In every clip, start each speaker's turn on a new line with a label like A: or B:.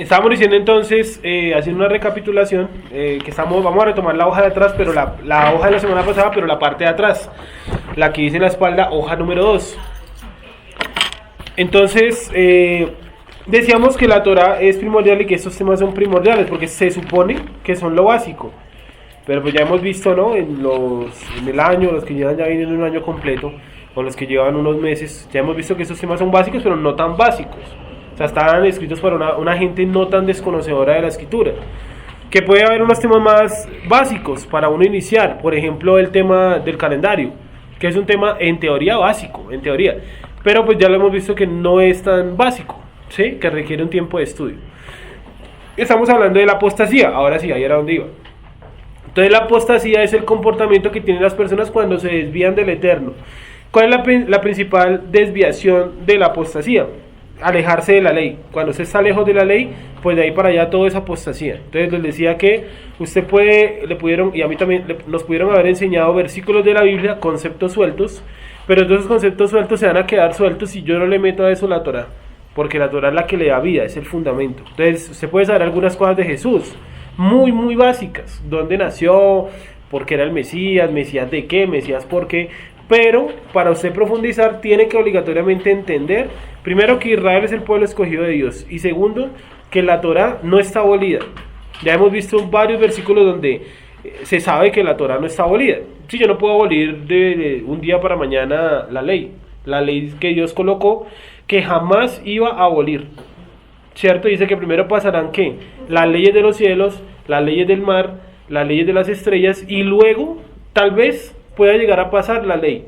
A: Estábamos diciendo entonces, haciendo una recapitulación, vamos a retomar la hoja de atrás, pero la hoja de la semana pasada, pero la parte de atrás, la que dice en la espalda, hoja número 2. Entonces, decíamos que la Torah es primordial y que estos temas son primordiales, porque se supone que son lo básico. Pero pues ya hemos visto, ¿no? En el año, los que llevan ya viniendo un año completo, o los que llevan unos meses, ya hemos visto que estos temas son básicos, pero no tan básicos. O sea, estaban escritos para una gente no tan desconocedora de la escritura. Que puede haber unos temas más básicos para uno iniciar. Por ejemplo, el tema del calendario, que es un tema en teoría básico, en teoría. Pero pues ya lo hemos visto que no es tan básico, ¿sí? Que requiere un tiempo de estudio. Estamos hablando de la apostasía. Ahora sí, ahí era donde iba. Entonces la apostasía es el comportamiento que tienen las personas cuando se desvían del Eterno. ¿Cuál es la principal desviación de la apostasía? Alejarse de la ley. Cuando usted está lejos de la ley, pues de ahí para allá todo es apostasía. Entonces les decía que usted y a mí también nos pudieron haber enseñado versículos de la Biblia, conceptos sueltos, pero todos esos conceptos sueltos se van a quedar sueltos si yo no le meto a eso la Torah, porque la Torah es la que le da vida, es el fundamento. Entonces usted puede saber algunas cosas de Jesús, muy muy básicas, dónde nació, por qué era el Mesías de qué, Mesías por qué. Pero para usted profundizar tiene que obligatoriamente entender, primero, que Israel es el pueblo escogido de Dios, y segundo, que la Torah no está abolida. Ya hemos visto varios versículos donde se sabe que la Torah no está abolida. Sí, yo no puedo abolir de un día para mañana la ley que Dios colocó, que jamás iba a abolir, ¿cierto? Dice que primero pasarán, ¿qué? Las leyes de los cielos, las leyes del mar, las leyes de las estrellas, y luego, tal vez, pueda llegar a pasar la ley.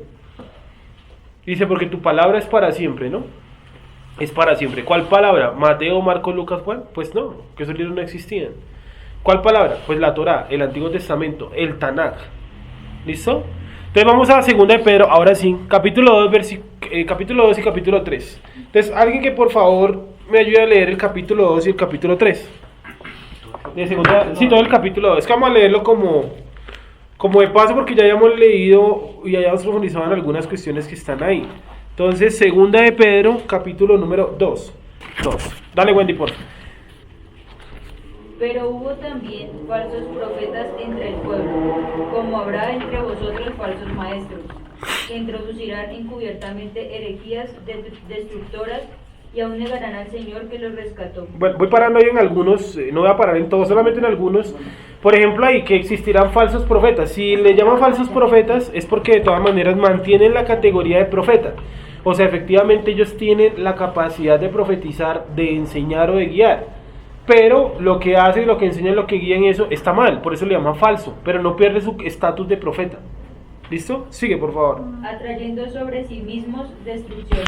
A: Dice, porque tu palabra es para siempre, ¿no? Es para siempre. ¿Cuál palabra? ¿Mateo, Marcos, Lucas, Juan? Pues no, que esos libros no existían. ¿Cuál palabra? Pues la Torah, el Antiguo Testamento, el Tanaj. ¿Listo? Entonces vamos a la segunda de Pedro, ahora sí, capítulo 2 y capítulo 3. Entonces, alguien que por favor me ayude a leer el capítulo 2 y el capítulo 3. Sí, todo el capítulo 2. Es que vamos a leerlo como de paso, porque ya hayamos leído y hayamos profundizado en algunas cuestiones que están ahí. Entonces, segunda de Pedro, capítulo número 2. Dale, Wendy, por favor.
B: Pero hubo también falsos profetas entre el pueblo, como habrá entre vosotros falsos maestros, que introducirán encubiertamente herejías destructoras, y aún negarán al Señor que los rescató.
A: Bueno, voy parando ahí en algunos, no voy a parar en todos, solamente en algunos. Por ejemplo, ahí que existirán falsos profetas. Si le llaman falsos profetas es porque de todas maneras mantienen la categoría de profeta. O sea, efectivamente ellos tienen la capacidad de profetizar, de enseñar o de guiar. Pero lo que hacen, lo que enseñan, lo que guían, eso está mal, por eso le llaman falso. Pero no pierde su estatus de profeta. ¿Listo? Sigue, por favor.
B: Atrayendo sobre sí mismos destrucción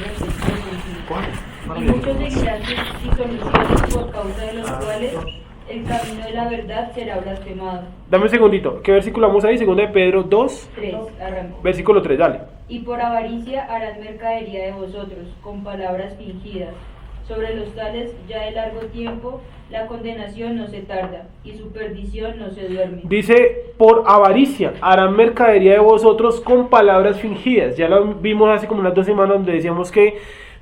B: y muchos seguirán sus soluciones, por causa de los cuales el camino de la verdad será blasfemado.
A: Dame un segundito. ¿Qué versículo vamos ahí? Segunda de Pedro 2.
B: 3, arranco.
A: Versículo 3, dale.
B: Y por avaricia harán mercadería de vosotros, con palabras fingidas. Sobre los tales, ya de largo tiempo, la condenación no se tarda, y su perdición no se duerme.
A: Dice, por avaricia harán mercadería de vosotros con palabras fingidas. Ya lo vimos hace como unas 2 semanas donde decíamos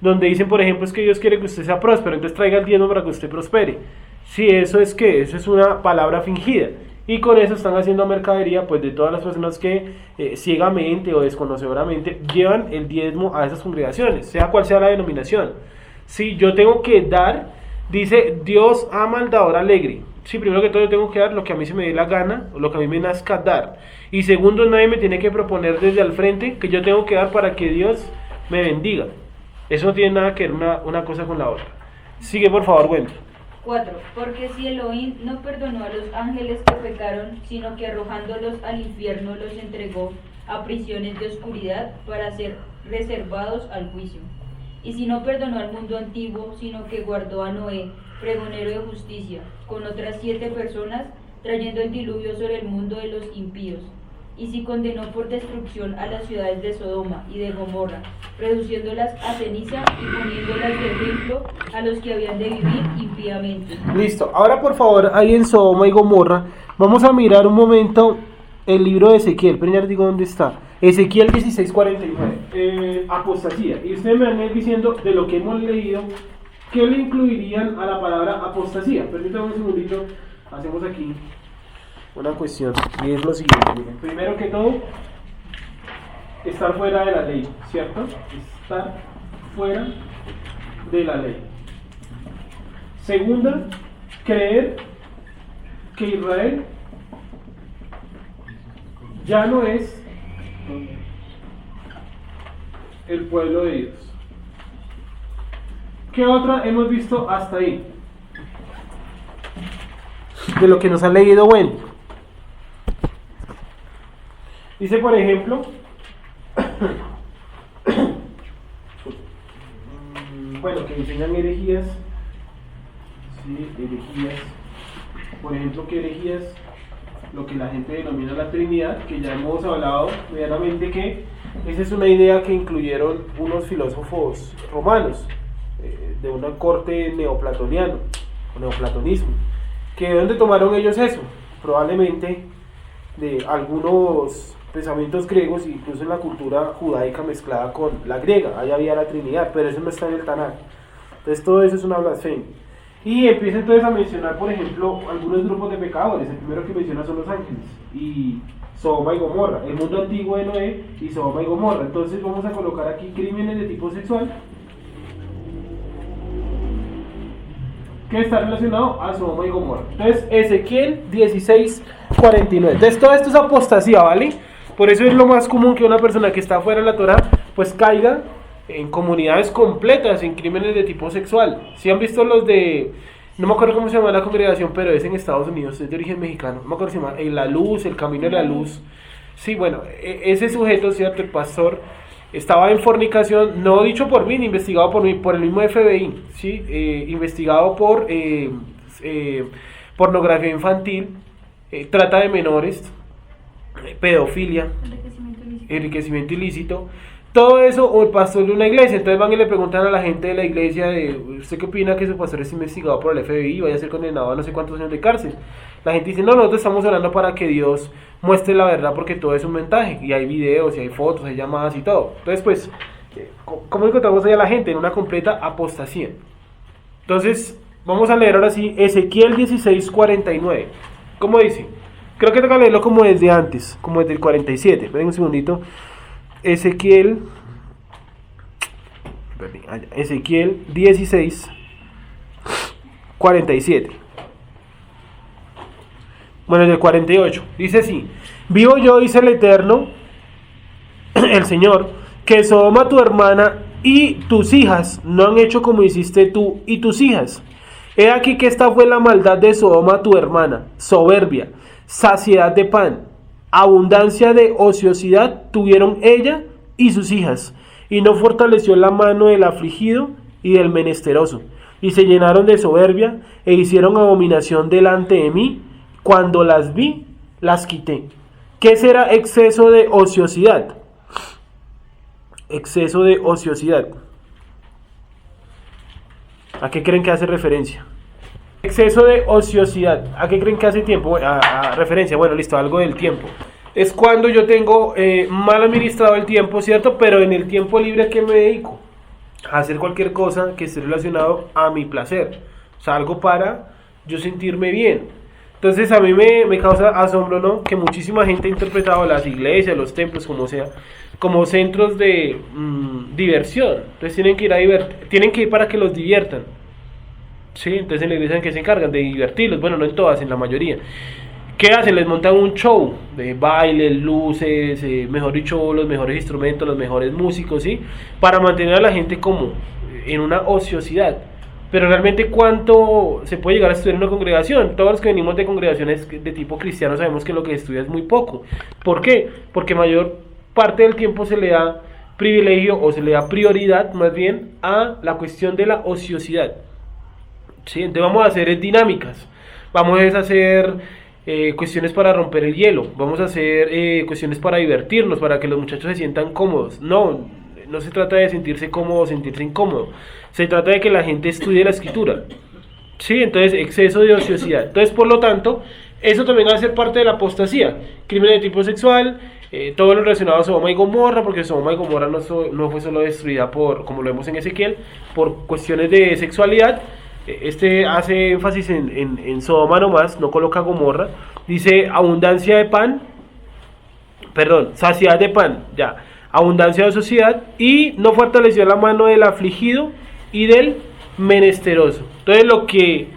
A: donde dicen, por ejemplo, es que Dios quiere que usted sea próspero, entonces traiga el diezmo para que usted prospere. Sí, eso es una palabra fingida. Y con eso están haciendo mercadería, pues, de todas las personas que ciegamente o desconocedoramente llevan el diezmo a esas congregaciones, sea cual sea la denominación. Sí, yo tengo que dar, dice, Dios ama al dador alegre. Sí, primero que todo yo tengo que dar lo que a mí se me dé la gana, o lo que a mí me nazca dar. Y segundo, nadie me tiene que proponer desde al frente que yo tengo que dar para que Dios me bendiga. Eso no tiene nada que ver una cosa con la otra. Sigue, por favor, Wendy.
B: 4. Porque si Elohim no perdonó a los ángeles que pecaron, sino que arrojándolos al infierno los entregó a prisiones de oscuridad para ser reservados al juicio. Y si no perdonó al mundo antiguo, sino que guardó a Noé, pregonero de justicia, con otras 7 personas, trayendo el diluvio sobre el mundo de los impíos. Y si condenó por destrucción a las ciudades de Sodoma y de Gomorra, reduciéndolas a ceniza y poniéndolas de ejemplo a los que habían de vivir impíamente.
A: Listo, ahora por favor, ahí en Sodoma y Gomorra, vamos a mirar un momento el libro de Ezequiel, pero ya les digo dónde está. Ezequiel 16:49, apostasía. Y ustedes me van a ir diciendo de lo que hemos leído, ¿qué le incluirían a la palabra apostasía? Permítanme un segundito, hacemos aquí una cuestión, y es lo siguiente, miren. Primero que todo, estar fuera de la ley, ¿cierto? Estar fuera de la ley. Segunda, creer que Israel ya no es el pueblo de Dios. ¿Qué otra hemos visto hasta ahí? De lo que nos han leído, bueno. Dice, por ejemplo, bueno, que enseñan herejías. Sí, herejías. Por ejemplo, que herejías, lo que la gente denomina la Trinidad, que ya hemos hablado medianamente, que esa es una idea que incluyeron unos filósofos romanos de una corte neoplatoniano o neoplatonismo. ¿Que de dónde tomaron ellos eso? Probablemente de algunos pensamientos griegos, incluso en la cultura judaica mezclada con la griega. Ahí había la Trinidad, pero eso no está en el Tanaj. Entonces todo eso es una blasfemia. Y empieza entonces a mencionar, por ejemplo, algunos grupos de pecadores. El primero que menciona son los ángeles y Sodoma y Gomorra, el mundo antiguo de Noé y Sodoma y Gomorra. Entonces vamos a colocar aquí crímenes de tipo sexual que está relacionado a Sodoma y Gomorra. Entonces Ezequiel 16:49. Entonces todo esto es apostasía, ¿vale? Por eso es lo más común que una persona que está fuera de la Torah pues caiga en comunidades completas, en crímenes de tipo sexual. Si han visto los de, no me acuerdo cómo se llama la congregación, pero es en Estados Unidos, es de origen mexicano, no me acuerdo cómo se llama, en La Luz, el Camino de la Luz. Sí, bueno, ese sujeto, ¿cierto? El pastor estaba en fornicación, no dicho por mí, ni investigado por mí, por el mismo FBI, ¿sí? Investigado por pornografía infantil, trata de menores, pedofilia, enriquecimiento ilícito. Todo eso, o el pastor de una iglesia. Entonces van y le preguntan a la gente de la iglesia de, ¿usted qué opina que su pastor es investigado por el FBI, vaya a ser condenado a no sé cuántos años de cárcel? La gente dice, no, nosotros estamos orando para que Dios muestre la verdad, porque todo es un montaje, y hay videos, y hay fotos, hay llamadas y todo. Entonces pues, ¿cómo encontramos ahí a la gente? En una completa apostasía. Entonces, vamos a leer ahora sí Ezequiel 16:49. ¿Cómo dice? Creo que tengo que leerlo como desde antes, como desde el 47. Esperen un segundito. Ezequiel 16:47. Bueno, en el 48 dice así: vivo yo, dice el Eterno, el Señor, que Sodoma tu hermana y tus hijas no han hecho como hiciste tú y tus hijas. He aquí que esta fue la maldad de Sodoma tu hermana: soberbia, saciedad de pan, abundancia de ociosidad tuvieron ella y sus hijas, y no fortaleció la mano del afligido y del menesteroso, y se llenaron de soberbia e hicieron abominación delante de mí. Cuando las vi, las quité. ¿Qué será exceso de ociosidad? Exceso de ociosidad. ¿A qué creen que hace referencia? Exceso de ociosidad. ¿A qué creen que hace tiempo? A referencia, bueno, listo, algo del tiempo. Es cuando yo tengo mal administrado el tiempo, ¿cierto? Pero en el tiempo libre, ¿a qué me dedico? A hacer cualquier cosa que esté relacionado a mi placer. O sea, algo para yo sentirme bien. Entonces a mí me causa asombro, ¿no? Que muchísima gente ha interpretado las iglesias, los templos, como sea, como centros de diversión. Entonces tienen que ir tienen que ir para que los diviertan. Sí, entonces en la iglesia, ¿en qué se encargan? De divertirlos. Bueno, no en todas, en la mayoría. ¿Qué hacen? Les montan un show de baile, luces, mejor dicho, los mejores instrumentos, los mejores músicos, ¿sí? Para mantener a la gente como en una ociosidad. Pero realmente, ¿cuánto se puede llegar a estudiar en una congregación? Todos los que venimos de congregaciones de tipo cristiano sabemos que lo que se estudia es muy poco. ¿Por qué? Porque mayor parte del tiempo se le da privilegio, o se le da prioridad más bien, a la cuestión de la ociosidad. ¿Sí? Entonces vamos a hacer dinámicas, vamos a hacer cuestiones para romper el hielo, vamos a hacer cuestiones para divertirnos, para que los muchachos se sientan cómodos. No se trata de sentirse cómodo o sentirse incómodo, se trata de que la gente estudie la escritura. Sí, entonces exceso de ociosidad. Entonces, por lo tanto, eso también va a ser parte de la apostasía. Crimen de tipo sexual, todo lo relacionado a Sodoma y Gomorra, porque Sodoma y Gomorra no fue solo destruida por, como lo vemos en Ezequiel, por cuestiones de sexualidad. Este hace énfasis en Sodoma nomás, no coloca Gomorra. Dice abundancia de pan, saciedad de pan, ya, abundancia de sociedad, y no fortaleció la mano del afligido y del menesteroso. Entonces lo que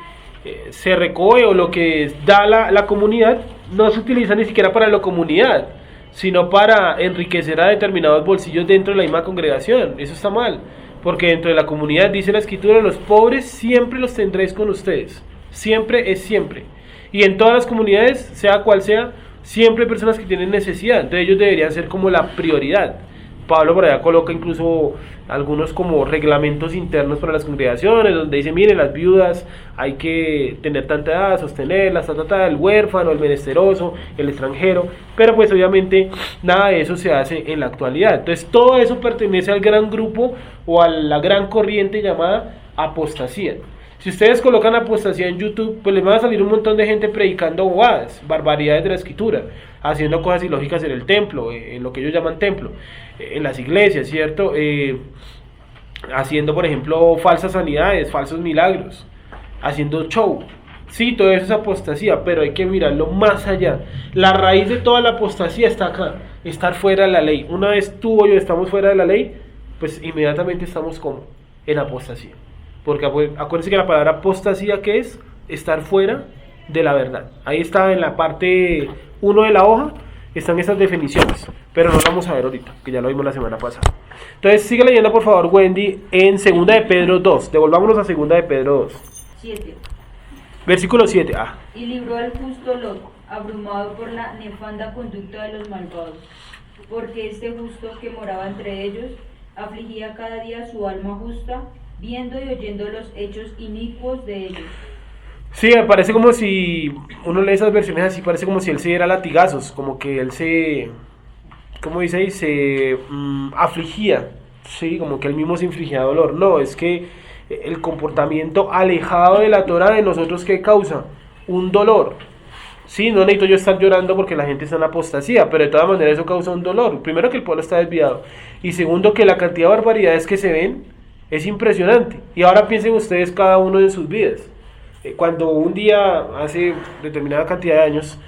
A: se recoge o lo que da la comunidad no se utiliza ni siquiera para la comunidad, sino para enriquecer a determinados bolsillos dentro de la misma congregación. Eso está mal, porque dentro de la comunidad dice la escritura: los pobres siempre los tendréis con ustedes. Siempre es siempre. Y en todas las comunidades, sea cual sea, siempre hay personas que tienen necesidad. Entonces ellos deberían ser como la prioridad. Pablo por allá coloca incluso algunos como reglamentos internos para las congregaciones, donde dice: miren, las viudas hay que tener tanta edad, sostenerlas, el huérfano, el menesteroso, el extranjero. Pero pues obviamente nada de eso se hace en la actualidad. Entonces todo eso pertenece al gran grupo o a la gran corriente llamada apostasía. Si ustedes colocan apostasía en YouTube, pues les van a salir un montón de gente predicando bobadas, barbaridades de la escritura, haciendo cosas ilógicas en el templo, en lo que ellos llaman templo, en las iglesias, ¿cierto? Haciendo, por ejemplo, falsas sanidades, falsos milagros, haciendo show. Sí, todo eso es apostasía, pero hay que mirarlo más allá. La raíz de toda la apostasía está acá, estar fuera de la ley. Una vez tú o yo estamos fuera de la ley, pues inmediatamente estamos como en apostasía. Porque acuérdense que la palabra apostasía, ¿qué es? Estar fuera de la verdad. Ahí está en la parte 1 de la hoja, están estas definiciones, pero no lo vamos a ver ahorita, que ya lo vimos la semana pasada. Entonces sigue leyendo por favor, Wendy, en 2 de Pedro 2, devolvámonos a 2 de Pedro 2.
B: 7.
A: Versículo 7,
B: Y libró al justo Lot, abrumado por la nefanda conducta de los malvados, porque este justo que moraba entre ellos, afligía cada día su alma justa, viendo y oyendo los hechos inicuos de ellos.
A: Sí, me parece como si uno lee esas versiones así, parece como si él se diera latigazos, como que él se, ¿cómo dice ahí? Se afligía, sí, como que él mismo se infligía dolor. No, es que el comportamiento alejado de la Torah de nosotros, ¿qué causa? Un dolor. Sí, no necesito yo estar llorando porque la gente está en apostasía, pero de todas maneras eso causa un dolor. Primero, que el pueblo está desviado, y segundo, que la cantidad de barbaridades que se ven es impresionante. Y ahora piensen ustedes cada uno en sus vidas. Cuando un día, hace determinada cantidad de años,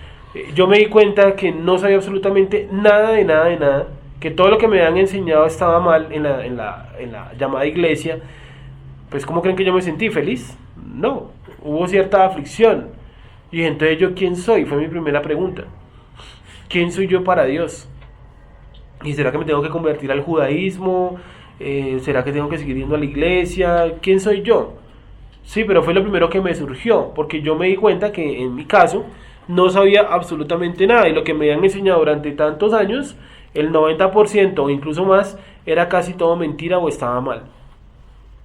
A: yo me di cuenta que no sabía absolutamente nada de nada, que todo lo que me habían enseñado estaba mal en la llamada iglesia, pues ¿cómo creen que yo me sentí? ¿Feliz? No, hubo cierta aflicción. Y entonces, ¿yo quién soy? Fue mi primera pregunta. ¿Quién soy yo para Dios? ¿Y será que me tengo que convertir al judaísmo? ¿Será que tengo que seguir yendo a la iglesia? ¿Quién soy yo? Sí, pero fue lo primero que me surgió, porque yo me di cuenta que en mi caso no sabía absolutamente nada, y lo que me habían enseñado durante tantos años, el 90% o incluso más, era casi todo mentira o estaba mal.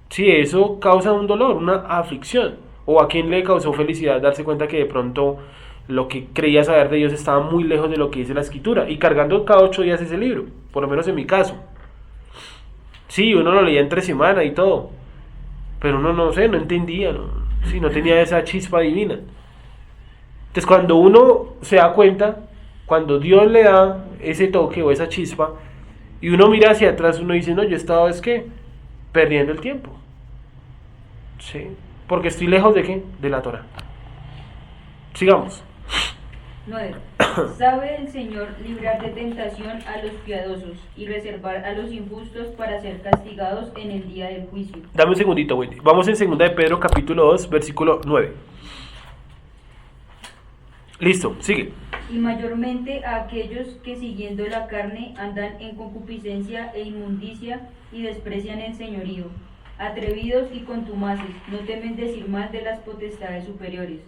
A: Sí, eso causa un dolor, una aflicción. O a quien le causó felicidad darse cuenta que de pronto lo que creía saber de Dios estaba muy lejos de lo que dice la escritura, y cargando cada 8 días ese libro, por lo menos en mi caso. Sí, uno lo leía entre semana y todo, pero uno no entendía, no tenía esa chispa divina. Entonces cuando uno se da cuenta, cuando Dios le da ese toque o esa chispa, y uno mira hacia atrás, uno dice: no, yo he estado, es que, perdiendo el tiempo. Sí, porque estoy lejos de ¿qué? De la Torah. Sigamos.
B: 9. Sabe el Señor librar de tentación a los piadosos y reservar a los injustos para ser castigados en el día del juicio.
A: Dame un segundito, Wendy. Vamos en 2 de Pedro capítulo 2, versículo 9. Listo, sigue.
B: Y mayormente a aquellos que siguiendo la carne andan en concupiscencia e inmundicia y desprecian el señorío, atrevidos y contumaces, no temen decir mal de las potestades superiores,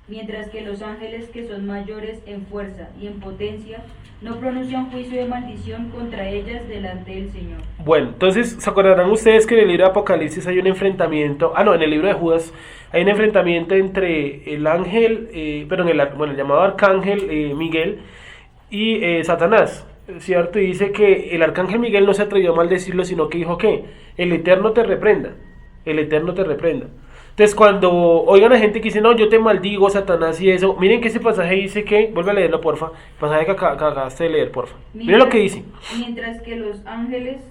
B: mientras que los ángeles que son mayores en fuerza y en potencia no pronuncian juicio de maldición contra ellas delante del Señor. Bueno,
A: entonces se acordarán ustedes que en el libro de Apocalipsis hay un enfrentamiento, en el libro de Judas hay un enfrentamiento entre el ángel, el llamado arcángel Miguel y Satanás, ¿cierto? Y dice que el arcángel Miguel no se atrevió a maldecirlo, sino que dijo que el Eterno te reprenda, el Eterno te reprenda. Entonces, cuando oigan a gente que dice, no, yo te maldigo, Satanás y eso, miren que ese pasaje dice que, vuelve a leerlo, porfa, el pasaje que acabaste de leer, porfa. Miren lo que dice.
B: Mientras que los ángeles,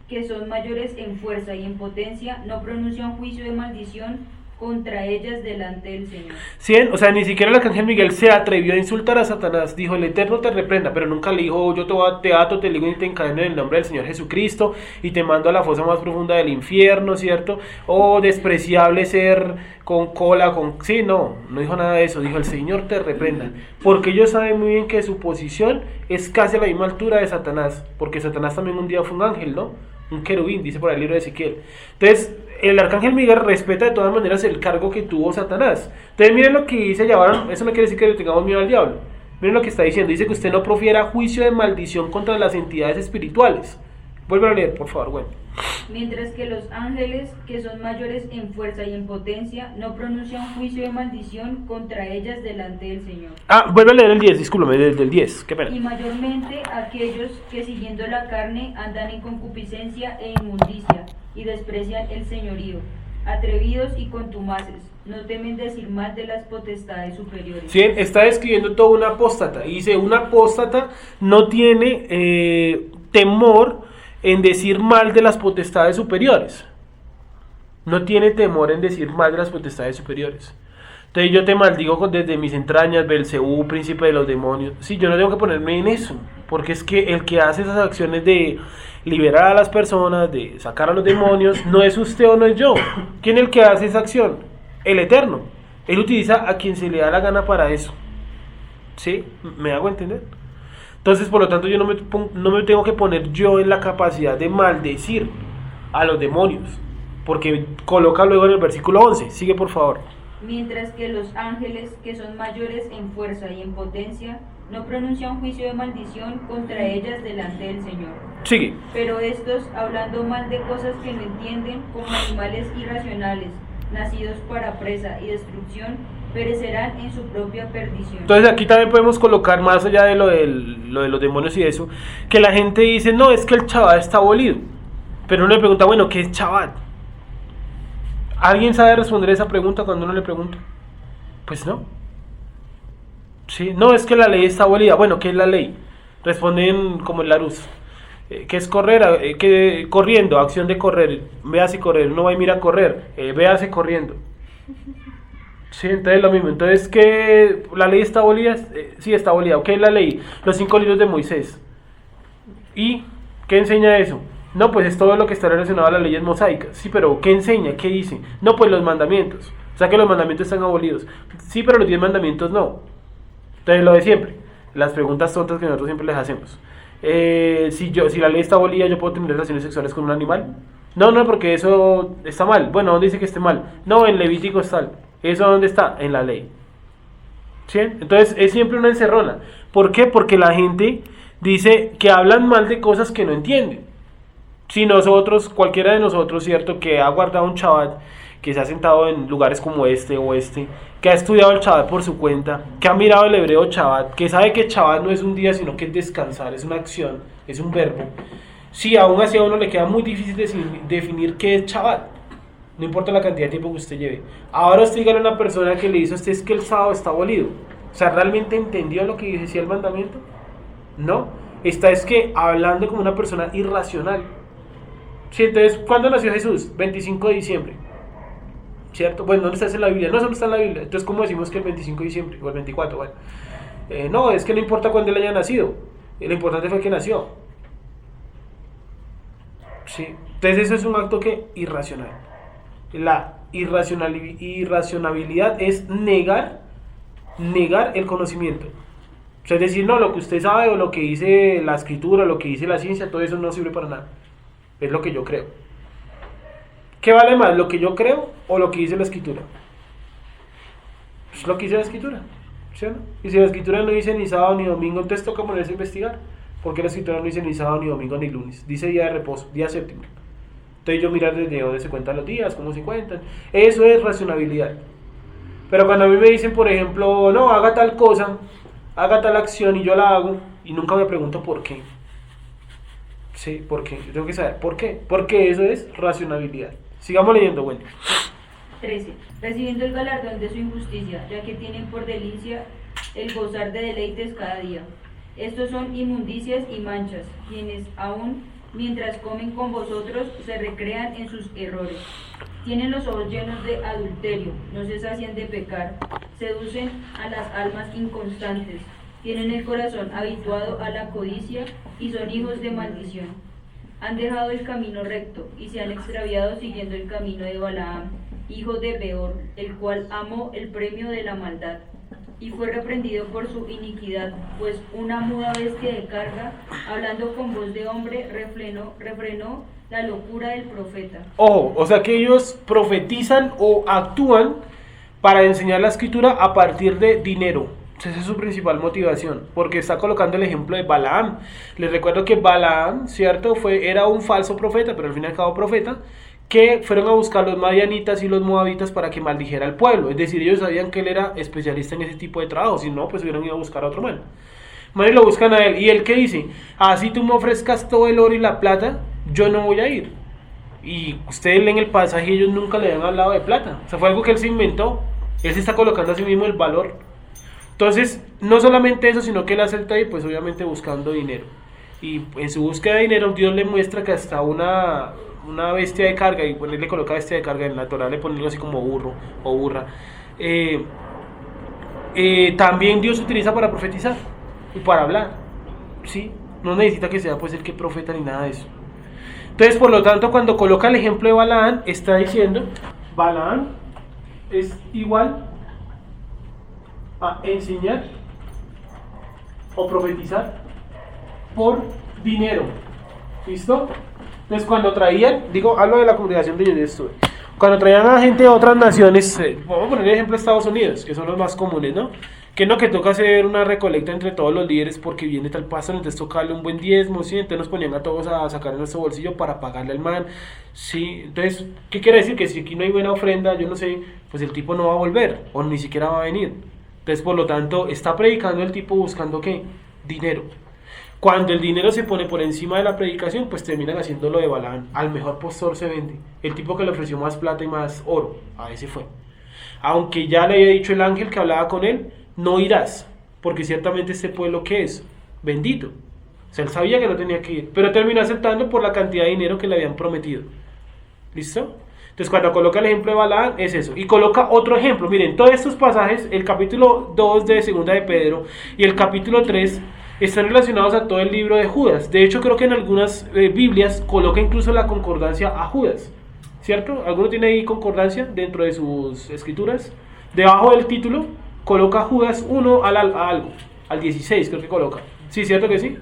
B: que son mayores en fuerza y en potencia, no pronuncian juicio de maldición contra ellas delante del Señor.
A: ¿Sí? O sea, ni siquiera el arcángel Miguel se atrevió a insultar a Satanás. Dijo, el Eterno te reprenda, pero nunca le dijo, yo te ato, te ligo y te encadeno en el nombre del Señor Jesucristo y te mando a la fosa más profunda del infierno, ¿cierto? O despreciable ser con cola, con... Sí, no dijo nada de eso. Dijo, el Señor te reprenda. Porque ellos saben muy bien que su posición es casi a la misma altura de Satanás. Porque Satanás también un día fue un ángel, ¿no? Un querubín, dice por el libro de Ezequiel. Entonces, el arcángel Miguel respeta de todas maneras el cargo que tuvo Satanás. Entonces, miren lo que dice allá. Eso no quiere decir que le tengamos miedo al diablo. Miren lo que está diciendo. Dice que usted no profiera juicio de maldición contra las entidades espirituales. Vuelve a leer, por favor, bueno.
B: Mientras que los ángeles, que son mayores en fuerza y en potencia, no pronuncian juicio de maldición contra ellas delante del Señor.
A: Vuelve a leer el 10, discúlpame, del 10, qué pena.
B: Y mayormente aquellos que siguiendo la carne andan en concupiscencia e inmundicia, y desprecian el señorío, atrevidos y contumaces, no temen decir mal de las potestades superiores.
A: Sí, está describiendo todo un apóstata, y dice, un apóstata no tiene temor en decir mal de las potestades superiores. No tiene temor en decir mal de las potestades superiores. Entonces yo te maldigo desde mis entrañas, Belcebú, príncipe de los demonios. Sí, yo no tengo que ponerme en eso, porque es que el que hace esas acciones de liberar a las personas, de sacar a los demonios, no es usted o no es yo. ¿Quién es el que hace esa acción? El Eterno. Él utiliza a quien se le da la gana para eso. ¿Sí? ¿Me hago entender? Entonces, por lo tanto, yo no me tengo que poner yo en la capacidad de maldecir a los demonios, porque coloca luego en el versículo 11. Sigue, por favor.
B: Mientras que los ángeles, que son mayores en fuerza y en potencia, no pronuncian juicio de maldición contra ellas delante del Señor.
A: Sigue.
B: Pero estos, hablando mal de cosas que no entienden, como animales irracionales, nacidos para presa y destrucción, perecerán en su propia perdición.
A: Entonces aquí también podemos colocar, más allá de lo de los demonios y eso, que la gente dice, no, es que el Shabbat está abolido. Pero uno le pregunta, bueno, ¿qué es Shabbat? ¿Alguien sabe responder esa pregunta cuando uno le pregunta? Pues no. Sí, no, es que la ley está abolida. Bueno, ¿qué es la ley? Responden como en la luz. ¿Qué es correr? Corriendo, acción de correr. Véase correr, uno va y mira correr. Véase corriendo. Sí, entonces lo mismo. Entonces, ¿qué? ¿La ley está abolida? Sí, está abolida. ¿Qué es la ley? Los 5 libros de Moisés. ¿Y qué enseña eso? No, pues es todo lo que está relacionado a las leyes mosaicas. Sí, pero ¿qué enseña? ¿Qué dice? No, pues los mandamientos. O sea que los mandamientos están abolidos. Sí, pero los 10 mandamientos no. Entonces lo de siempre. Las preguntas tontas que nosotros siempre les hacemos. Si la ley está abolida, ¿yo puedo tener relaciones sexuales con un animal? No, porque eso está mal. Bueno, ¿dónde dice que esté mal? No, en Levítico está. ¿Eso dónde está? En la ley. ¿Sí? Entonces es siempre una encerrona. ¿Por qué? Porque la gente dice que hablan mal de cosas que no entienden. Si nosotros, cualquiera de nosotros, ¿cierto? Que ha guardado un Shabbat, que se ha sentado en lugares como este o este, que ha estudiado el Shabbat por su cuenta, que ha mirado el hebreo Shabbat, que sabe que Shabbat no es un día, sino que es descansar, es una acción, es un verbo. Sí, aún así a uno le queda muy difícil definir qué es Shabbat. No importa la cantidad de tiempo que usted lleve. Ahora usted dígale a una persona que le dice a usted es que el sábado está abolido. O sea, ¿realmente entendió lo que decía el mandamiento? No. Está es que hablando como una persona irracional. Sí, entonces, ¿cuándo nació Jesús? 25 de diciembre. ¿Cierto? Bueno, ¿dónde está eso en la Biblia? No, eso no está en la Biblia. Entonces, ¿cómo decimos que el 25 de diciembre o el 24? Bueno, no, es que no importa cuándo él haya nacido. Lo importante fue que nació. Sí. Entonces, eso es un acto que irracional. La irracionalidad es negar el conocimiento. O sea, es decir, no, lo que usted sabe o lo que dice la escritura, lo que dice la ciencia, todo eso no sirve para nada. Es lo que yo creo. ¿Qué vale más, lo que yo creo o lo que dice la escritura? Pues lo que dice la escritura, ¿sí o no? Y si la escritura no dice ni sábado ni domingo, entonces toca ponerse a investigar. Porque la escritura no dice ni sábado ni domingo ni lunes, dice día de reposo, día séptimo. Entonces yo mirar desde dónde se cuentan los días, cómo se cuentan. Eso es racionalidad. Pero cuando a mí me dicen, por ejemplo, no, haga tal cosa, haga tal acción y yo la hago, y nunca me pregunto por qué. Sí, ¿por qué? Yo tengo que saber por qué. Porque eso es racionalidad. Sigamos leyendo, bueno.
B: 13. Recibiendo el galardón de su injusticia, ya que tienen por delicia el gozar de deleites cada día. Estos son inmundicias y manchas, quienes aún mientras comen con vosotros se recrean en sus errores. Tienen los ojos llenos de adulterio, no se sacian de pecar, seducen a las almas inconstantes, tienen el corazón habituado a la codicia y son hijos de maldición. Han dejado el camino recto y se han extraviado siguiendo el camino de Balaam, hijo de Beor, el cual amó el premio de la maldad y fue reprendido por su iniquidad, pues una muda bestia de carga, hablando con voz de hombre, refrenó la locura del profeta.
A: Ojo, o sea que ellos profetizan o actúan para enseñar la escritura a partir de dinero. Esa es su principal motivación, porque está colocando el ejemplo de Balaam. Les recuerdo que Balaam, ¿cierto? Era un falso profeta, pero al fin y al cabo profeta, que fueron a buscar los madianitas y los moabitas para que maldijera al pueblo. Es decir, ellos sabían que él era especialista en ese tipo de trabajo, si no, pues hubieran ido a buscar a otro man. Y lo buscan a él, y él ¿qué dice? Así tú me ofrezcas todo el oro y la plata, yo no voy a ir. Y ustedes leen el pasaje y ellos nunca le habían hablado de plata. O sea, fue algo que él se inventó. Él se está colocando a sí mismo el valor. Entonces, no solamente eso, sino que él acepta ahí, pues obviamente buscando dinero. Y en su búsqueda de dinero, Dios le muestra que hasta una bestia de carga, y pues él le coloca bestia de carga en la Torah, le pone algo así como burro o burra. También Dios utiliza para profetizar y para hablar, ¿sí? No necesita que sea pues el que profeta ni nada de eso. Entonces, por lo tanto, cuando coloca el ejemplo de Balaam, está diciendo, Balaam es igual a enseñar o profetizar por dinero. ¿Listo? Entonces cuando traían, hablo de la congregación de donde estuve, cuando traían a gente de otras naciones, vamos a poner el ejemplo de Estados Unidos, que son los más comunes, ¿no? Que toca hacer una recolecta entre todos los líderes porque viene tal pastor, entonces tocarle un buen diezmo, ¿sí? Entonces nos ponían a todos a sacar en nuestro bolsillo para pagarle al man, ¿sí? Entonces, ¿qué quiere decir? Que si aquí no hay buena ofrenda, yo no sé, pues el tipo no va a volver, o ni siquiera va a venir. Entonces, por lo tanto, está predicando el tipo buscando, ¿qué? Dinero. Cuando el dinero se pone por encima de la predicación, pues terminan haciendo lo de Balaam. Al mejor postor se vende. El tipo que le ofreció más plata y más oro, a ese fue. Aunque ya le había dicho el ángel que hablaba con él, no irás, porque ciertamente este pueblo, ¿qué es? Bendito. O sea, él sabía que no tenía que ir, pero terminó aceptando por la cantidad de dinero que le habían prometido. ¿Listo? Entonces, cuando coloca el ejemplo de Balaam, es eso. Y coloca otro ejemplo. Miren, todos estos pasajes, el capítulo 2 de Segunda de Pedro y el capítulo 3, están relacionados a todo el libro de Judas. De hecho, creo que en algunas Biblias coloca incluso la concordancia a Judas, ¿cierto? ¿Alguno tiene ahí concordancia dentro de sus escrituras? Debajo del título coloca Judas 1 a algo, al 16 creo que coloca. ¿Sí, cierto que sí?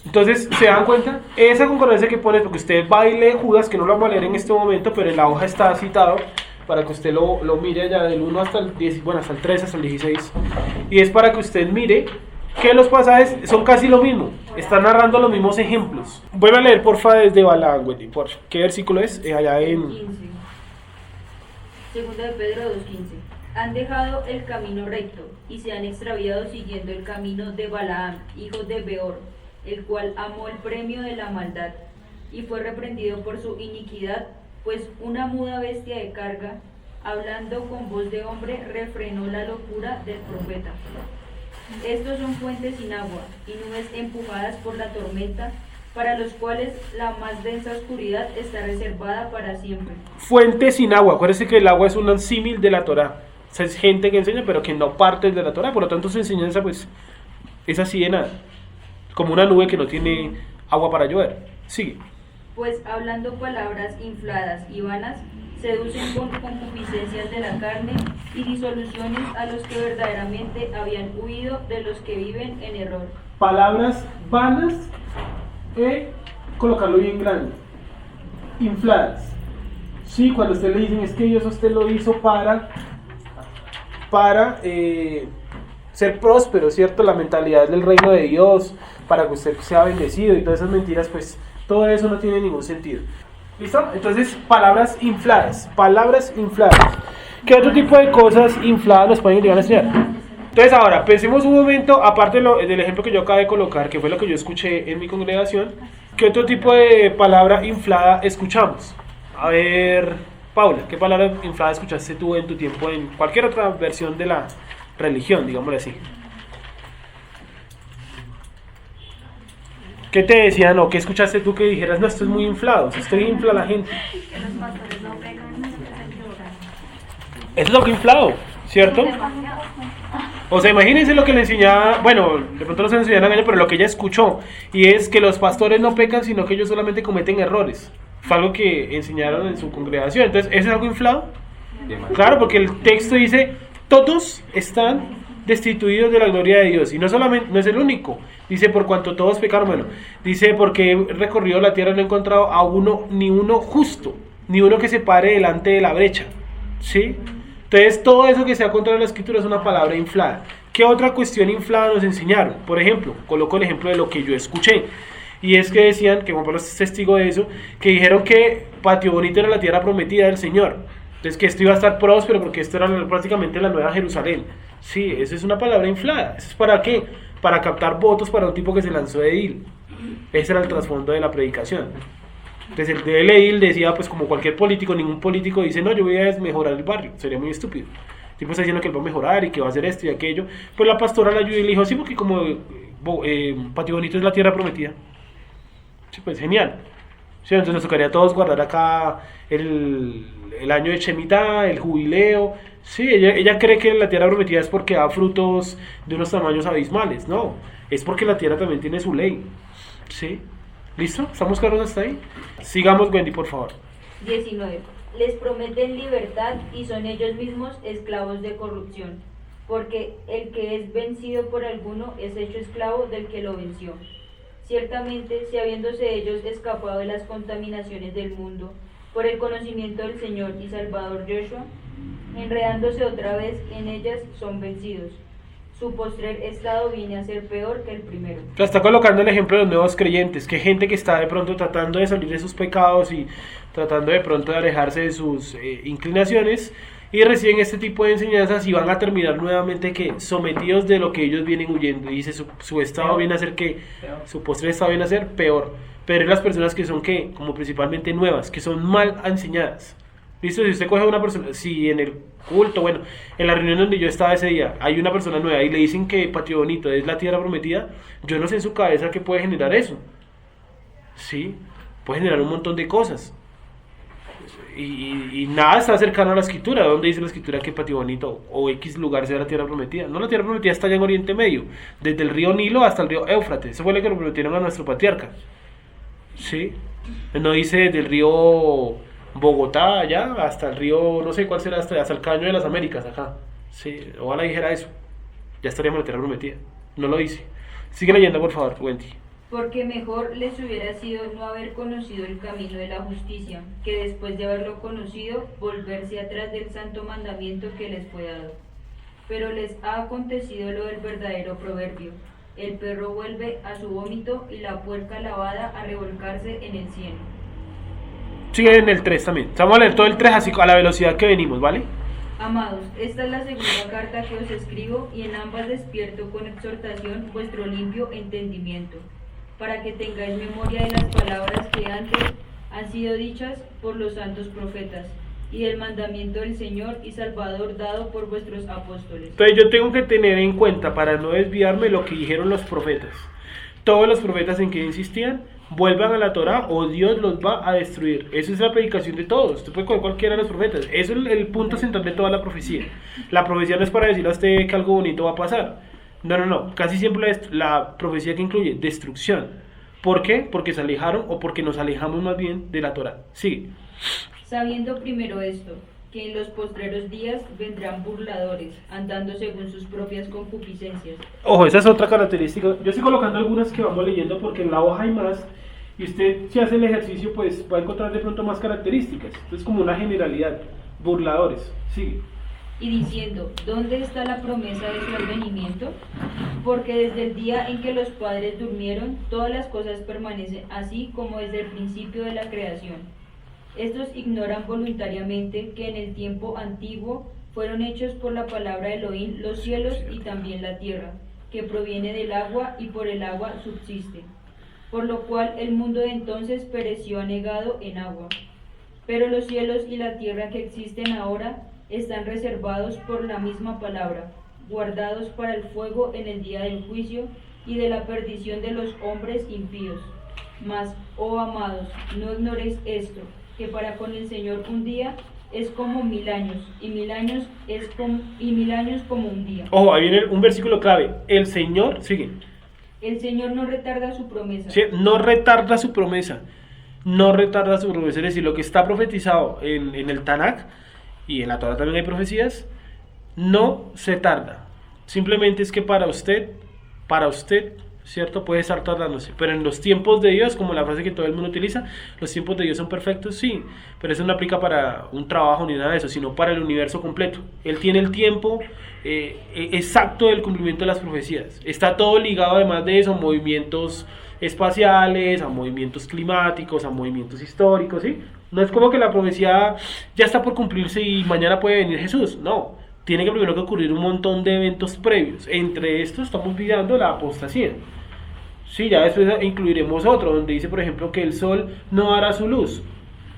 A: Entonces, ¿se dan cuenta? Esa concordancia que pone, porque usted va y lee Judas, que no lo vamos a leer en este momento, pero en la hoja está citado, para que usted lo mire allá del 1 hasta el 10, bueno, hasta el 3, hasta el 16. Y es para que usted mire que los pasajes son casi lo mismo, están narrando los mismos ejemplos. Vuelve a leer, porfa, desde Balaam, Wendy, porfa. ¿Qué versículo es? Allá en
B: 15. Segunda de Pedro 2:15. Han dejado el camino recto y se han extraviado siguiendo el camino de Balaam, hijo de Beor, el cual amó el premio de la maldad y fue reprendido por su iniquidad, pues una muda bestia de carga, hablando con voz de hombre, refrenó la locura del profeta. Estos son fuentes sin agua y nubes empujadas por la tormenta, para los cuales la más densa oscuridad está reservada para siempre.
A: Fuente sin agua. Acuérdense que el agua es un símil de la Torah. O sea, es gente que enseña, pero que no parte de la Torah. Por lo tanto, su enseñanza pues es así de nada, como una nube que no tiene agua para llover. Sigue.
B: Pues hablando palabras infladas y vanas, seducen con concupiscencias de la carne y disoluciones a los que verdaderamente habían huido de los que viven en error.
A: Palabras vanas, colocarlo bien grande, infladas. Sí, cuando usted le dicen es que Dios a usted lo hizo para ser próspero, ¿cierto? La mentalidad del reino de Dios, para que usted sea bendecido y todas esas mentiras, pues todo eso no tiene ningún sentido. ¿Listo? Entonces, palabras infladas. ¿Qué otro tipo de cosas infladas nos pueden llegar a enseñar? Entonces ahora, pensemos un momento, aparte del ejemplo que yo acabé de colocar, que fue lo que yo escuché en mi congregación, ¿qué otro tipo de palabra inflada escuchamos? A ver, Paula, ¿qué palabra inflada escuchaste tú en tu tiempo en cualquier otra versión de la religión, digámoslo así? ¿Qué te decían o qué escuchaste tú que dijeras, no, esto es muy inflado, esto infla a la gente?
C: Que los pastores no pecan en el lugar.
A: Eso es lo que inflado, ¿cierto? O sea, imagínense lo que le enseñaba, bueno, de pronto no se le enseñaba a ella, pero lo que ella escuchó, y es que los pastores no pecan, sino que ellos solamente cometen errores. Fue algo que enseñaron en su congregación. Entonces, ¿eso es algo inflado? Claro, porque el texto dice, todos están destituidos de la gloria de Dios. Y no solamente, no es el único. Dice, por cuanto todos pecaron, bueno, dice, porque he recorrido la tierra, no he encontrado a uno, ni uno justo, ni uno que se pare delante de la brecha. ¿Sí? Entonces, todo eso que sea contra la escritura es una palabra inflada. ¿Qué otra cuestión inflada nos enseñaron? Por ejemplo, coloco el ejemplo de lo que yo escuché. Y es que decían, que Juan Pablo es testigo de eso, que dijeron que Patio Bonito era la tierra prometida del Señor. Entonces que esto iba a estar próspero porque esto era prácticamente la nueva Jerusalén. Sí, eso es una palabra inflada. ¿Eso es para qué? Para captar votos para un tipo que se lanzó de edil. Ese era el trasfondo de la predicación. Entonces el de edil decía, pues como cualquier político, ningún político dice, no, yo voy a mejorar el barrio. Sería muy estúpido. El tipo está diciendo que él va a mejorar y que va a hacer esto y aquello. Pues la pastora la ayudó y le dijo, sí, porque como Patio Bonito es la tierra prometida. Sí, pues genial. Sí, entonces nos tocaría a todos guardar acá el año de Shemitah, el jubileo. Sí, ella cree que la tierra prometida es porque da frutos de unos tamaños abismales. No, es porque la tierra también tiene su ley. ¿Sí? ¿Listo? ¿Estamos claros hasta ahí? Sigamos, Wendy, por favor.
B: 19. Les prometen libertad y son ellos mismos esclavos de corrupción, porque el que es vencido por alguno es hecho esclavo del que lo venció. Ciertamente, si habiéndose ellos escapado de las contaminaciones del mundo, por el conocimiento del Señor y Salvador Joshua, enredándose otra vez en ellas, son vencidos. Su postrer estado viene a ser peor que el primero.
A: O sea, está colocando el ejemplo de los nuevos creyentes, que gente que está de pronto tratando de salir de sus pecados y tratando de pronto de alejarse de sus inclinaciones, y reciben este tipo de enseñanzas y van a terminar nuevamente que sometidos de lo que ellos vienen huyendo. Y dice, su estado viene a ser que, su postre estado viene a ser peor. Pero las personas que son que, como principalmente nuevas, que son mal enseñadas. ¿Listo? Si usted coge a una persona, si en el culto, bueno, en la reunión donde yo estaba ese día, hay una persona nueva y le dicen que Patio Bonito es la tierra prometida, yo no sé en su cabeza qué puede generar eso. Sí, puede generar un montón de cosas. Y nada está cercano a la escritura. ¿Dónde dice la escritura que Patio Bonito o X lugar sea la tierra prometida? No, la tierra prometida está allá en Oriente Medio, desde el río Nilo hasta el río Éufrates. Eso fue lo que lo prometieron a nuestro patriarca. ¿Sí? No dice desde el río Bogotá allá hasta el río, no sé cuál será, hasta el Caño de las Américas acá. Sí, ojalá dijera eso. Ya estaríamos en la tierra prometida. No lo dice. Sigue leyendo, por favor, Wendy.
B: Porque mejor les hubiera sido no haber conocido el camino de la justicia, que después de haberlo conocido, volverse atrás del santo mandamiento que les fue dado. Pero les ha acontecido lo del verdadero proverbio: el perro vuelve a su vómito y la puerca lavada a revolcarse en el cieno.
A: Sigue en el 3 también. Vamos a leer todo el 3 así a la velocidad que venimos, ¿vale?
B: Amados, esta es la segunda carta que os escribo, y en ambas despierto con exhortación vuestro limpio entendimiento, para que tengáis memoria de las palabras que antes han sido dichas por los santos profetas, y del mandamiento del Señor y Salvador dado por vuestros apóstoles.
A: Entonces yo tengo que tener en cuenta, para no desviarme, lo que dijeron los profetas. Todos los profetas en que insistían, vuelvan a la Torá o Dios los va a destruir. Esa es la predicación de todos. Usted puede coger cualquiera de los profetas. Eso es el punto central de toda la profecía. La profecía no es para decirle a usted que algo bonito va a pasar. No. Casi siempre la profecía que incluye destrucción. ¿Por qué? Porque se alejaron o porque nos alejamos más bien de la Torá. Sigue.
B: Sabiendo primero esto, que en los postreros días vendrán burladores, andando según sus propias concupiscencias.
A: Ojo, esa es otra característica. Yo estoy colocando algunas que vamos leyendo porque en la hoja hay más. Y usted, si hace el ejercicio, pues va a encontrar de pronto más características. Entonces, como una generalidad. Burladores. Sigue.
B: Y diciendo, ¿dónde está la promesa de su advenimiento? Porque desde el día en que los padres durmieron, todas las cosas permanecen así como desde el principio de la creación. Estos ignoran voluntariamente que en el tiempo antiguo fueron hechos por la palabra de Elohim los cielos y también la tierra, que proviene del agua y por el agua subsiste. Por lo cual el mundo de entonces pereció anegado en agua. Pero los cielos y la tierra que existen ahora están reservados por la misma palabra, guardados para el fuego en el día del juicio y de la perdición de los hombres impíos. Mas, oh amados, no ignoréis esto, que para con el Señor un día es como 1000 años, y 1000 años como un día.
A: Ojo, ahí viene un versículo clave. El Señor, sigue.
B: El Señor no retarda su promesa.
A: Sí, no retarda su promesa. No retarda su promesa. Es decir, lo que está profetizado en el Tanakh, y en la Torah también hay profecías, no se tarda. Simplemente es que para usted, ¿cierto? Puede estar tardándose. Pero en los tiempos de Dios, como la frase que todo el mundo utiliza, los tiempos de Dios son perfectos, sí. Pero eso no aplica para un trabajo ni nada de eso, sino para el universo completo. Él tiene el tiempo exacto del cumplimiento de las profecías. Está todo ligado, además de eso, a movimientos espaciales, a movimientos climáticos, a movimientos históricos, ¿sí? No es como que la profecía ya está por cumplirse y mañana puede venir Jesús, no. Tiene que primero que ocurrir un montón de eventos previos. Entre estos estamos viendo la apostasía. Sí, ya después incluiremos otro, donde dice, por ejemplo, que el sol no dará su luz.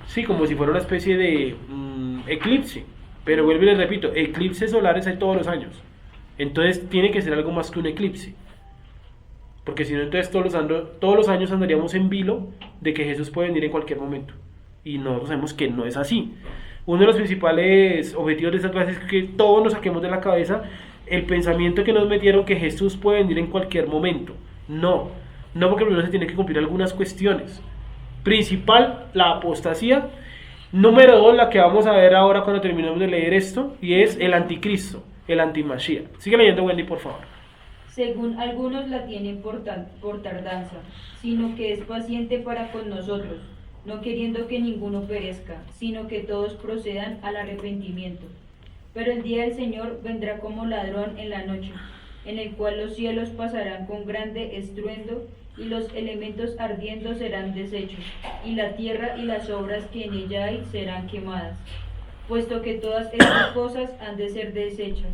A: Sí, como si fuera una especie de eclipse. Pero vuelvo y les repito, eclipses solares hay todos los años. Entonces tiene que ser algo más que un eclipse. Porque si no, entonces todos los años andaríamos en vilo de que Jesús puede venir en cualquier momento. Y nosotros sabemos que no es así. Uno de los principales objetivos de esta clase es que todos nos saquemos de la cabeza el pensamiento que nos metieron que Jesús puede venir en cualquier momento. No, porque primero se tienen que cumplir algunas cuestiones. Principal, la apostasía. Número 2, la que vamos a ver ahora cuando terminemos de leer esto, y es el anticristo, el antimashiach. Sigue leyendo, Wendy, por favor.
B: Según algunos la tienen por tardanza, sino que es paciente para con nosotros, no queriendo que ninguno perezca, sino que todos procedan al arrepentimiento. Pero el día del Señor vendrá como ladrón en la noche, en el cual los cielos pasarán con grande estruendo, y los elementos ardiendo serán deshechos, y la tierra y las obras que en ella hay serán quemadas, puesto que todas estas cosas han de ser deshechas.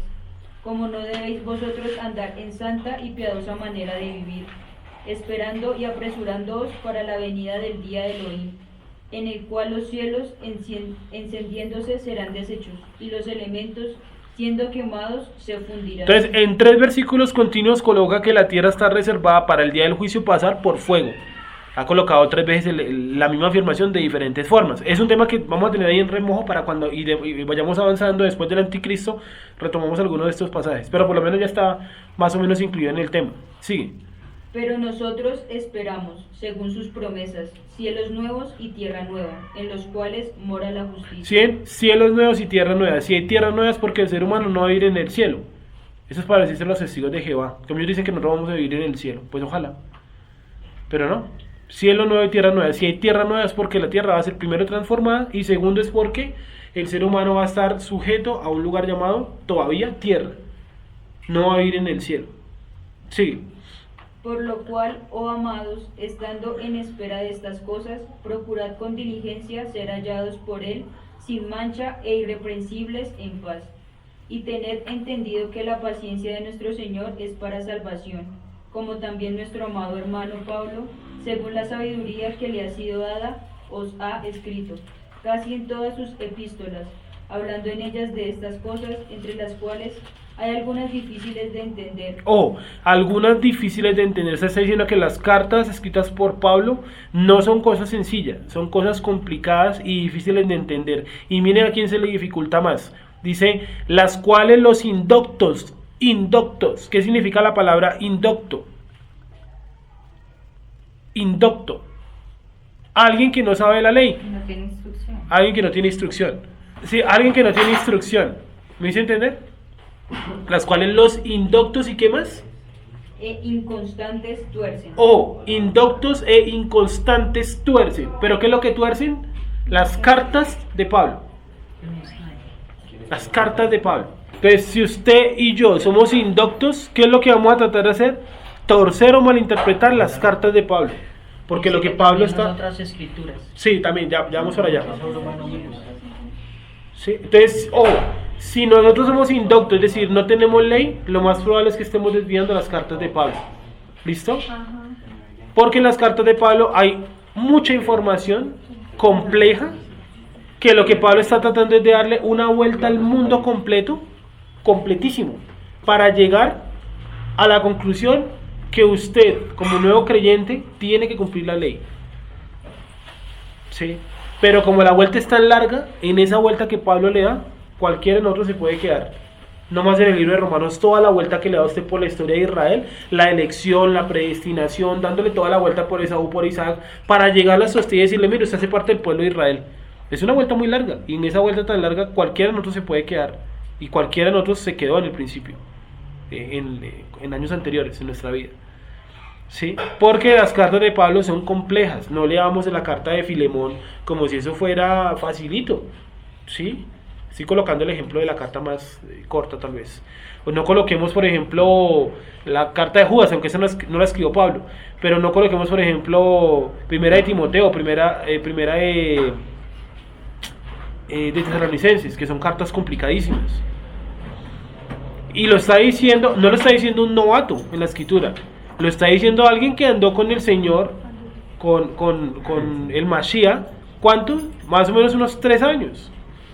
B: Como no debéis vosotros andar en santa y piadosa manera de vivir, esperando y apresurándoos para la venida del día de Elohim, en el cual los cielos encendiéndose serán deshechos, y los elementos siendo quemados se fundirán.
A: Entonces, en 3 versículos continuos coloca que la tierra está reservada para el día del juicio pasar por fuego. Ha colocado 3 veces la misma afirmación de diferentes formas. Es un tema que vamos a tener ahí en remojo para cuando y vayamos avanzando después del anticristo, retomamos algunos de estos pasajes. Pero por lo menos ya está más o menos incluido en el tema. Sigue.
B: Pero nosotros esperamos, según sus promesas, cielos nuevos y tierra nueva, en los cuales mora la justicia.
A: 100 cielos nuevos y tierra nueva. Si hay tierra nueva es porque el ser humano no va a vivir en el cielo. Eso es para decirse los testigos de Jehová. Como ellos dicen que nosotros vamos a vivir en el cielo. Pues ojalá. Pero no. Cielo nuevo y tierra nueva. Si hay tierra nueva es porque la tierra va a ser primero transformada, y segundo es porque el ser humano va a estar sujeto a un lugar llamado todavía tierra. No va a vivir en el cielo. Sigue.
B: Por lo cual, oh amados, estando en espera de estas cosas, procurad con diligencia ser hallados por Él, sin mancha e irreprensibles en paz. Y tened entendido que la paciencia de nuestro Señor es para salvación, como también nuestro amado hermano Pablo, según la sabiduría que le ha sido dada, os ha escrito, casi en todas sus epístolas, hablando en ellas de estas cosas, entre las cuales hay algunas difíciles de entender.
A: Algunas difíciles de entender. Se está diciendo que las cartas escritas por Pablo no son cosas sencillas, son cosas complicadas y difíciles de entender. Y miren a quién se le dificulta más. Dice, las cuales los indoctos. ¿Qué significa la palabra indocto? Indocto. Alguien que no sabe la ley.
C: No tiene instrucción.
A: Alguien que no tiene instrucción. Sí, alguien que no tiene instrucción. ¿Me hice entender? Las cuales los indoctos y qué más?
B: E inconstantes tuercen.
A: Indoctos e inconstantes tuercen. ¿Pero qué es lo que tuercen? Las cartas de Pablo. Las cartas de Pablo. Entonces, si usted y yo somos indoctos, ¿qué es lo que vamos a tratar de hacer? Torcer o malinterpretar las cartas de Pablo. Porque lo que Pablo está...
D: otras escrituras.
A: Sí, también, ya vamos para allá. Sí, entonces, si nosotros somos indoctos, es decir, no tenemos ley, lo más probable es que estemos desviando las cartas de Pablo. ¿Listo? Porque en las cartas de Pablo hay mucha información compleja que lo que Pablo está tratando es de darle una vuelta al mundo completo, completísimo, para llegar a la conclusión que usted, como nuevo creyente, tiene que cumplir la ley. ¿Sí? Pero como la vuelta es tan larga, en esa vuelta que Pablo le da, cualquiera de nosotros se puede quedar. No más en el libro de Romanos, toda la vuelta que le da usted por la historia de Israel, la elección, la predestinación, dándole toda la vuelta por Esaú, por Isaac, para llegar a su hostia y decirle, mire, usted hace parte del pueblo de Israel. Es una vuelta muy larga, y en esa vuelta tan larga, cualquiera de nosotros se puede quedar, y cualquiera de nosotros se quedó en el principio, en años anteriores, en nuestra vida. ¿Sí? Porque las cartas de Pablo son complejas, no leamos la carta de Filemón como si eso fuera facilito, ¿sí? Estoy colocando el ejemplo de la carta más corta tal vez, o no coloquemos por ejemplo la carta de Judas, aunque esa no la escribió Pablo, pero no coloquemos por ejemplo primera de Timoteo, primera de Tesalonicenses, que son cartas complicadísimas, y lo está diciendo, no lo está diciendo un novato en la escritura, lo está diciendo alguien que andó con el Señor, con el Mashiach, ¿cuánto? Más o menos unos 3 años.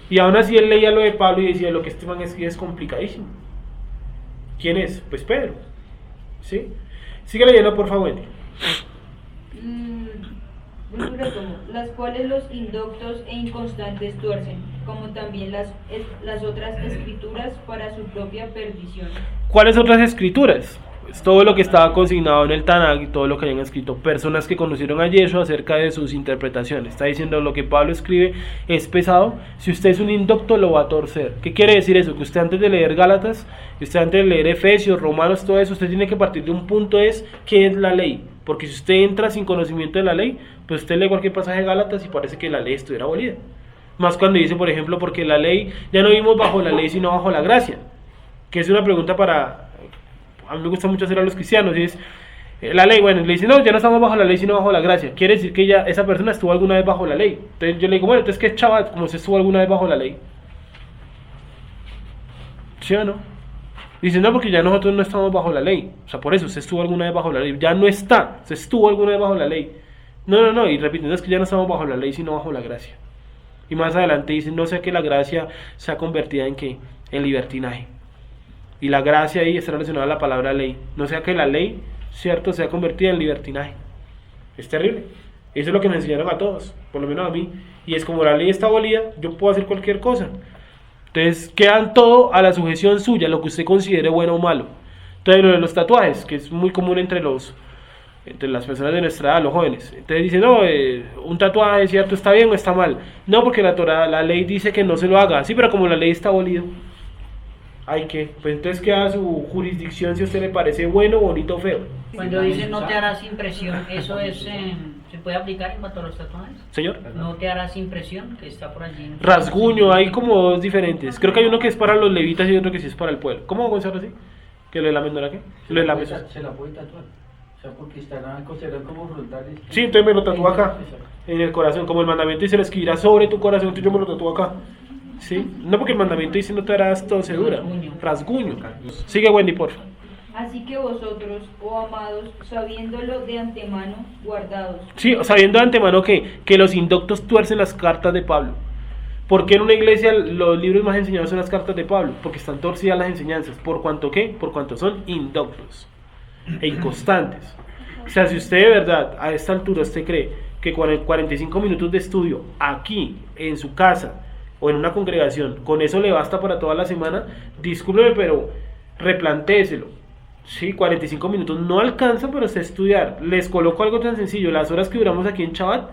A: Y aún así él leía lo de Pablo y decía, lo que este man escribe es complicadísimo. ¿Quién es? Pues Pedro. ¿Sí? Sigue leyendo, por favor, Wendy.
B: Las cuales los indoctos e inconstantes tuercen, como también las otras escrituras para su propia perdición.
A: ¿Cuáles otras escrituras? Pues todo lo que estaba consignado en el Tanakh y todo lo que hayan escrito personas que conocieron a Yeshua acerca de sus interpretaciones. Está diciendo lo que Pablo escribe es pesado, si usted es un indocto lo va a torcer. ¿Qué quiere decir eso? Que usted antes de leer Gálatas, usted antes de leer Efesios, Romanos, todo eso, usted tiene que partir de un punto, es ¿qué es la ley? Porque si usted entra sin conocimiento de la ley, pues usted lee cualquier pasaje de Gálatas y parece que la ley estuviera abolida. Más cuando dice, por ejemplo, porque la ley, ya no vivimos bajo la ley sino bajo la gracia, que es una pregunta a mí me gusta mucho hacer a los cristianos, y es la ley, bueno, le dice, no, ya no estamos bajo la ley sino bajo la gracia, quiere decir que esa persona estuvo alguna vez bajo la ley. Entonces yo le digo, bueno, entonces ¿qué es chaval? Como se estuvo alguna vez bajo la ley, ¿sí o no? Dice, no, porque ya nosotros no estamos bajo la ley, o sea, por eso, se estuvo alguna vez bajo la ley, ya no está, se estuvo alguna vez bajo la ley. No, y repitiendo, es que ya no estamos bajo la ley sino bajo la gracia. Y más adelante dice, no sea que la gracia sea convertida en ¿qué? En libertinaje. Y la gracia ahí está relacionada a la palabra ley. No sea que la ley, cierto, sea convertida en libertinaje. Es terrible. Eso es lo que me enseñaron a todos, por lo menos a mí. Y es como la ley está abolida, yo puedo hacer cualquier cosa. Entonces quedan todo a la sujeción suya, lo que usted considere bueno o malo. Entonces lo de los tatuajes, que es muy común entre las personas de nuestra edad, los jóvenes. Entonces dicen, no, un tatuaje, cierto, está bien o está mal. No, porque la ley dice que no se lo haga. Sí, pero como la ley está abolida, hay que, pues entonces queda su jurisdicción si a usted le parece bueno, bonito o feo.
D: Cuando dice no te harás impresión, ¿eso se puede aplicar en cuanto a los tatuajes?
A: Señor.
D: No te harás impresión, que está por allí.
A: Rasguño, hay como dos diferentes. Creo que hay uno que es para los levitas y otro que sí es para el pueblo. ¿Cómo vamos a hacer así? ¿Que lo de la menor qué? Lo de la mesa.
E: Se la puede tatuar. O sea, porque estarán considerados como frontales.
A: Sí, entonces me lo tatúo acá, en el corazón. Como el mandamiento dice, lo escribirá sobre tu corazón, entonces yo me lo tatúo acá. ¿Sí? No, porque el mandamiento dice no te harás torcedura, rasguño. Sigue, Wendy, por favor.
B: Así que vosotros, oh amados, sabiéndolo de antemano, guardados.
A: Sí, sabiendo de antemano que los indoctos tuercen las cartas de Pablo. ¿Por qué en una iglesia los libros más enseñados son las cartas de Pablo? Porque están torcidas las enseñanzas. ¿Por cuanto qué? Por cuanto son indoctos e inconstantes. O sea, si usted de verdad a esta altura usted cree que con el 45 minutos de estudio aquí, en su casa o en una congregación, con eso le basta para toda la semana, discúlpeme, pero replantéeselo. Sí, 45 minutos no alcanza para usted estudiar. Les coloco algo tan sencillo, las horas que duramos aquí en Shabbat,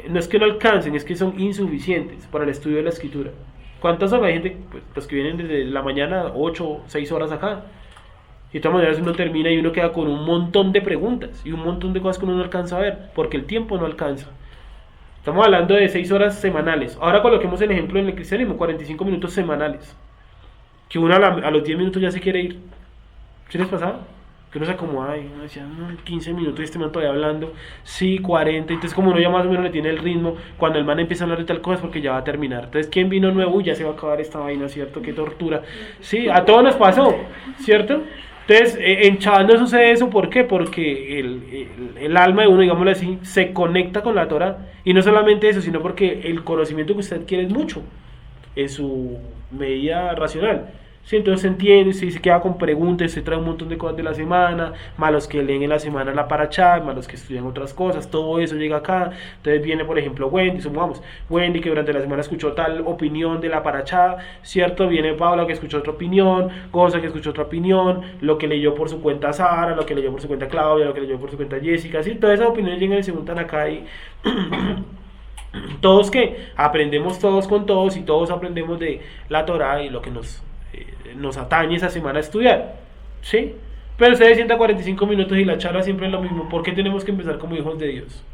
A: no es que no alcancen, es que son insuficientes para el estudio de la escritura. ¿Cuántas horas hay gente? Pues los que vienen desde la mañana, 8, 6 horas acá. Y de todas maneras uno termina y uno queda con un montón de preguntas y un montón de cosas que uno no alcanza a ver, porque el tiempo no alcanza. Estamos hablando de 6 horas semanales. Ahora coloquemos el ejemplo en el cristianismo, 45 minutos semanales. Que uno a los 10 minutos ya se quiere ir. ¿Sí les pasaba? Que uno se acomoda y uno decía, no, 15 minutos y este man todavía hablando. Sí, 40. Entonces como uno ya más o menos le tiene el ritmo, cuando el man empieza a hablar de tal cosa es porque ya va a terminar. Entonces, ¿quién vino nuevo? Uy, ya se va a acabar esta vaina, ¿cierto? Qué tortura. Sí, a todos nos pasó, ¿cierto? Entonces, en Shabbat no sucede eso, ¿por qué? Porque el alma de uno, digámoslo así, se conecta con la Torah, y no solamente eso, sino porque el conocimiento que usted adquiere es mucho, en su medida racional. Sí, entonces se entiende, se queda con preguntas, se trae un montón de cosas de la semana, más los que leen en la semana la parachá, más los que estudian otras cosas, todo eso llega acá. Entonces viene, por ejemplo, Wendy, supongamos, Wendy que durante la semana escuchó tal opinión de la parachá, ¿cierto? Viene Paula que escuchó otra opinión, Gonza que escuchó otra opinión, lo que leyó por su cuenta Sara, lo que leyó por su cuenta Claudia, lo que leyó por su cuenta Jessica, ¿sí? Todas esas opiniones llegan y se juntan acá y... todos que aprendemos todos con todos y todos aprendemos de la Torah y lo que nos atañe esa semana a estudiar, ¿sí? Pero ustedes sientan 45 minutos y la charla siempre es lo mismo. ¿Por qué tenemos que empezar como hijos de Dios?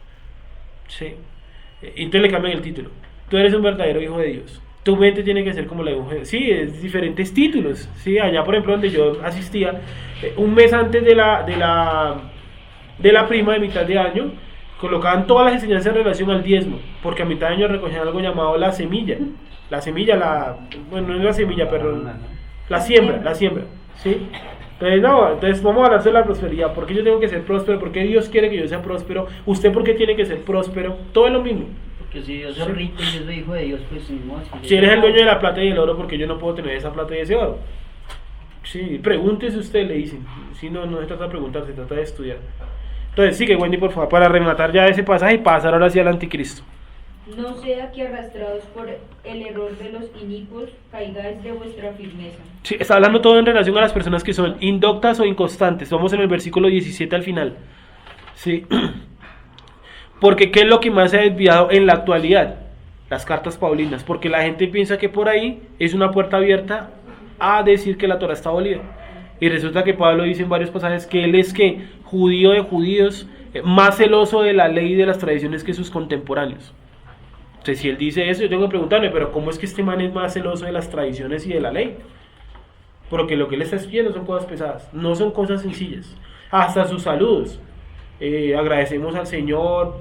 A: ¿Sí? Entonces le cambian el título. Tú eres un verdadero hijo de Dios. Tu mente tiene que ser como la de un hijo de Dios. Sí, es diferentes títulos, ¿sí? Allá, por ejemplo, donde yo asistía, un mes antes de la prima de mitad de año, colocaban todas las enseñanzas en relación al diezmo, porque a mitad de año recogían algo llamado la semilla. Bueno, no es la semilla, pero la siembra, ¿sí? Entonces vamos a hablar sobre la prosperidad. ¿Por qué yo tengo que ser próspero? ¿Por qué Dios quiere que yo sea próspero? ¿Usted por qué tiene que ser próspero? Todo es lo mismo.
D: Porque si Dios es rico y yo soy hijo de Dios, pues no.
A: Si eres el dueño de la plata y el oro, ¿por qué yo no puedo tener esa plata y ese oro? Sí, pregúntese usted, le dicen. Si no se trata de preguntar, se trata de estudiar. Entonces sigue, Wendy, por favor, para rematar ya ese pasaje y pasar ahora hacia el anticristo.
B: No sea que arrastrados por el error de los inicuos caigáis de vuestra firmeza.
A: Sí, está hablando todo en relación a las personas que son indoctas o inconstantes. Vamos en el versículo 17 al final. Sí. Porque ¿qué es lo que más se ha desviado en la actualidad? Las cartas paulinas. Porque la gente piensa que por ahí es una puerta abierta a decir que la Torah está abolida. Y resulta que Pablo dice en varios pasajes que él es que judío de judíos, más celoso de la ley y de las tradiciones que sus contemporáneos. Entonces, si él dice eso, yo tengo que preguntarme, pero ¿cómo es que este man es más celoso de las tradiciones y de la ley? Porque lo que él está escribiendo son cosas pesadas, no son cosas sencillas. Hasta sus saludos. Agradecemos al Señor,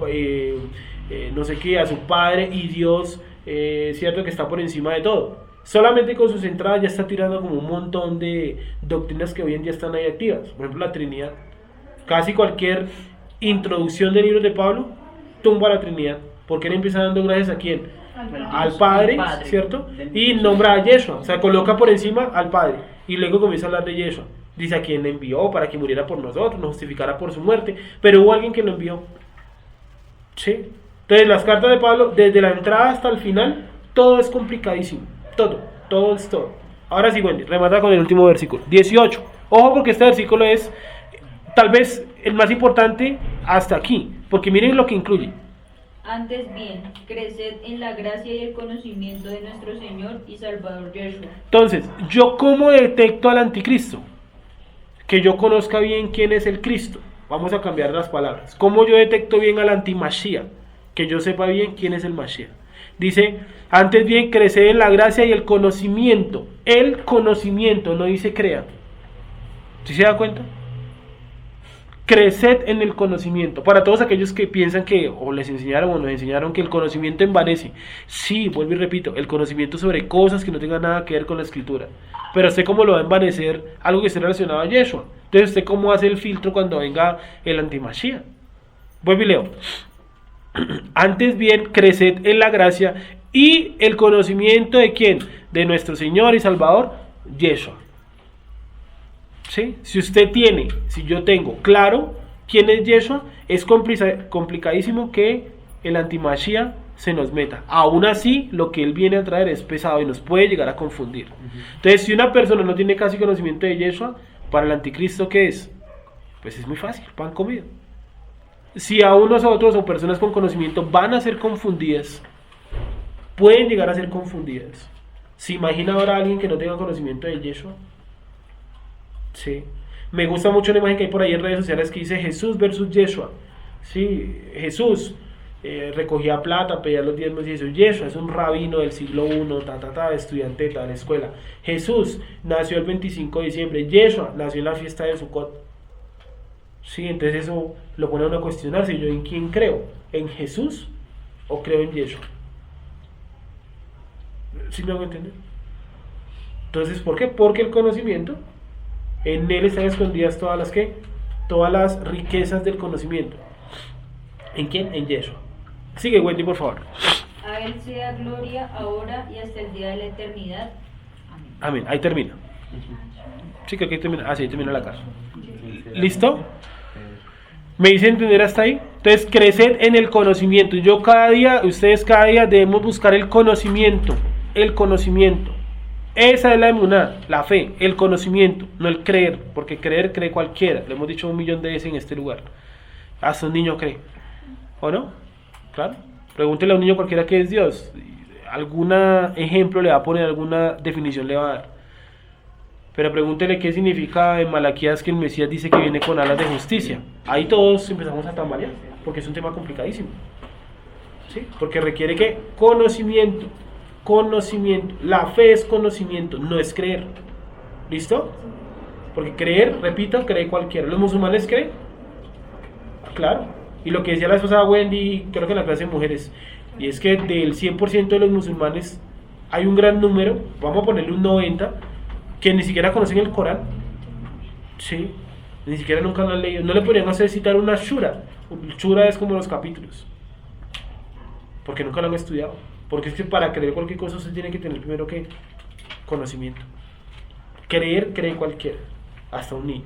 A: no sé qué, a su Padre y Dios, cierto que está por encima de todo. Solamente con sus entradas ya está tirando como un montón de doctrinas que hoy en día están ahí activas. Por ejemplo, la Trinidad. Casi cualquier introducción de libros de Pablo tumba la Trinidad. Porque él empieza dando gracias a quién? Al Padre, ¿cierto? Y nombra a Yeshua, o sea, coloca por encima al Padre. Y luego comienza a hablar de Yeshua. Dice a quien le envió para que muriera por nosotros, nos justificara por su muerte. Pero hubo alguien que lo envió. ¿Sí? Entonces, las cartas de Pablo, desde la entrada hasta el final, todo es complicadísimo. Todo es todo. Ahora sí, Wendy, remata con el último versículo. 18. Ojo, porque este versículo es tal vez el más importante hasta aquí. Porque miren lo que incluye.
B: Antes bien, creced en la gracia y el conocimiento de nuestro Señor y Salvador Yeshua.
A: Entonces, ¿yo cómo detecto al anticristo? Que yo conozca bien quién es el Cristo. Vamos a cambiar las palabras. ¿Cómo yo detecto bien al anti-Mashiach? Que yo sepa bien quién es el Mashiach. Dice, antes bien, creced en la gracia y el conocimiento. El conocimiento, no dice crea. ¿Sí se da cuenta? Creced en el conocimiento. Para todos aquellos que piensan que o les enseñaron o nos enseñaron que el conocimiento envanece. Sí, vuelvo y repito, el conocimiento sobre cosas que no tengan nada que ver con la escritura. Pero usted cómo lo va a envanecer algo que esté relacionado a Yeshua. Entonces usted cómo hace el filtro cuando venga el antimashia. Vuelvo y leo. Antes bien, creced en la gracia y el conocimiento de ¿quién? De nuestro Señor y Salvador, Yeshua. ¿Sí? Si yo tengo claro quién es Yeshua, es complicadísimo que el antimashia se nos meta. Aún así, lo que él viene a traer es pesado y nos puede llegar a confundir. Entonces, si una persona no tiene casi conocimiento de Yeshua, para el anticristo, ¿qué es? Pues es muy fácil, pan comido. Si a unos a otros o personas con conocimiento van a ser confundidas, pueden llegar a ser confundidas. ¿Se imagina ahora a alguien que no tenga conocimiento de Yeshua? Sí. Me gusta mucho una imagen que hay por ahí en redes sociales que dice Jesús versus Yeshua. Sí, Jesús recogía plata, pedía los diezmos y eso. Yeshua es un rabino del siglo I, estudiante de la escuela. Jesús nació el 25 de diciembre. Yeshua nació en la fiesta de Sukkot. Sí, entonces eso lo pone a uno a cuestionarse. ¿Yo en quién creo? ¿En Jesús o creo en Yeshua? ¿Sí me hago entender? Entonces, ¿por qué? Porque el conocimiento En él están escondidas todas las ¿qué? Todas las riquezas del conocimiento. ¿En quién? En Yeshua. Sigue, Wendy, por favor.
B: A él sea gloria ahora y hasta el día de la eternidad.
A: Amén. Ahí termina. Sí, creo que ahí termina. Ah, sí, ahí termina la casa. ¿Listo? ¿Me hice entender hasta ahí? Entonces, crecer en el conocimiento. Ustedes cada día debemos buscar el conocimiento. El conocimiento. Esa es la emuná, la fe, el conocimiento, no el creer, porque creer cree cualquiera. Lo hemos dicho 1.000.000 de veces en este lugar. Hasta un niño cree. ¿O no? Claro. Pregúntele a un niño cualquiera qué es Dios. Algún ejemplo le va a poner, alguna definición le va a dar. Pero pregúntele qué significa en Malaquías que el Mesías dice que viene con alas de justicia. Ahí todos empezamos a tambalear, porque es un tema complicadísimo. ¿Sí? Porque requiere que conocimiento. Conocimiento. La fe es conocimiento, no es creer. ¿Listo? Porque creer, repito, cree cualquiera. ¿Los musulmanes creen? Claro. Y lo que decía la esposa Wendy, creo que en la clase de mujeres, y es que del 100% de los musulmanes hay un gran número, vamos a ponerle un 90%, que ni siquiera conocen el Corán. Sí. Ni siquiera nunca lo han leído. No le podrían hacer citar una shura. Shura es como los capítulos. Porque nunca lo han estudiado. Porque es que para creer cualquier cosa usted tiene que tener primero que conocimiento. Creer, cree cualquiera. Hasta un niño.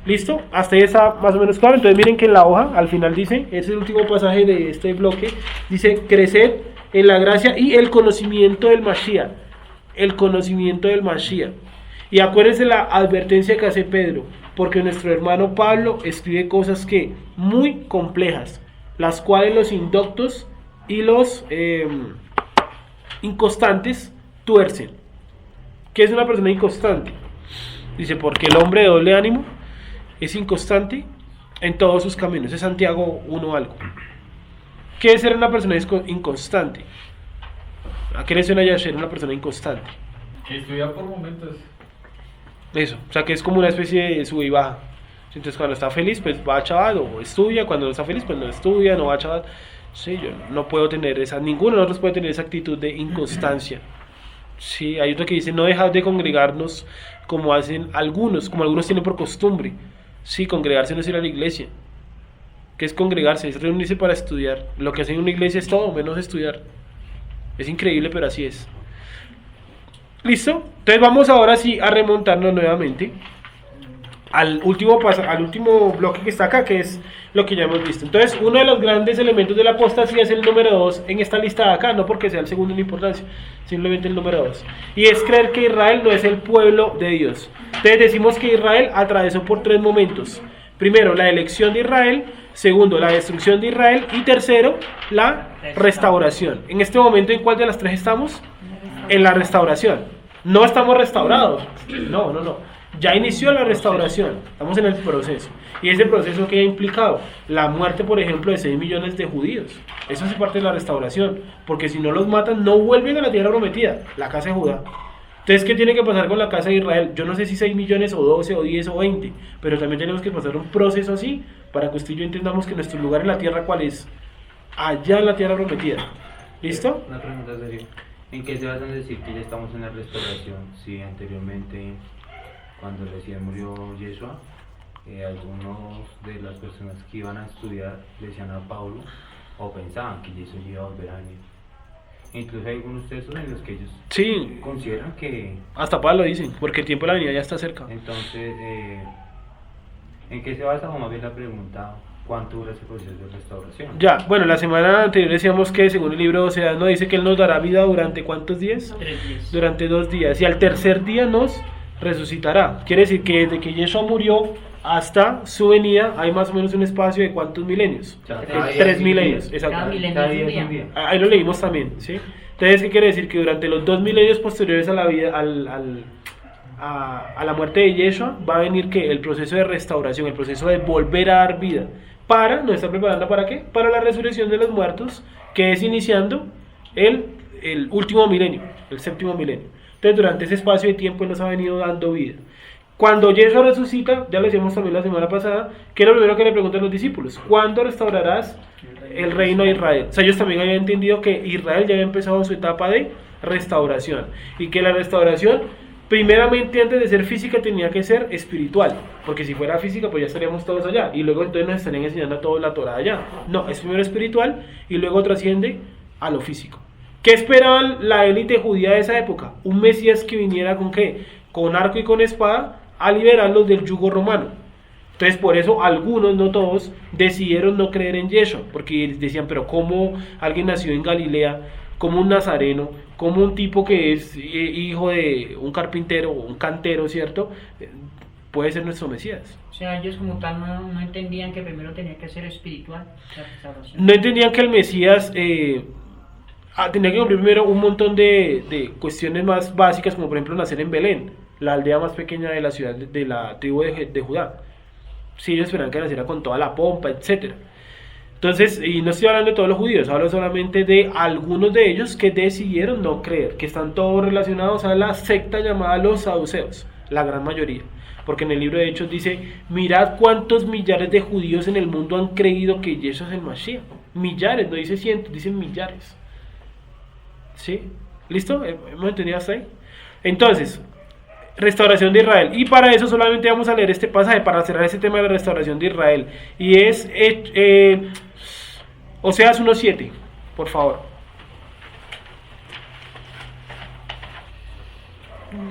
A: ¿Listo? Hasta ahí está más o menos claro. Entonces miren que en la hoja, al final dice, es el último pasaje de este bloque, dice, crecer en la gracia y el conocimiento del Mashiach. El conocimiento del Mashiach. Y acuérdense la advertencia que hace Pedro, porque nuestro hermano Pablo escribe cosas que muy complejas, las cuales los indoctos y los inconstantes tuercen. ¿Qué es una persona inconstante? Dice, porque el hombre de doble ánimo es inconstante en todos sus caminos. Es Santiago 1 algo. ¿Qué es ser una persona inconstante? ¿A qué le suena ya ser una persona inconstante?
E: Que estudia por momentos.
A: Eso, o sea que es como una especie de sube y baja. Entonces cuando está feliz pues va a Shabbat o estudia, cuando no está feliz pues no estudia, no va a Shabbat. Sí, yo no puedo tener ninguno de nosotros puede tener esa actitud de inconstancia. Sí, hay otro que dice no dejar de congregarnos como hacen algunos, como algunos tienen por costumbre. Sí, congregarse no es ir a la iglesia. ¿Qué es congregarse? Es reunirse para estudiar. Lo que hacen en una iglesia es todo menos estudiar. Es increíble, pero así es. ¿Listo? Entonces vamos ahora sí a remontarnos nuevamente al último bloque que está acá, que es lo que ya hemos visto. Entonces, uno de los grandes elementos de la apostasía es el número 2 en esta lista de acá, no porque sea el segundo en importancia, simplemente el número 2. Y es creer que Israel no es el pueblo de Dios. Entonces decimos que Israel atravesó por 3 momentos. Primero, la elección de Israel. Segundo, la destrucción de Israel. Y tercero, la restauración. En este momento, ¿en cuál de las 3 estamos? En la restauración. No estamos restaurados. No. Ya inició la restauración. Estamos en el proceso. Y ese proceso que ha implicado la muerte, por ejemplo, de 6 millones de judíos. Eso hace parte de la restauración. Porque si no los matan, no vuelven a la tierra prometida, la casa de Judá. Entonces, ¿qué tiene que pasar con la casa de Israel? Yo no sé si 6 millones o 12 o 10 o 20. Pero también tenemos que pasar un proceso así para que usted y yo entendamos que nuestro lugar en la tierra, ¿cuál es? Allá en la tierra prometida. ¿Listo?
F: Una pregunta seria. ¿En qué se basan decir que ya estamos en la restauración? Si anteriormente, cuando recién murió Yeshua, algunos de las personas que iban a estudiar decían a Pablo o pensaban que Yeshua iba a volver a venir. Incluso hay algunos textos en los que ellos
A: Sí,
F: consideran que...
A: hasta Pablo dicen, porque el tiempo de la venida ya está cerca.
F: Entonces, ¿en qué se basa? O más bien la pregunta, ¿cuánto dura ese proceso de restauración?
A: Ya, bueno, la semana anterior decíamos que según el libro de Oseas, ¿no? Dice que Él nos dará vida durante ¿cuántos días?
D: 3 días.
A: Durante 2 días. Y al tercer día nos resucitará. Quiere decir que desde que Yeshua murió hasta su venida hay más o menos un espacio de ¿cuántos milenios?
F: O sea,
A: De
F: cada día
A: 3
F: es un
A: milenios,
F: día.
A: exacto.
D: Cada milenio
F: Cada
D: es
F: día
D: un
F: es un
D: día.
F: día.
A: Ahí lo leímos también, ¿sí? Entonces, ¿qué quiere decir? Que durante los 2 milenios posteriores a la vida, a la muerte de Yeshua, va a venir que el proceso de restauración, el proceso de volver a dar vida, nos está preparando ¿para qué? Para la resurrección de los muertos, que es iniciando el último milenio, el 7º milenio. Entonces, durante ese espacio de tiempo Él nos ha venido dando vida. Cuando Yeshua resucita, ya lo decíamos también la semana pasada, que es lo primero que le preguntan los discípulos: ¿cuándo restaurarás el reino de Israel? O sea, ellos también habían entendido que Israel ya había empezado su etapa de restauración y que la restauración primeramente antes de ser física tenía que ser espiritual, porque si fuera física pues ya estaríamos todos allá, y luego entonces nos estarían enseñando a todos la Torá allá. No, es primero espiritual y luego trasciende a lo físico. ¿Qué esperaban la élite judía de esa época? Un Mesías que viniera ¿con qué? Con arco y con espada a liberarlos del yugo romano. Entonces por eso algunos, no todos, decidieron no creer en Yeshua, porque decían, pero ¿cómo alguien nació en Galilea, como un nazareno, como un tipo que es hijo de un carpintero o un cantero, ¿cierto? Puede ser nuestro Mesías.
D: O sea, ellos como tal no entendían que primero tenía que ser espiritual la restauración.
A: No entendían que el Mesías tenía que cumplir primero un montón de cuestiones más básicas, como por ejemplo nacer en Belén, la aldea más pequeña de la ciudad de la tribu de Judá. Sí, ellos esperaban que naciera con toda la pompa, etcétera. Entonces, y no estoy hablando de todos los judíos, hablo solamente de algunos de ellos que decidieron no creer, que están todos relacionados a la secta llamada los saduceos, la gran mayoría. Porque en el libro de Hechos dice, mirad cuántos millares de judíos en el mundo han creído que Jesús es el Mashiach. Millares, no dice cientos, dicen millares. ¿Sí? ¿Listo? ¿Hemos entendido hasta ahí? Entonces, restauración de Israel. Y para eso solamente vamos a leer este pasaje para cerrar este tema de la restauración de Israel. Y es Oseas 1:7, por favor.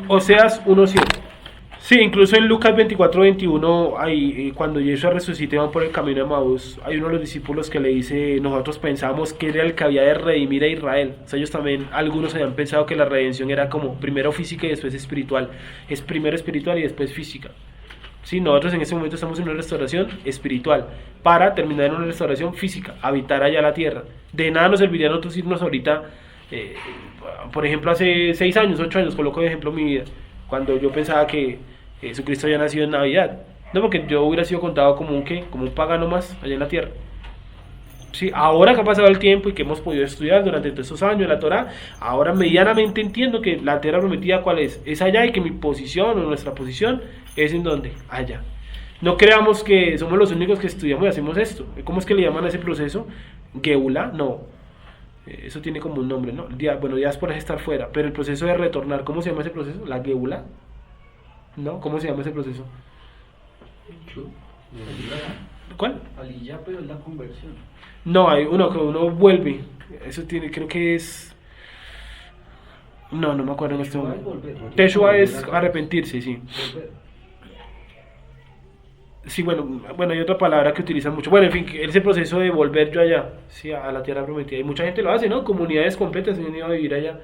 A: Oseas 1:7. Sí, incluso en Lucas 24:21, ahí, cuando Jesús resucita y van por el camino de Maús, hay uno de los discípulos que le dice, nosotros pensamos que era el que había de redimir a Israel. O sea, ellos también, algunos habían pensado que la redención era como primero física y después espiritual. Es primero espiritual y después física. Sí, nosotros en este momento estamos en una restauración espiritual para terminar en una restauración física, habitar allá la tierra. De nada nos serviría a nosotros irnos ahorita, por ejemplo, hace 6 años, 8 años, coloco de ejemplo mi vida, cuando yo pensaba que Jesucristo había nacido en Navidad. No, porque yo hubiera sido contado como un pagano más allá en la tierra. Sí, ahora que ha pasado el tiempo y que hemos podido estudiar durante todos estos años la Torá, ahora medianamente entiendo que la tierra prometida ¿cuál es? Es allá, y que mi posición o nuestra posición es en donde, allá. No creamos que somos los únicos que estudiamos y hacemos esto. ¿Cómo es que le llaman a ese proceso? Geulá, no. Eso tiene como un nombre, ¿no? Bueno, diáspora es estar fuera, pero el proceso de retornar, ¿cómo se llama ese proceso? La Geulá. ¿No? ¿Cómo se llama ese proceso? ¿Cuál?
E: Aliyah, pero es la conversión.
A: No, hay uno que uno vuelve. Eso tiene, creo que es... No me acuerdo en este momento. Teshua es arrepentirse, sí. Sí, bueno, hay otra palabra que utilizan mucho. Bueno, en fin, ese proceso de volver yo allá, sí, a la tierra prometida. Y mucha gente lo hace, ¿no? Comunidades completas se han ido a vivir allá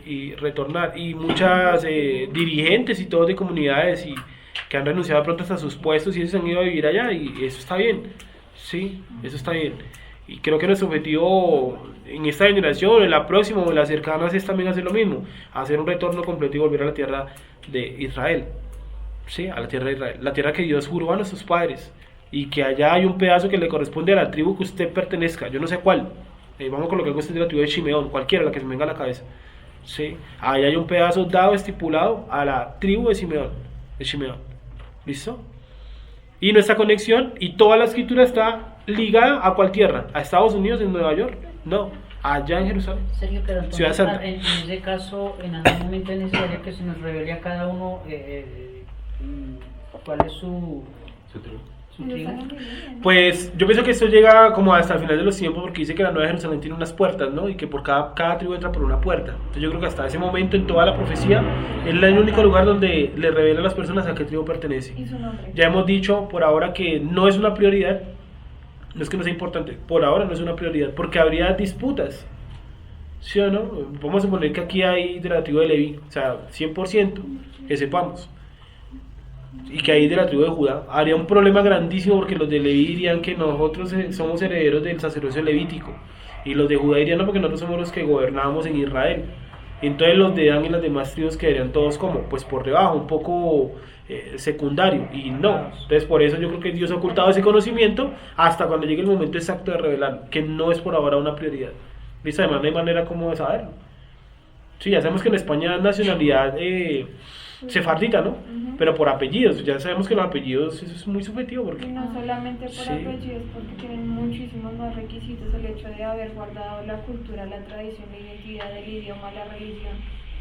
A: y retornar. Y muchas dirigentes y todos de comunidades y que han renunciado pronto hasta sus puestos y ellos se han ido a vivir allá y eso está bien. Sí, eso está bien. Y creo que nuestro objetivo en esta generación, en la próxima o en las cercanas es también hacer lo mismo. Hacer un retorno completo y volver a la tierra de Israel. Sí, a la tierra de Israel, la tierra que Dios juró a nuestros padres, y que allá hay un pedazo que le corresponde a la tribu que usted pertenezca, yo no sé cuál, vamos a colocar que usted es de la tribu de Shimeón, cualquiera, la que se me venga a la cabeza, sí, allá hay un pedazo dado, estipulado a la tribu de Shimeón, ¿listo? Y nuestra conexión, y toda la escritura está ligada ¿a cuál tierra? ¿A Estados Unidos, en Nueva York? No, allá en Jerusalén.
D: Sergio, pero entonces,
A: Ciudad Santa.
D: en ese caso, en algún momento es necesario que se nos revele a cada uno cuál es su tribu.
A: Pues yo pienso que esto llega como hasta el final de los tiempos, porque dice que la Nueva Jerusalén tiene unas puertas, ¿no? Y que por cada tribu entra por una puerta. Entonces yo creo que hasta ese momento en toda la profecía es el único lugar donde le revela a las personas a qué tribu pertenece.
C: ¿Y su nombre?
A: Ya hemos dicho por ahora que no es una prioridad, no es que no sea importante, por ahora no es una prioridad, porque habría disputas, ¿sí o no? Vamos a suponer que aquí hay de la tribu de Leví, o sea, 100%, que sepamos, y que hay de la tribu de Judá, habría un problema grandísimo, porque los de Leví dirían que nosotros somos herederos del sacerdocio levítico, y los de Judá dirían no, porque nosotros somos los que gobernábamos en Israel. Entonces los de Dan y las demás tribus quedarían todos como, pues por debajo, un poco secundario, y no. Entonces por eso yo creo que Dios ha ocultado ese conocimiento hasta cuando llegue el momento exacto de revelar, que no es por ahora una prioridad. ¿Listo? Además no hay manera como de saberlo. Sí, ya sabemos que en España hay nacionalidad sefardita, ¿no? Pero por apellidos, ya sabemos que los apellidos, eso es muy subjetivo. Porque...
C: Y no solamente por
A: Sí.
C: apellidos, porque tienen muchísimos más requisitos, el hecho de haber guardado la cultura, la tradición, la identidad, el idioma, la religión,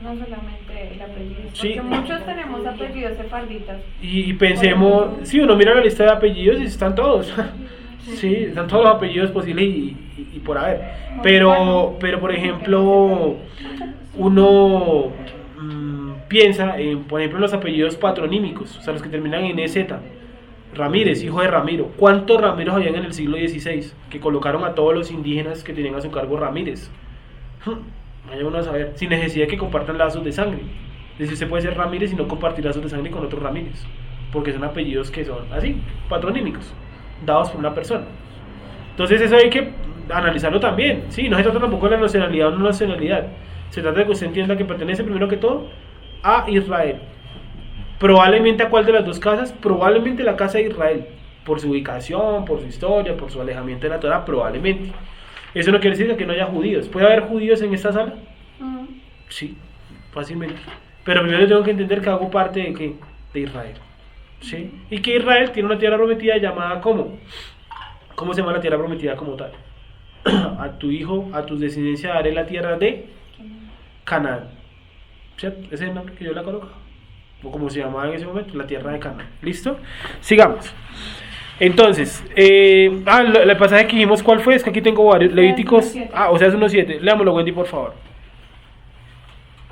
C: No solamente el apellido,
A: Sí.
C: porque muchos tenemos apellidos sefarditas.
A: Y pensemos, si uno mira la lista de apellidos y están todos. Sí, están todos los apellidos posibles y por haber. Pero por ejemplo, uno piensa en, por ejemplo, los apellidos patronímicos, o sea, los que terminan en EZ. Ramírez, hijo de Ramiro. ¿Cuántos Ramiros habían en el siglo XVI que colocaron a todos los indígenas que tenían a su cargo Ramírez? Vaya uno a saber, sin necesidad de que compartan lazos de sangre. Es decir, usted puede ser Ramírez y no compartir lazos de sangre con otros Ramírez, porque son apellidos que son así, patronímicos, dados por una persona. Entonces eso hay que analizarlo también. Sí, no se trata tampoco de la nacionalidad o no nacionalidad. Se trata de que usted entienda que pertenece primero que todo a Israel. Probablemente a cuál de las dos casas, probablemente la casa de Israel, por su ubicación, por su historia, por su alejamiento de la Torah, probablemente. Eso no quiere decir que no haya judíos. ¿Puede haber judíos en esta sala? Sí, fácilmente. Pero primero yo tengo que entender que hago parte de ¿qué? De Israel. ¿Sí? Y que Israel tiene una tierra prometida llamada ¿cómo? ¿Cómo se llama la tierra prometida como tal? A tu hijo, a tus descendencias daré la tierra de Canaán. ¿Cierto? Ese es el nombre que yo le coloco. O como se llamaba en ese momento, la tierra de Canaán. ¿Listo? Sigamos. Entonces, el pasaje que dijimos, ¿cuál fue? Es que aquí tengo varios. Levíticos. O sea, es 1.7. Leámoslo, Wendy, por favor.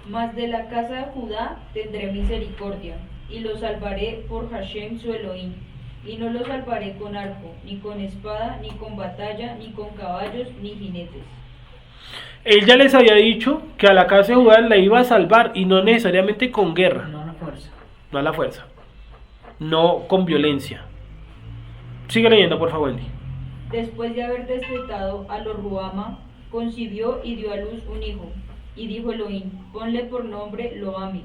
B: Mas de la casa de Judá tendré misericordia, y los salvaré por Hashem su Elohim. Y no los salvaré con arco, ni con espada, ni con batalla, ni con caballos, ni jinetes.
A: Él ya les había dicho que a la casa de Judá la iba a salvar, y no necesariamente con guerra.
D: No a la fuerza.
A: No a la fuerza. No con violencia. Sigue leyendo, por favor, Wendy.
B: Después de haber destetado a los Ruama, concibió y dio a luz un hijo. Y dijo Elohim, ponle por nombre Loami,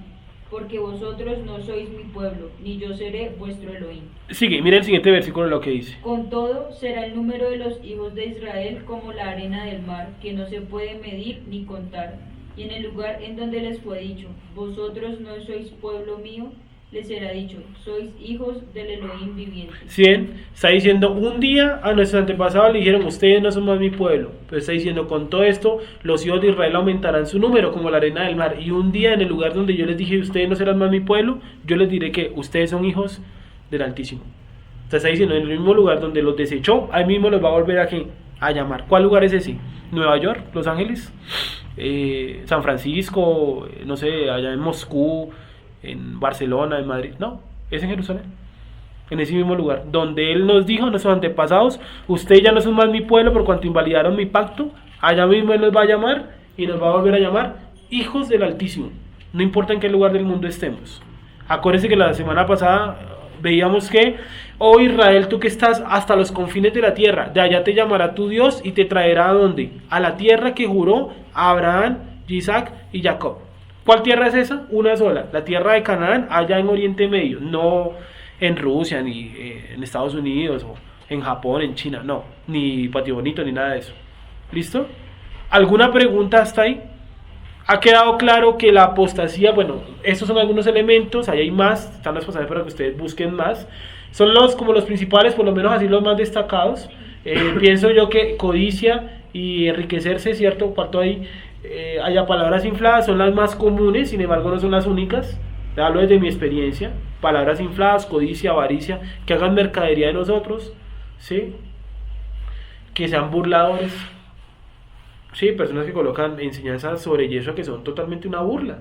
B: porque vosotros no sois mi pueblo, ni yo seré vuestro Elohim.
A: Sigue, mira el siguiente versículo lo que dice.
B: Con todo, será el número de los hijos de Israel como la arena del mar, que no se puede medir ni contar. Y en el lugar en donde les fue dicho, vosotros no sois pueblo mío, les será dicho, sois hijos del Elohim viviente.
A: Bien, está diciendo, un día a nuestros antepasados le dijeron, ustedes no son más mi pueblo. Pero está diciendo, con todo esto, los hijos de Israel aumentarán su número como la arena del mar. Y un día en el lugar donde yo les dije, ustedes no serán más mi pueblo, yo les diré que ustedes son hijos del Altísimo. O sea, está diciendo, en el mismo lugar donde los desechó, ahí mismo los va a volver a llamar. ¿Cuál lugar es ese? Nueva York, Los Ángeles, San Francisco, no sé, allá en Moscú, en Barcelona, en Madrid. No, es en Jerusalén, en ese mismo lugar donde Él nos dijo a nuestros antepasados, ustedes ya no son más mi pueblo por cuanto invalidaron mi pacto. Allá mismo Él nos va a llamar y nos va a volver a llamar hijos del Altísimo, no importa en qué lugar del mundo estemos. Acuérdense que la semana pasada veíamos que, oh Israel, tú que estás hasta los confines de la tierra, de allá te llamará tu Dios y te traerá ¿a dónde? A la tierra que juró a Abraham, Isaac y Jacob. ¿Cuál tierra es esa? Una sola, la tierra de Canaán, allá en Oriente Medio, no en Rusia, ni en Estados Unidos, o en Japón, en China, no, ni Patio Bonito, ni nada de eso. ¿Listo? ¿Alguna pregunta hasta ahí? ¿Ha quedado claro que la apostasía, bueno, estos son algunos elementos, ahí hay más, están los pasajes para que ustedes busquen más, son como los principales, por lo menos así los más destacados. Pienso yo que codicia y enriquecerse, ¿cierto? Cuarto ahí. Haya palabras infladas, son las más comunes, sin embargo no son las únicas. Hablo desde mi experiencia. Palabras infladas, codicia, avaricia, que hagan mercadería de nosotros, ¿sí? Que sean burladores, ¿sí? Personas que colocan enseñanzas sobre Yeshua que son totalmente una burla.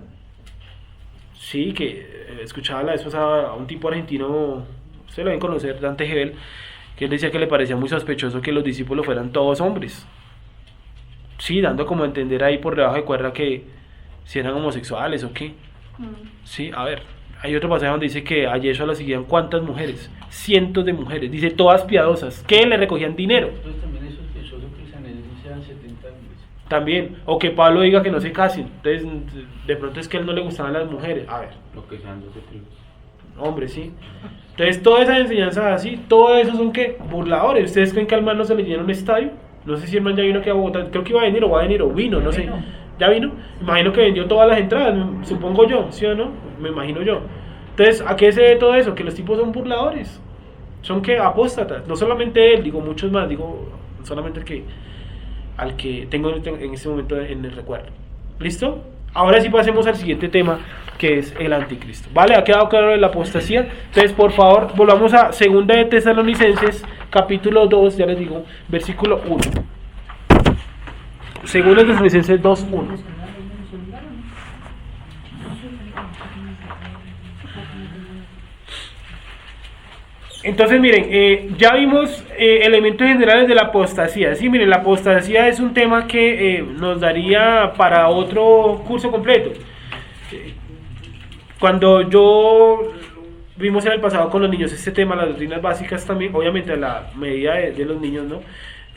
A: Sí, que escuchaba la vez pasada a un tipo argentino, ustedes lo deben conocer, Dante Gebel, que él decía que le parecía muy sospechoso que los discípulos fueran todos hombres. Sí, dando como a entender ahí por debajo de cuerda que si eran homosexuales o qué. Sí, a ver, hay otro pasaje donde dice que a Yeshua lo seguían ¿cuántas mujeres? Cientos de mujeres, dice todas piadosas, que le recogían dinero.
E: Entonces también es sospechoso que San Edén sean 70 hombres.
A: También, o que Pablo diga que no se casen, entonces de pronto es que a él no le gustaban las mujeres. A ver,
F: Lo que sean 12 tribus.
A: hombre, sí. Entonces todas esas enseñanzas así, todo eso son ¿qué? Burladores. ¿Ustedes creen que al man no se le llena un estadio? No sé si el man ya vino aquí a Bogotá, creo que iba a venir o va a venir o vino, no sé. ¿Ya vino? Imagino que vendió todas las entradas, supongo yo, ¿sí o no? Me imagino yo. Entonces, ¿a qué se debe todo eso? Que los tipos son burladores. Son que apóstatas. No solamente él, digo muchos más, digo solamente al que tengo en este momento en el recuerdo. ¿Listo? Ahora sí pasemos al siguiente tema, que es el anticristo. ¿Vale? ¿Ha quedado claro de la apostasía? Entonces, por favor, volvamos a 2 de Tesalonicenses, capítulo 2, ya les digo, versículo 1. 2 de Tesalonicenses 2, 1. Entonces, miren, ya vimos elementos generales de la apostasía. Sí, miren, la apostasía es un tema que nos daría para otro curso completo. Cuando vimos en el pasado con los niños este tema, las doctrinas básicas también, obviamente a la medida de los niños, ¿no?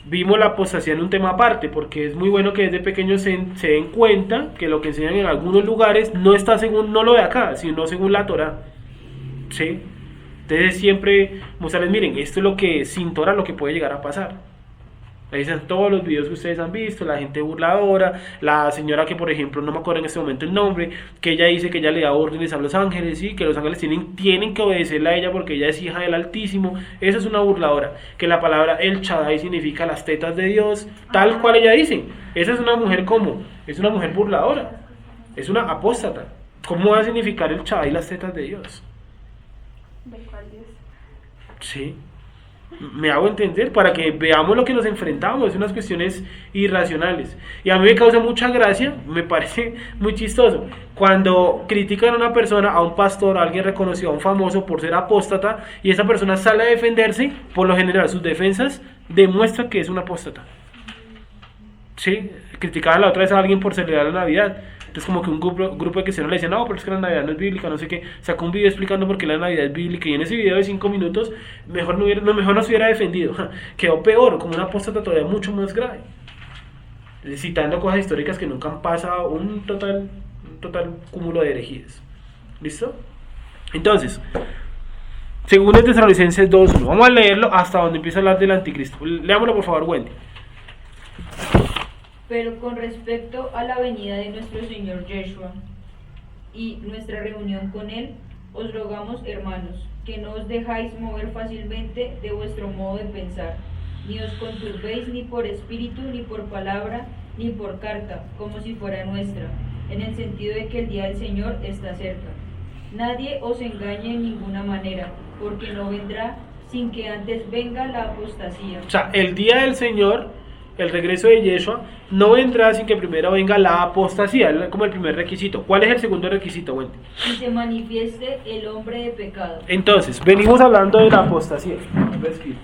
A: Vimos la apostasía en un tema aparte, porque es muy bueno que desde pequeños se den cuenta que lo que enseñan en algunos lugares no está según, no lo de acá, sino según la Torá. ¿Sí? Entonces siempre mostrarles, miren, esto es lo que sin Torah lo que puede llegar a pasar. Ahí dicen todos los videos que ustedes han visto, la gente burladora, la señora que por ejemplo, no me acuerdo en este momento el nombre, que ella dice que ella le da órdenes a los ángeles, ¿sí? Que los ángeles tienen que obedecerle a ella porque ella es hija del Altísimo. Esa es una burladora, que la palabra El Shaddai significa las tetas de Dios, tal cual ella dice. Esa es una mujer como, es una mujer burladora, es una apóstata. ¿Cómo va a significar El Shaddai las tetas de Dios?
C: ¿De cuál Dios?
A: Sí, me hago entender para que veamos lo que nos enfrentamos, es unas cuestiones irracionales. Y a mí me causa mucha gracia, me parece muy chistoso, cuando critican a una persona, a un pastor, a alguien reconocido, a un famoso por ser apóstata, y esa persona sale a defenderse, por lo general sus defensas demuestran que es un apóstata. Sí, criticaban la otra vez a alguien por celebrar la Navidad. Entonces como que un grupo de cristianos le decían, no, pero es que la Navidad no es bíblica, no sé qué. Sacó un video explicando por qué la Navidad es bíblica, y en ese video de 5 minutos mejor no se hubiera defendido. Quedó peor, como una apóstata todavía mucho más grave, citando cosas históricas que nunca han pasado, un total cúmulo de herejías. ¿Listo? Entonces, según el Tesalonicenses 2:1, vamos a leerlo hasta donde empieza a hablar del anticristo. Leámoslo por favor, Wendy.
B: Pero con respecto a la venida de nuestro Señor Yeshua y nuestra reunión con Él, os rogamos, hermanos, que no os dejáis mover fácilmente de vuestro modo de pensar, ni os conturbéis ni por espíritu, ni por palabra, ni por carta, como si fuera nuestra, en el sentido de que el día del Señor está cerca. Nadie os engañe en ninguna manera, porque no vendrá sin que antes venga la apostasía.
A: O sea, el día del Señor, el regreso de Yeshua, no vendrá sin que primero venga la apostasía, como el primer requisito. ¿Cuál es el segundo requisito, Wendy?
B: Y se manifieste el hombre de pecado.
A: Entonces, venimos hablando de la apostasía. Entonces,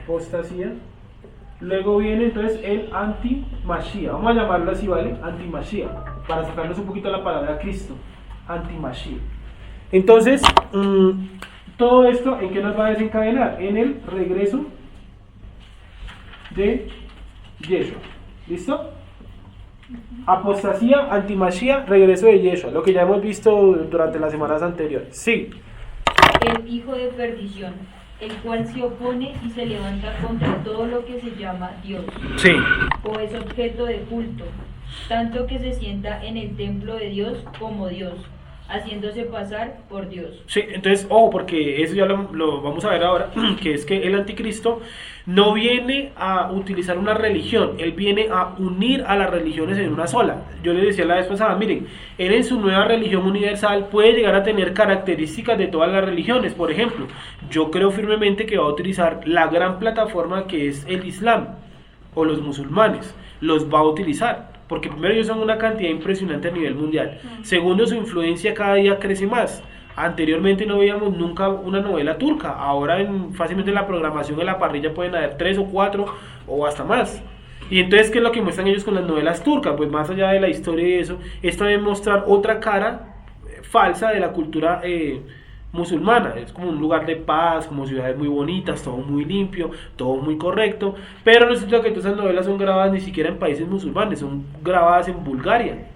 A: apostasía. Luego viene entonces el anti-Mashiach. Vamos a llamarlo así, ¿vale? Anti-Mashiach, para sacarnos un poquito la palabra Cristo. Anti-Mashiach. Entonces, todo esto, ¿en qué nos va a desencadenar? En el regreso de Yeshua. ¿Listo? Apostasía, antimashia, regreso de Yeshua. Lo que ya hemos visto durante las semanas anteriores. Sí.
B: El hijo de perdición, el cual se opone y se levanta contra todo lo que se llama Dios.
A: Sí.
B: O es objeto de culto, tanto que se sienta en el templo de Dios como Dios, haciéndose pasar por Dios.
A: Sí, entonces, ojo, porque eso ya lo vamos a ver ahora, que es que el anticristo no viene a utilizar una religión, él viene a unir a las religiones en una sola. Yo les decía la vez pasada, miren, él en su nueva religión universal puede llegar a tener características de todas las religiones. Por ejemplo, yo creo firmemente que va a utilizar la gran plataforma que es el Islam, o los musulmanes, los va a utilizar. Porque primero ellos son una cantidad impresionante a nivel mundial. Segundo, su influencia cada día crece más. Anteriormente no veíamos nunca una novela turca. Ahora fácilmente en la programación de la parrilla pueden haber 3 o 4 o hasta más. Y entonces, ¿qué es lo que muestran ellos con las novelas turcas? Pues más allá de la historia y eso, es también mostrar otra cara falsa de la cultura musulmana. Es como un lugar de paz, como ciudades muy bonitas, todo muy limpio, todo muy correcto, pero resulta que todas esas novelas son grabadas ni siquiera en países musulmanes, son grabadas en Bulgaria,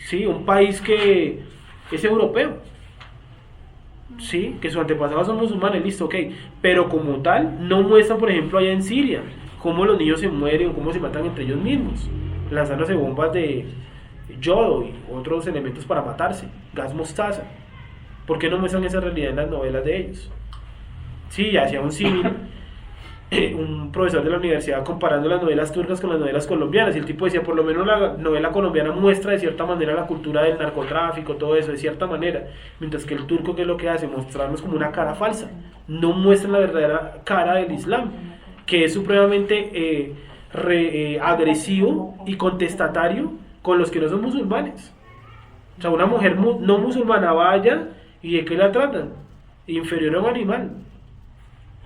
A: ¿sí? Un país que es europeo, ¿sí? Que sus antepasados son musulmanes, listo, ok, pero como tal no muestran, por ejemplo, allá en Siria cómo los niños se mueren o cómo se matan entre ellos mismos, lanzándose bombas de yodo y otros elementos para matarse, gas mostaza. ¿Por qué no muestran esa realidad en las novelas de ellos? Sí, hacía un símil. un profesor de la universidad comparando las novelas turcas con las novelas colombianas, y el tipo decía, por lo menos la novela colombiana muestra de cierta manera la cultura del narcotráfico, todo eso, de cierta manera, mientras que el turco, ¿qué es lo que hace? Mostrarnos como una cara falsa, no muestra la verdadera cara del Islam, que es supremamente agresivo y contestatario con los que no son musulmanes. O sea, una mujer no musulmana vaya y ¿de qué la tratan? Inferior a un animal.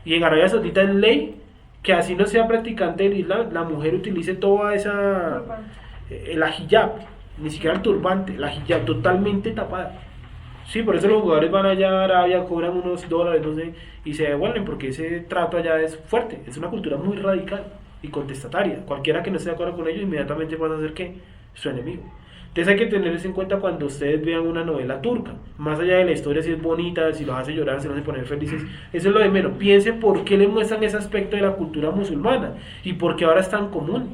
A: Y en Arabia Saudita es ley que así no sea practicante del Islam, la mujer utilice toda esa... la hijab, ni siquiera el turbante, la hijab totalmente tapada. Sí, por eso los jugadores van allá a Arabia, cobran unos dólares, no sé, y se devuelven porque ese trato allá es fuerte, es una cultura muy radical y contestataria. Cualquiera que no esté de acuerdo con ellos inmediatamente pasa a ser ¿qué? Su enemigo. Entonces hay que tener eso en cuenta cuando ustedes vean una novela turca. Más allá de la historia, si es bonita, si los hace llorar, si los hace poner felices, eso es lo de menos. Piensen por qué le muestran ese aspecto de la cultura musulmana y por qué ahora es tan común.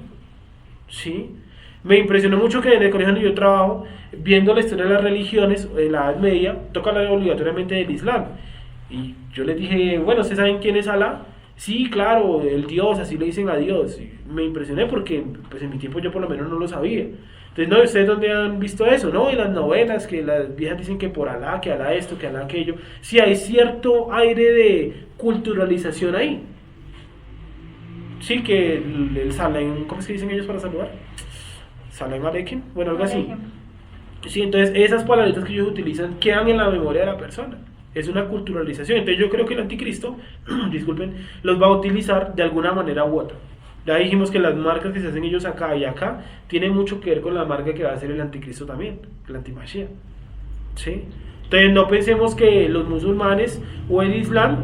A: ¿Sí? Me impresionó mucho que en el colegio donde yo trabajo, viendo la historia de las religiones, en la Edad Media, toca hablar obligatoriamente del Islam. Y yo les dije, bueno, ¿ustedes saben quién es Alá? Sí, claro, el Dios, así le dicen a Dios. Y me impresioné porque pues en mi tiempo yo por lo menos no lo sabía. Entonces, ¿no? ¿Ustedes dónde han visto eso? ¿No? En las novelas, que las viejas dicen que por Alá, que Alá esto, que Alá aquello. Sí, hay cierto aire de culturalización ahí. Sí, que el Salem, ¿cómo es que dicen ellos para saludar? Salem Aleikum, bueno, algo así. Sí, entonces esas palabritas que ellos utilizan quedan en la memoria de la persona. Es una culturalización. Entonces yo creo que el anticristo, disculpen, los va a utilizar de alguna manera u otra. Ya dijimos que las marcas que se hacen ellos acá y acá tienen mucho que ver con la marca que va a hacer el anticristo también, el antimashia. ¿Sí? Entonces no pensemos que los musulmanes o el Islam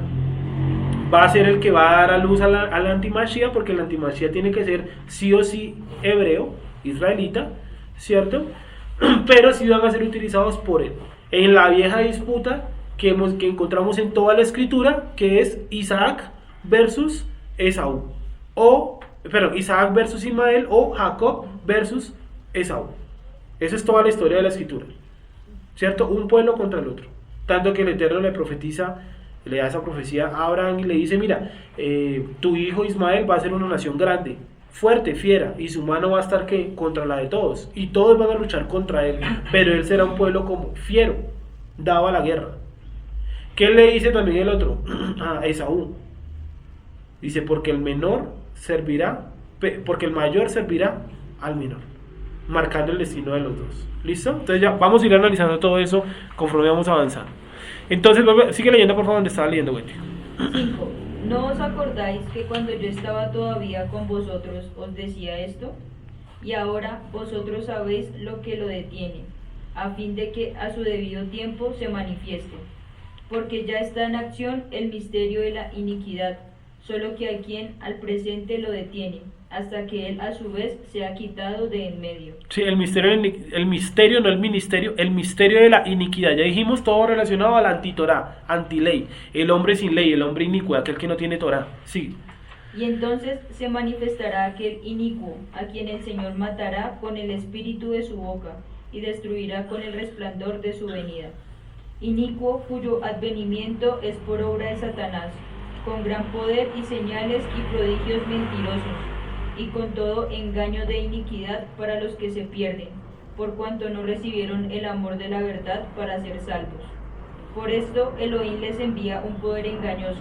A: va a ser el que va a dar a luz al antimashia, porque el antimashia tiene que ser sí o sí hebreo, israelita, ¿cierto? Pero sí van a ser utilizados por él. En la vieja disputa que encontramos en toda la escritura, que es Isaac versus Esaú. Isaac versus Ismael o Jacob versus Esaú. Esa es toda la historia de la escritura, ¿cierto? Un pueblo contra el otro. Tanto que el Eterno le da esa profecía a Abraham y le dice, mira, tu hijo Ismael va a ser una nación grande, fuerte, fiera, y su mano va a estar ¿qué? Contra la de todos, y todos van a luchar contra él, pero él será un pueblo como fiero, dado a la guerra. ¿Qué le dice también el otro? A Esaú. Dice, porque el mayor servirá al menor, marcando el destino de los dos. ¿Listo? Entonces ya vamos a ir analizando todo eso conforme vamos avanzando. Entonces, sigue leyendo por favor donde estaba leyendo, Wendy.
B: 5. ¿No os acordáis que cuando yo estaba todavía con vosotros os decía esto? Y ahora vosotros sabéis lo que lo detiene, a fin de que a su debido tiempo se manifieste. Porque ya está en acción el misterio de la iniquidad, solo que hay quien al presente lo detiene, hasta que él a su vez sea quitado de en medio.
A: Sí, el misterio, no el ministerio, el misterio de la iniquidad. Ya dijimos todo relacionado a la antitorá, antiley, el hombre sin ley, el hombre inicuo, aquel que no tiene torá. Sí.
B: Y entonces se manifestará aquel inicuo, a quien el Señor matará con el espíritu de su boca, y destruirá con el resplandor de su venida. Inicuo cuyo advenimiento es por obra de Satanás, con gran poder y señales y prodigios mentirosos, y con todo engaño de iniquidad para los que se pierden, por cuanto no recibieron el amor de la verdad para ser salvos. Por esto Elohim les envía un poder engañoso,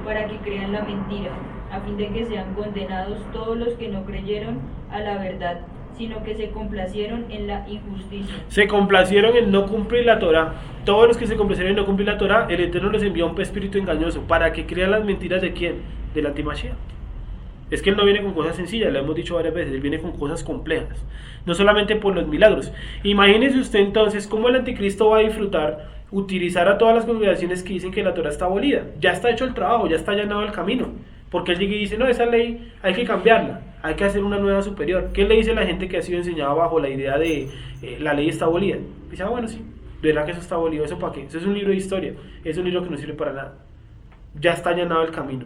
B: para que crean la mentira, a fin de que sean condenados todos los que no creyeron a la verdad, sino que se complacieron en la injusticia.
A: Se complacieron en no cumplir la Torá. Todos los que se complacieron en no cumplir la Torá, el Eterno les envió un espíritu engañoso, para que crean las mentiras de ¿quién? Del antimashia. Es que él no viene con cosas sencillas, lo hemos dicho varias veces, él viene con cosas complejas, no solamente por los milagros. Imagínese usted entonces cómo el anticristo va a disfrutar utilizar a todas las congregaciones que dicen que la Torá está abolida. Ya está hecho el trabajo, ya está allanado el camino, porque él llega y dice, no, esa ley hay que cambiarla, hay que hacer una nueva superior. ¿Qué le dice a la gente que ha sido enseñada bajo la idea de la ley está abolida? Dice, bueno, sí, verá que eso está abolido, ¿eso para qué? Eso es un libro de historia, es un libro que no sirve para nada, ya está allanado el camino,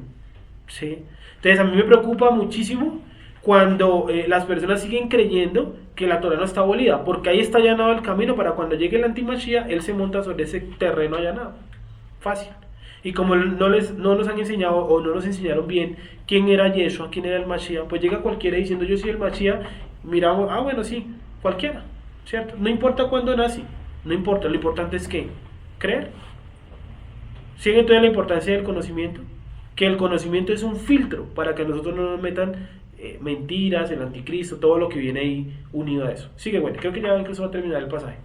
A: ¿sí? Entonces a mí me preocupa muchísimo cuando las personas siguen creyendo que la Torá no está abolida, porque ahí está allanado el camino para cuando llegue el antimashia, él se monta sobre ese terreno allanado, fácil. Y como no nos han enseñado o no nos enseñaron bien quién era Yeshua, quién era el Mashiach, pues llega cualquiera diciendo yo soy el Mashiach, miramos, bueno sí, cualquiera, ¿cierto? No importa cuándo nací, no importa, lo importante es que creer. ¿Sigue entonces la importancia del conocimiento? Que el conocimiento es un filtro para que a nosotros no nos metan mentiras, el anticristo, todo lo que viene ahí unido a eso. Sigue, bueno, creo que ya incluso va a terminar el pasaje.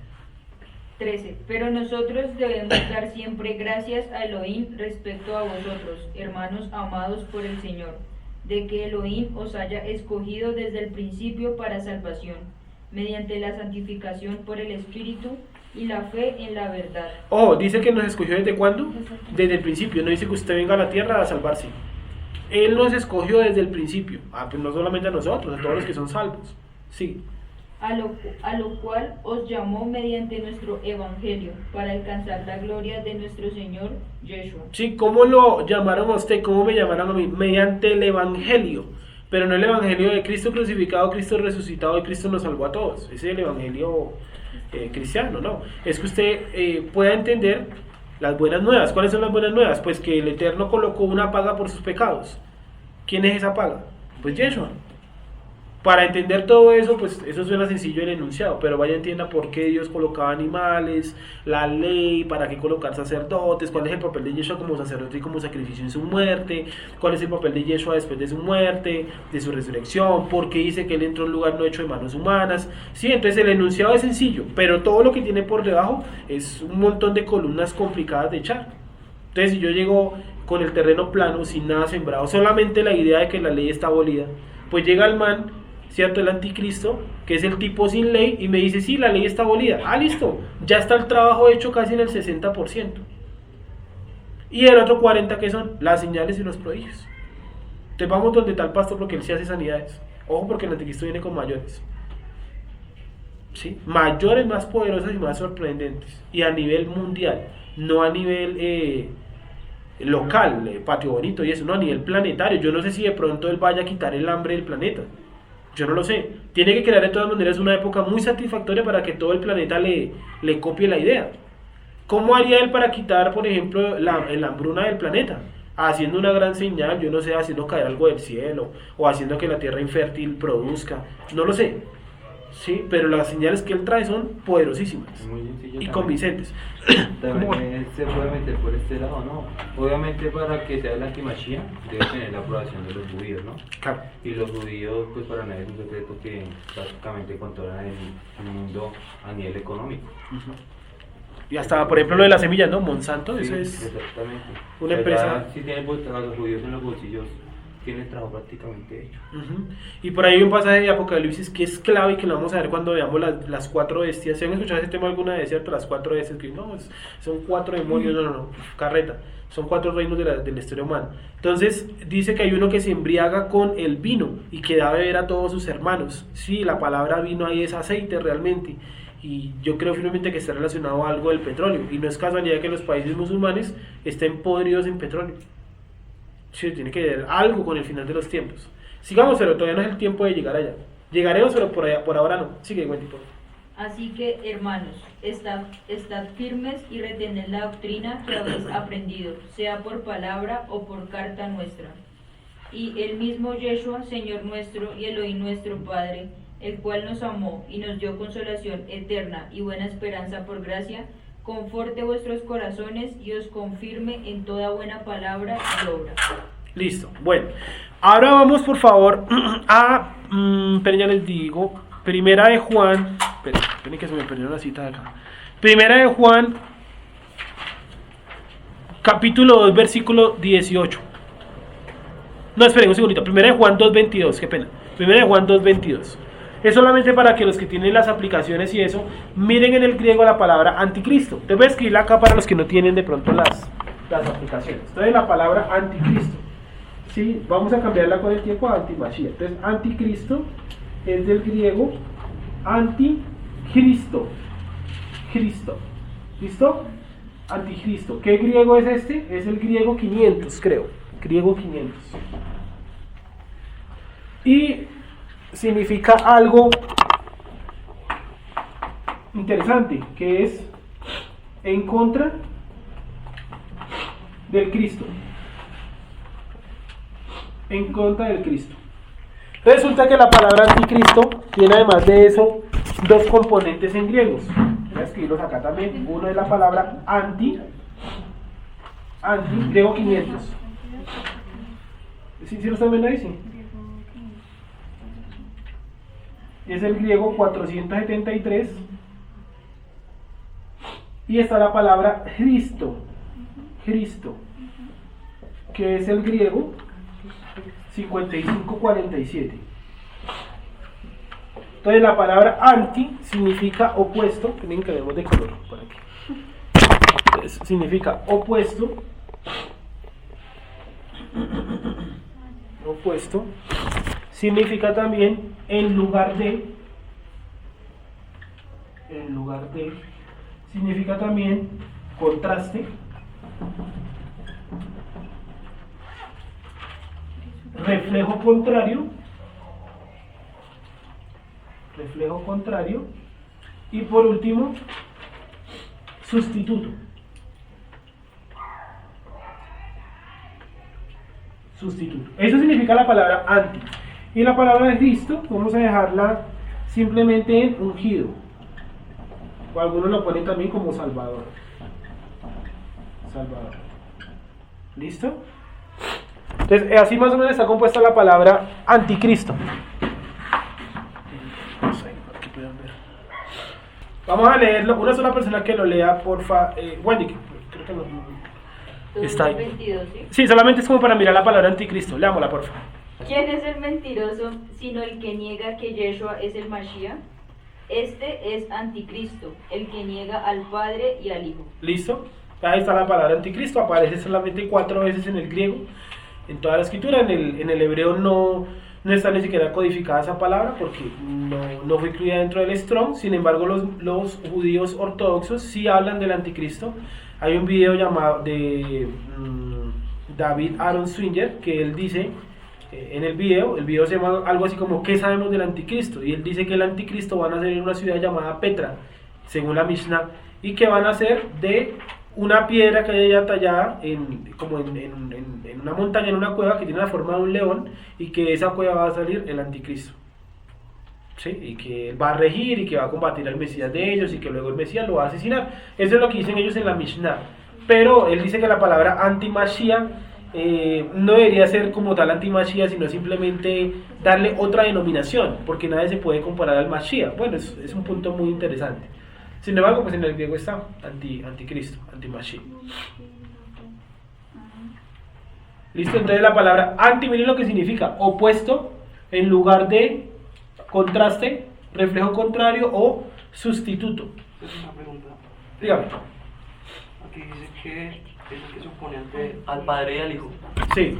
B: 13. Pero nosotros debemos dar siempre gracias a Elohim respecto a vosotros, hermanos amados por el Señor, de que Elohim os haya escogido desde el principio para salvación, mediante la santificación por el Espíritu y la fe en la verdad.
A: Dice que nos escogió ¿desde cuándo? Desde el principio, no dice que usted venga a la tierra a salvarse. Él nos escogió desde el principio, pues no solamente a nosotros, a todos los que son salvos. Sí.
B: A lo cual os llamó mediante nuestro evangelio, para alcanzar la gloria de nuestro Señor Yeshua.
A: Sí, ¿cómo lo llamaron a usted? ¿Cómo me llamaron a mí? Mediante el evangelio, pero no el evangelio de Cristo crucificado, Cristo resucitado y Cristo nos salvó a todos. Ese es el evangelio cristiano, ¿no? Es que usted pueda entender las buenas nuevas. ¿Cuáles son las buenas nuevas? Pues que el Eterno colocó una paga por sus pecados. ¿Quién es esa paga? Pues Yeshua. Para entender todo eso, pues eso suena sencillo el enunciado, pero vaya entienda por qué Dios colocaba animales, la ley, para qué colocar sacerdotes, cuál es el papel de Yeshua como sacerdote y como sacrificio en su muerte, cuál es el papel de Yeshua después de su muerte, de su resurrección, por qué dice que él entró en un lugar no hecho de manos humanas. Sí, entonces el enunciado es sencillo, pero todo lo que tiene por debajo es un montón de columnas complicadas de echar. Entonces si yo llego con el terreno plano, sin nada sembrado, solamente la idea de que la ley está abolida, pues llega el man, ¿cierto? El anticristo, que es el tipo sin ley, y me dice, sí, la ley está abolida. Listo, ya está el trabajo hecho casi en el 60%. Y el otro 40%, ¿qué son? Las señales y los prodigios. Entonces vamos donde está el pastor porque él sí hace sanidades. Ojo, porque el anticristo viene con mayores. ¿Sí? Mayores, más poderosos y más sorprendentes. Y a nivel mundial, no a nivel local, patio bonito y eso, no, a nivel planetario. Yo no sé si de pronto él vaya a quitar el hambre del planeta. Yo no lo sé. Tiene que crear de todas maneras una época muy satisfactoria para que todo el planeta le copie la idea. ¿Cómo haría él para quitar, por ejemplo, la hambruna del planeta? Haciendo una gran señal, yo no sé, haciendo caer algo del cielo, o haciendo que la tierra infértil produzca, no lo sé. Sí, pero las señales que él trae son poderosísimas y convincentes.
F: También se puede meter por este lado, ¿no? Obviamente para que sea el antimachía debe tener la aprobación de los judíos, ¿no?
A: Claro.
F: Y los judíos, pues para nadie es un secreto que prácticamente controlan el mundo a nivel económico.
A: Y hasta, por ejemplo, lo de las semillas, ¿no? Monsanto,
F: Sí,
A: eso es
F: exactamente.
A: una empresa.
F: Si tienen a los judíos en los bolsillos, tienen el trabajo prácticamente hecho.
A: Y por ahí hay un pasaje de Apocalipsis que es clave y que lo vamos a ver cuando veamos las cuatro bestias. ¿Se han escuchado ese tema alguna vez, cierto? Las cuatro bestias, que no, son cuatro demonios, no, carreta. Son cuatro reinos de la historia humana. Entonces dice que hay uno que se embriaga con el vino y que da a beber a todos sus hermanos. Sí, la palabra vino ahí es aceite realmente. Y yo creo firmemente que está relacionado a algo del petróleo. Y no es casualidad que los países musulmanes estén podridos en petróleo. Sí, tiene que ver algo con el final de los tiempos. Sigamos, pero todavía no es el tiempo de llegar allá. Llegaremos, pero por ahora no. Sigue, Wendy, por favor.
B: Así que, hermanos, estad firmes y retened la doctrina que habéis aprendido, sea por palabra o por carta nuestra. Y el mismo Yeshua, Señor nuestro y Elohim nuestro Padre, el cual nos amó y nos dio consolación eterna y buena esperanza por gracia, conforte vuestros corazones y os confirme en toda buena palabra y obra.
A: Listo, bueno. Ahora vamos, por favor, a... pero ya les digo, Primera de Juan... Esperen que se me perdió la cita de acá. Primera de Juan, capítulo 2, versículo 18. No, esperen un segundito. Primera de Juan 2:22, qué pena. Primera de Juan 2:22. Es solamente para que los que tienen las aplicaciones y eso, miren en el griego la palabra anticristo. Te voy a escribirla acá para los que no tienen de pronto las aplicaciones. Entonces la palabra anticristo. Sí, vamos a cambiarla con el tiempo a antimachía. Entonces anticristo es del griego anticristo. Cristo. ¿Listo? Anticristo. ¿Qué griego es este? Es el griego 500, creo. Griego 500. Y significa algo interesante, que es en contra del Cristo. En contra del Cristo. Resulta que la palabra anticristo tiene además de eso dos componentes en griegos. Voy a escribirlos acá también. Uno es la palabra anti, griego 500. ¿Sí lo están viendo ahí? Sí. Es el griego 473. Y está la palabra Cristo, que es el griego 5547. Entonces la palabra anti significa opuesto. Tienen que verlo de color por aquí. Entonces, significa opuesto. Opuesto. Significa también en lugar de. Significa también contraste. Reflejo contrario, y por último sustituto. Eso significa la palabra anti. Y la palabra Cristo vamos a dejarla simplemente en ungido, o algunos lo ponen también como Salvador. ¿Listo? Entonces, así más o menos está compuesta la palabra anticristo. Vamos a leerlo. Una sola persona que lo lea, porfa. Wendy, creo que no. Está ahí.
B: 22, ¿sí?
A: Sí, solamente es como para mirar la palabra anticristo. Leámosla, porfa.
B: ¿Quién es el mentiroso sino el que niega que Yeshua es el Mashiach? Este es anticristo, el que niega al Padre y al Hijo.
A: ¿Listo? Ahí está la palabra anticristo. Aparece solamente 4 veces en el griego. En toda la escritura, en el hebreo no está ni siquiera codificada esa palabra porque no fue incluida dentro del Strong. Sin embargo, los judíos ortodoxos sí hablan del anticristo. Hay un video llamado de David Aaron Swinger que él dice en el video se llama algo así como ¿qué sabemos del anticristo? Y él dice que el anticristo va a nacer en una ciudad llamada Petra, según la Mishnah, y que va a nacer de una piedra que hay allá tallada en una montaña, en una cueva que tiene la forma de un león, y que de esa cueva va a salir el anticristo. ¿Sí? Y que él va a regir y que va a combatir al Mesías de ellos y que luego el Mesías lo va a asesinar. Eso es lo que dicen ellos en la Mishnah. Pero él dice que la palabra anti-Mashiach no debería ser como tal anti-Mashiach, sino simplemente darle otra denominación, porque nadie se puede comparar al Mashiach. Bueno, es un punto muy interesante. Sin embargo, pues en el griego está anticristo, anti-Mashiach. ¿Listo? Entonces la palabra anti, miren lo que significa: opuesto, en lugar de, contraste, reflejo contrario o sustituto.
G: Es una pregunta.
A: Dígame.
G: Aquí dice que es el que se opone al Padre y al Hijo.
A: Sí.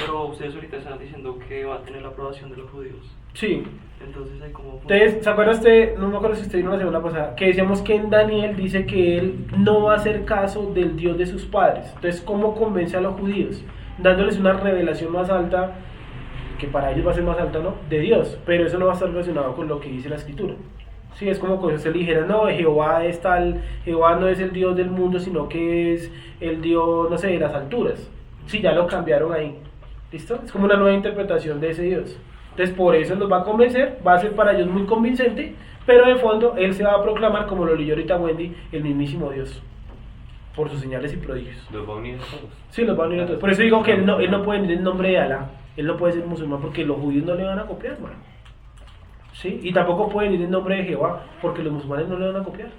G: Pero ustedes ahorita están diciendo que va a tener la aprobación de los judíos.
A: Sí.
G: Entonces hay como...
A: Entonces, ¿se acuerda usted? No me acuerdo si usted vino la semana pasada, que decíamos que en Daniel dice que él no va a hacer caso del Dios de sus padres. Entonces, ¿cómo convence a los judíos? Dándoles una revelación más alta, que para ellos va a ser más alta, ¿no? De Dios, pero eso no va a estar relacionado con lo que dice la Escritura. Sí, es como que usted le dijera, no, Jehová es tal, Jehová no es el Dios del mundo, sino que es el Dios, no sé, de las alturas. Sí, ya lo cambiaron ahí. ¿Listo? Es como una nueva interpretación de ese Dios. Entonces, por eso los va a convencer, va a ser para ellos muy convincente, pero de fondo, él se va a proclamar, como lo leyó ahorita Wendy, el mismísimo Dios, por sus señales y prodigios.
F: ¿Los va a unir a todos?
A: Sí, los va a unir a todos. Por eso digo que él no puede venir en nombre de Alá, él no puede ser musulmán porque los judíos no le van a copiar, man. ¿Sí? Y tampoco puede venir en nombre de Jehová porque los musulmanes no le van a copiar.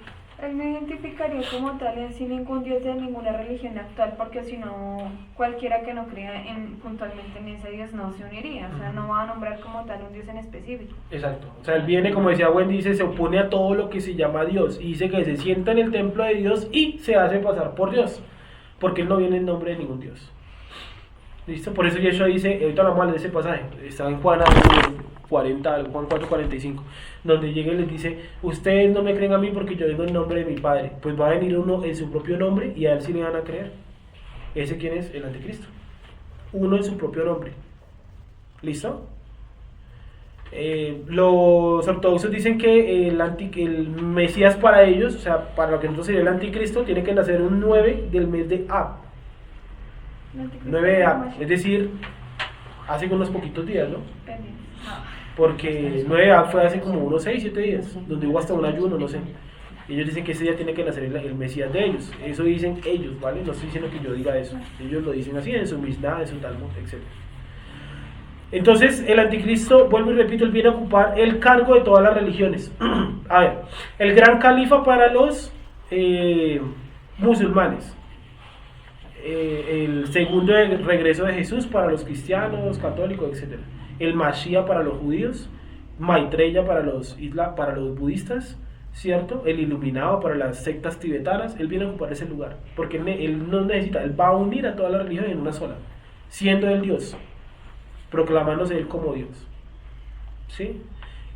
C: Él no identificaría como tal en sí ningún dios de ninguna religión actual, porque si no, cualquiera que no crea puntualmente en ese dios no se uniría, o sea, no va a nombrar como tal un dios en específico.
A: Exacto, o sea, él viene, como decía Wendy, dice, se opone a todo lo que se llama Dios, y dice que se sienta en el templo de Dios y se hace pasar por Dios, porque él no viene en nombre de ningún Dios. ¿Listo? Por eso Yeshua dice, ahorita vamos a leer ese pasaje, está en Juan 40, Juan 4:45, donde llega y les dice, ustedes no me creen a mí porque yo vengo en nombre de mi Padre. Pues va a venir uno en su propio nombre y a él sí le van a creer. ¿Ese quién es? El anticristo. Uno en su propio nombre. ¿Listo? Los ortodoxos dicen que el Mesías para ellos, o sea, para lo que nosotros sería el anticristo, tiene que nacer un 9 del mes de Ab. 9 A, es decir, hace unos poquitos días, ¿no? Porque 9 A fue hace como unos 6, 7 días, donde hubo hasta un ayuno, no sé. Ellos dicen que ese día tiene que nacer el Mesías de ellos. Eso dicen ellos, ¿vale? No estoy diciendo que yo diga eso. Ellos lo dicen así en su Mishnah, en su Talmud, etc. Entonces, el anticristo, vuelvo y repito, él viene a ocupar el cargo de todas las religiones. A ver, el gran califa para los musulmanes. El segundo regreso de Jesús para los cristianos, católicos, etc. El Mashiach para los judíos. Maitreya para los budistas, ¿cierto? El iluminado para las sectas tibetanas. Él viene a ocupar ese lugar, porque él no necesita, él va a unir a todas las religiones en una sola, siendo el Dios, proclamándose él como Dios, ¿sí?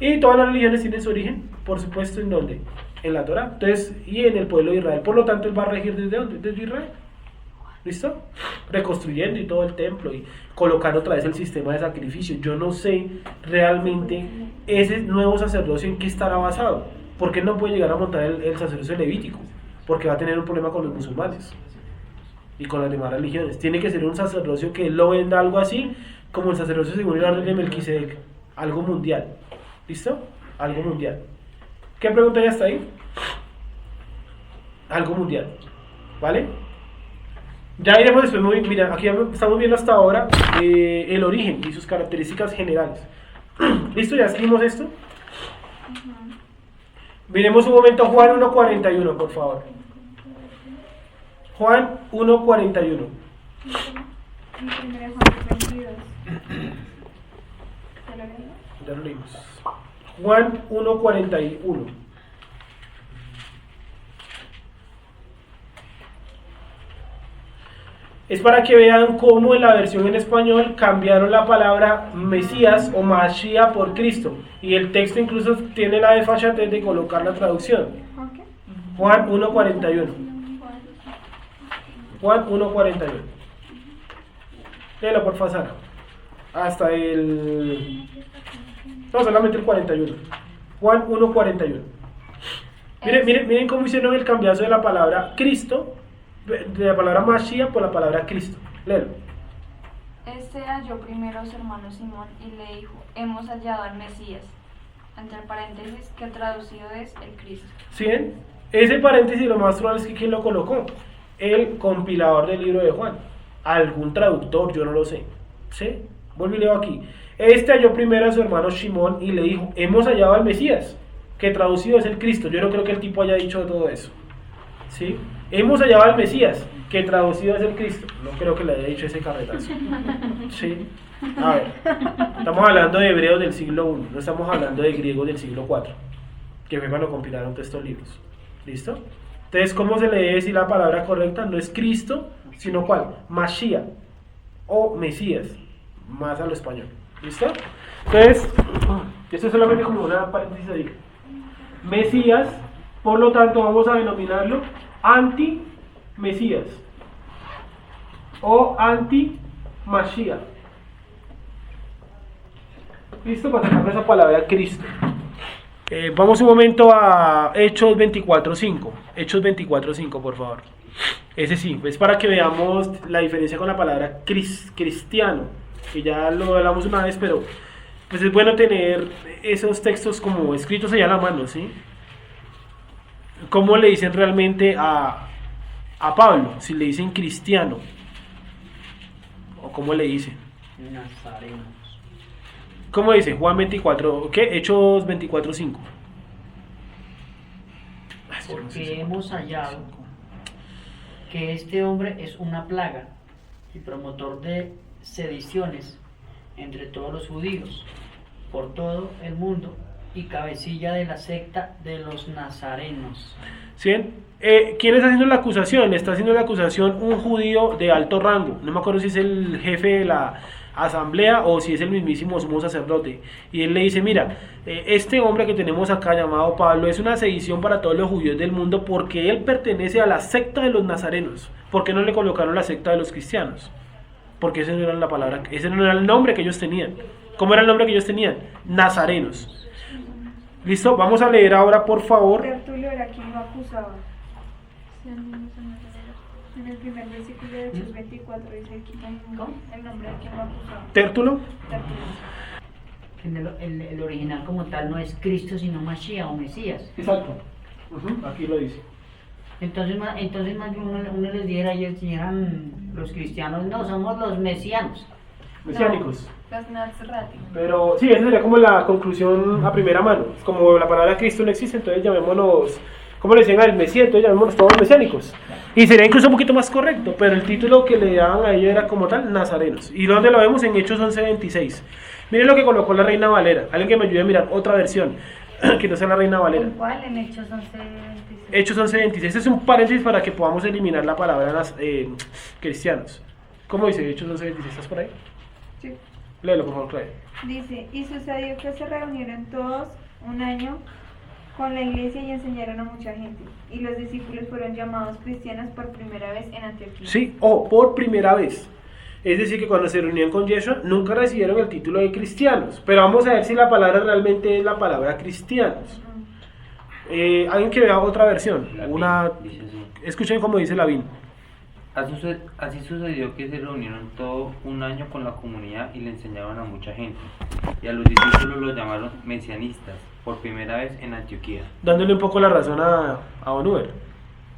A: Y todas las religiones tienen su origen, por supuesto, ¿en dónde? En la Torah, entonces, y en el pueblo de Israel. Por lo tanto, él va a regir ¿desde dónde? Desde Israel. ¿Listo? Reconstruyendo y todo el templo y colocando otra vez el sistema de sacrificio. Yo no sé realmente ese nuevo sacerdocio en qué estará basado, porque él no puede llegar a montar el sacerdocio levítico, porque va a tener un problema con los musulmanes y con las demás religiones. Tiene que ser un sacerdocio que él lo venda algo así como el sacerdocio según la ley de Melquisedec, algo mundial. ¿Listo? Algo mundial. ¿Qué pregunta ya está ahí? Algo mundial, ¿vale? Ya iremos después, mira, aquí estamos viendo hasta ahora el origen y sus características generales. ¿Listo? ¿Ya escribimos esto? Miremos un momento Juan 1.41, por favor. Juan 1.41. Ya lo leímos. Juan 1.41. Es para que vean cómo en la versión en español cambiaron la palabra Mesías o Mashiach por Cristo. Y el texto incluso tiene la desfachatez de colocar la traducción. Juan 1.41. Juan 1.41. Léela por favor, Sara. Hasta el... No, solamente el 41. Juan 1.41. Miren cómo hicieron el cambiazo de la palabra Cristo, de la palabra Mashiach por la palabra Cristo. Léelo.
H: Este halló primero a su hermano Simón y le dijo: hemos hallado al Mesías, entre paréntesis, que traducido es el Cristo. ¿Sí ven?
A: Ese paréntesis lo más probable es que ¿quién lo colocó? El compilador del libro de Juan. Algún traductor, yo no lo sé. ¿Sí? Vuelvo y leo aquí. Este halló primero a su hermano Simón y le dijo: hemos hallado al Mesías, que traducido es el Cristo. Yo no creo que el tipo haya dicho todo eso. ¿Sí? Hemos hallado al Mesías, que traducido es el Cristo. No creo que le haya dicho ese carretazo. ¿Sí? A ver, estamos hablando de hebreos del siglo I, no estamos hablando de griegos del siglo IV, que fue cuando compilaron todos estos libros. ¿Listo? Entonces, ¿cómo se lee si la palabra correcta? No es Cristo, sino ¿cuál? Mashiach o Mesías, más a lo español. ¿Listo? Entonces, esto es solamente como una paréntesis ahí. Mesías, por lo tanto, vamos a denominarlo anti-Mesías o anti-Mashiach. ¿Listo? Para sacar esa palabra Cristo. Vamos un momento a Hechos 24.5. Hechos 24.5, por favor. Ese sí, es para que veamos la diferencia con la palabra cristiano, que ya lo hablamos una vez, pero pues es bueno tener esos textos como escritos allá a la mano, ¿sí? ¿Cómo le dicen realmente a Pablo? Si le dicen cristiano, o cómo le dicen.
D: Nazarenos.
A: ¿Cómo dice? Juan 24, ¿qué? Hechos 24.5.
D: Porque hemos hallado que este hombre es una plaga y promotor de sediciones entre todos los judíos por todo el mundo y cabecilla de la secta de los nazarenos.
A: ¿Sí? ¿Quién está haciendo la acusación? Le está haciendo la acusación un judío de alto rango. No me acuerdo si es el jefe de la asamblea o si es el mismísimo sumo sacerdote. Y él le dice: mira, este hombre que tenemos acá llamado Pablo es una sedición para todos los judíos del mundo porque él pertenece a la secta de los nazarenos. ¿Por qué no le colocaron la secta de los cristianos? Porque ese no era la palabra, ese no era el nombre que ellos tenían. ¿Cómo era el nombre que ellos tenían? Nazarenos. ¿Listo? Vamos a leer ahora, por favor.
C: Tertulio era quien lo acusaba. En el primer versículo de Hechos 24 dice
D: ¿Cómo?
C: el nombre de quien lo acusaba.
A: Tértulo.
C: Tertulo.
D: El original como tal no es Cristo sino Mashiach o Mesías.
A: Exacto. Aquí lo dice.
D: Entonces más bien uno les dijera, ellos eran los cristianos, no, somos los mesianos.
A: Mesiánicos.
C: Los Nazrati.
A: Pero sí, esa sería como la conclusión a primera mano. Como la palabra Cristo no existe, entonces llamémonos, como le decían al Mesías, entonces llamémonos todos mesiánicos. Y sería incluso un poquito más correcto, pero el título que le daban a ellos era como tal, Nazarenos. ¿Y dónde lo vemos? En Hechos 11:26. Miren lo que colocó la Reina Valera. Alguien que me ayude a mirar otra versión, que no sea la Reina Valera.
H: ¿En cuál? En Hechos 11:26.
A: Hechos 11:26. Este es un paréntesis para que podamos eliminar la palabra cristianos. ¿Cómo dice Hechos 11:26? ¿Estás por ahí?
C: Sí.
A: Léelo, por favor, Claudia.
C: Dice, y sucedió que se reunieron todos un año con la iglesia y enseñaron a mucha gente. Y los discípulos fueron llamados cristianos por primera vez en Antioquía.
A: Sí, por primera vez. Es decir, que cuando se reunían con Yeshua, nunca recibieron el título de cristianos. Pero vamos a ver si la palabra realmente es la palabra cristianos. Alguien que vea otra versión. Escuchen cómo dice Lavín.
F: Así sucedió que se reunieron todo un año con la comunidad y le enseñaban a mucha gente. Y a los discípulos los llamaron mesianistas, por primera vez en Antioquía.
A: Dándole un poco la razón a Onuber.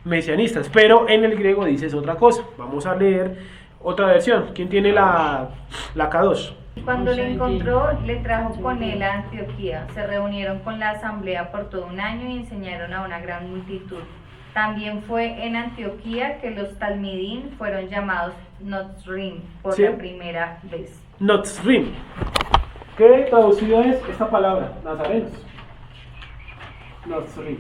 A: Mesianistas, pero en el griego dices otra cosa. Vamos a leer otra versión. ¿Quién tiene la K2?
H: Cuando le encontró, le trajo con él a Antioquía. Se reunieron con la asamblea por todo un año y enseñaron a una gran multitud. También fue en Antioquía que los talmidín fueron llamados Notzrim por la primera vez.
A: Notzrim. ¿Qué traducido es esta palabra? Nazarenos. Notzrim.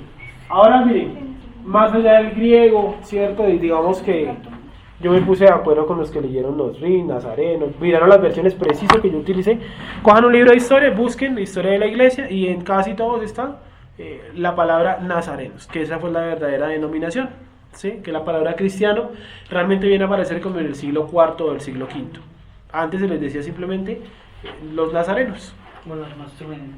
A: Ahora miren, más allá del griego, ¿cierto? Y digamos que yo me puse de acuerdo con los que leyeron Notzrim, Nazarenos, miraron las versiones precisas que yo utilicé. Cojan un libro de historia, busquen la historia de la iglesia y en casi todos está la palabra nazarenos, que esa fue la verdadera denominación, ¿sí? Que la palabra cristiano realmente viene a aparecer como en el siglo IV o el siglo V. Antes se les decía simplemente los nazarenos.
D: O los Nostrim.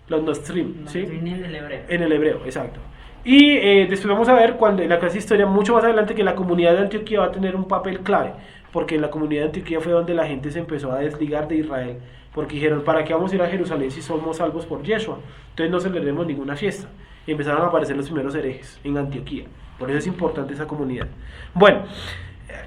A: Los Nostrim, ¿sí?
D: En el hebreo.
A: En el hebreo, exacto. Y después vamos a ver cuando en la clase de historia, mucho más adelante, que la comunidad de Antioquía va a tener un papel clave, porque en la comunidad de Antioquía fue donde la gente se empezó a desligar de Israel, porque dijeron, ¿para qué vamos a ir a Jerusalén si somos salvos por Yeshua? Entonces no celebremos ninguna fiesta. Y empezaron a aparecer los primeros herejes en Antioquía. Por eso es importante esa comunidad. Bueno,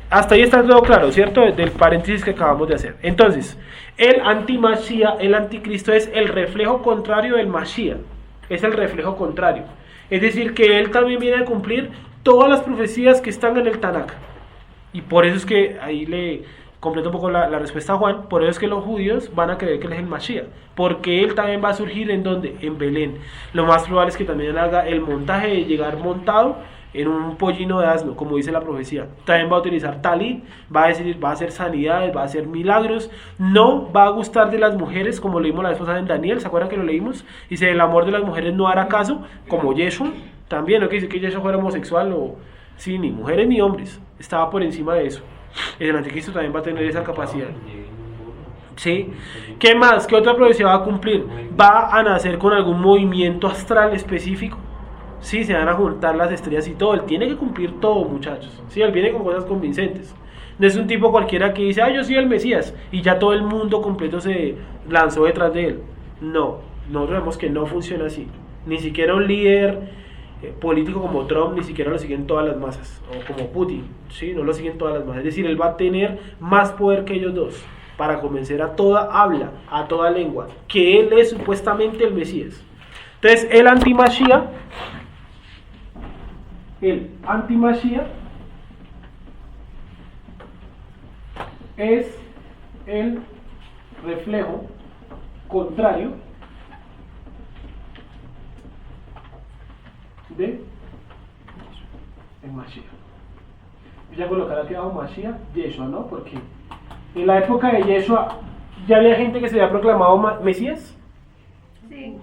A: hasta ahí está todo claro, ¿cierto? Del paréntesis que acabamos de hacer. Entonces, el anti-Mashiach, el anticristo, es el reflejo contrario del Mashiach. Es el reflejo contrario. Es decir, que él también viene a cumplir todas las profecías que están en el Tanakh. Y por eso es que ahí le completo un poco la respuesta a Juan. Por eso es que los judíos van a creer que él es el Mashiach, porque él también va a surgir ¿en dónde? En Belén. Lo más probable es que también haga el montaje de llegar montado en un pollino de asno, como dice la profecía. También va a utilizar talit, va a hacer sanidades, va a hacer milagros. No va a gustar de las mujeres, como leímos la vez pasada en Daniel. ¿Se acuerdan que lo leímos? Dice, el amor de las mujeres no hará caso, como Yeshua. También, no que dice que Yeshua fuera homosexual, o sí, ni mujeres ni hombres. Estaba por encima de eso. El anticristo también va a tener esa capacidad. ¿Sí? ¿Qué más? ¿Qué otra profecía va a cumplir? Va a nacer con algún movimiento astral específico. Sí, se van a juntar las estrellas y todo. Él tiene que cumplir todo, muchachos. Sí, él viene con cosas convincentes. No es un tipo cualquiera que dice, yo soy el Mesías, y ya todo el mundo completo se lanzó detrás de él. No, nosotros vemos que no funciona así. Ni siquiera un líder político como Trump, ni siquiera lo siguen todas las masas, o como Putin, ¿sí? No lo siguen todas las masas. Es decir, él va a tener más poder que ellos dos para convencer a toda habla, a toda lengua, que él es supuestamente el Mesías. Entonces, el anti-Mashiach es el reflejo contrario de el Mashiach. Voy a colocar aquí abajo Mashiach, Yeshua, ¿no? Porque en la época de Yeshua ya había gente que se había proclamado Mesías.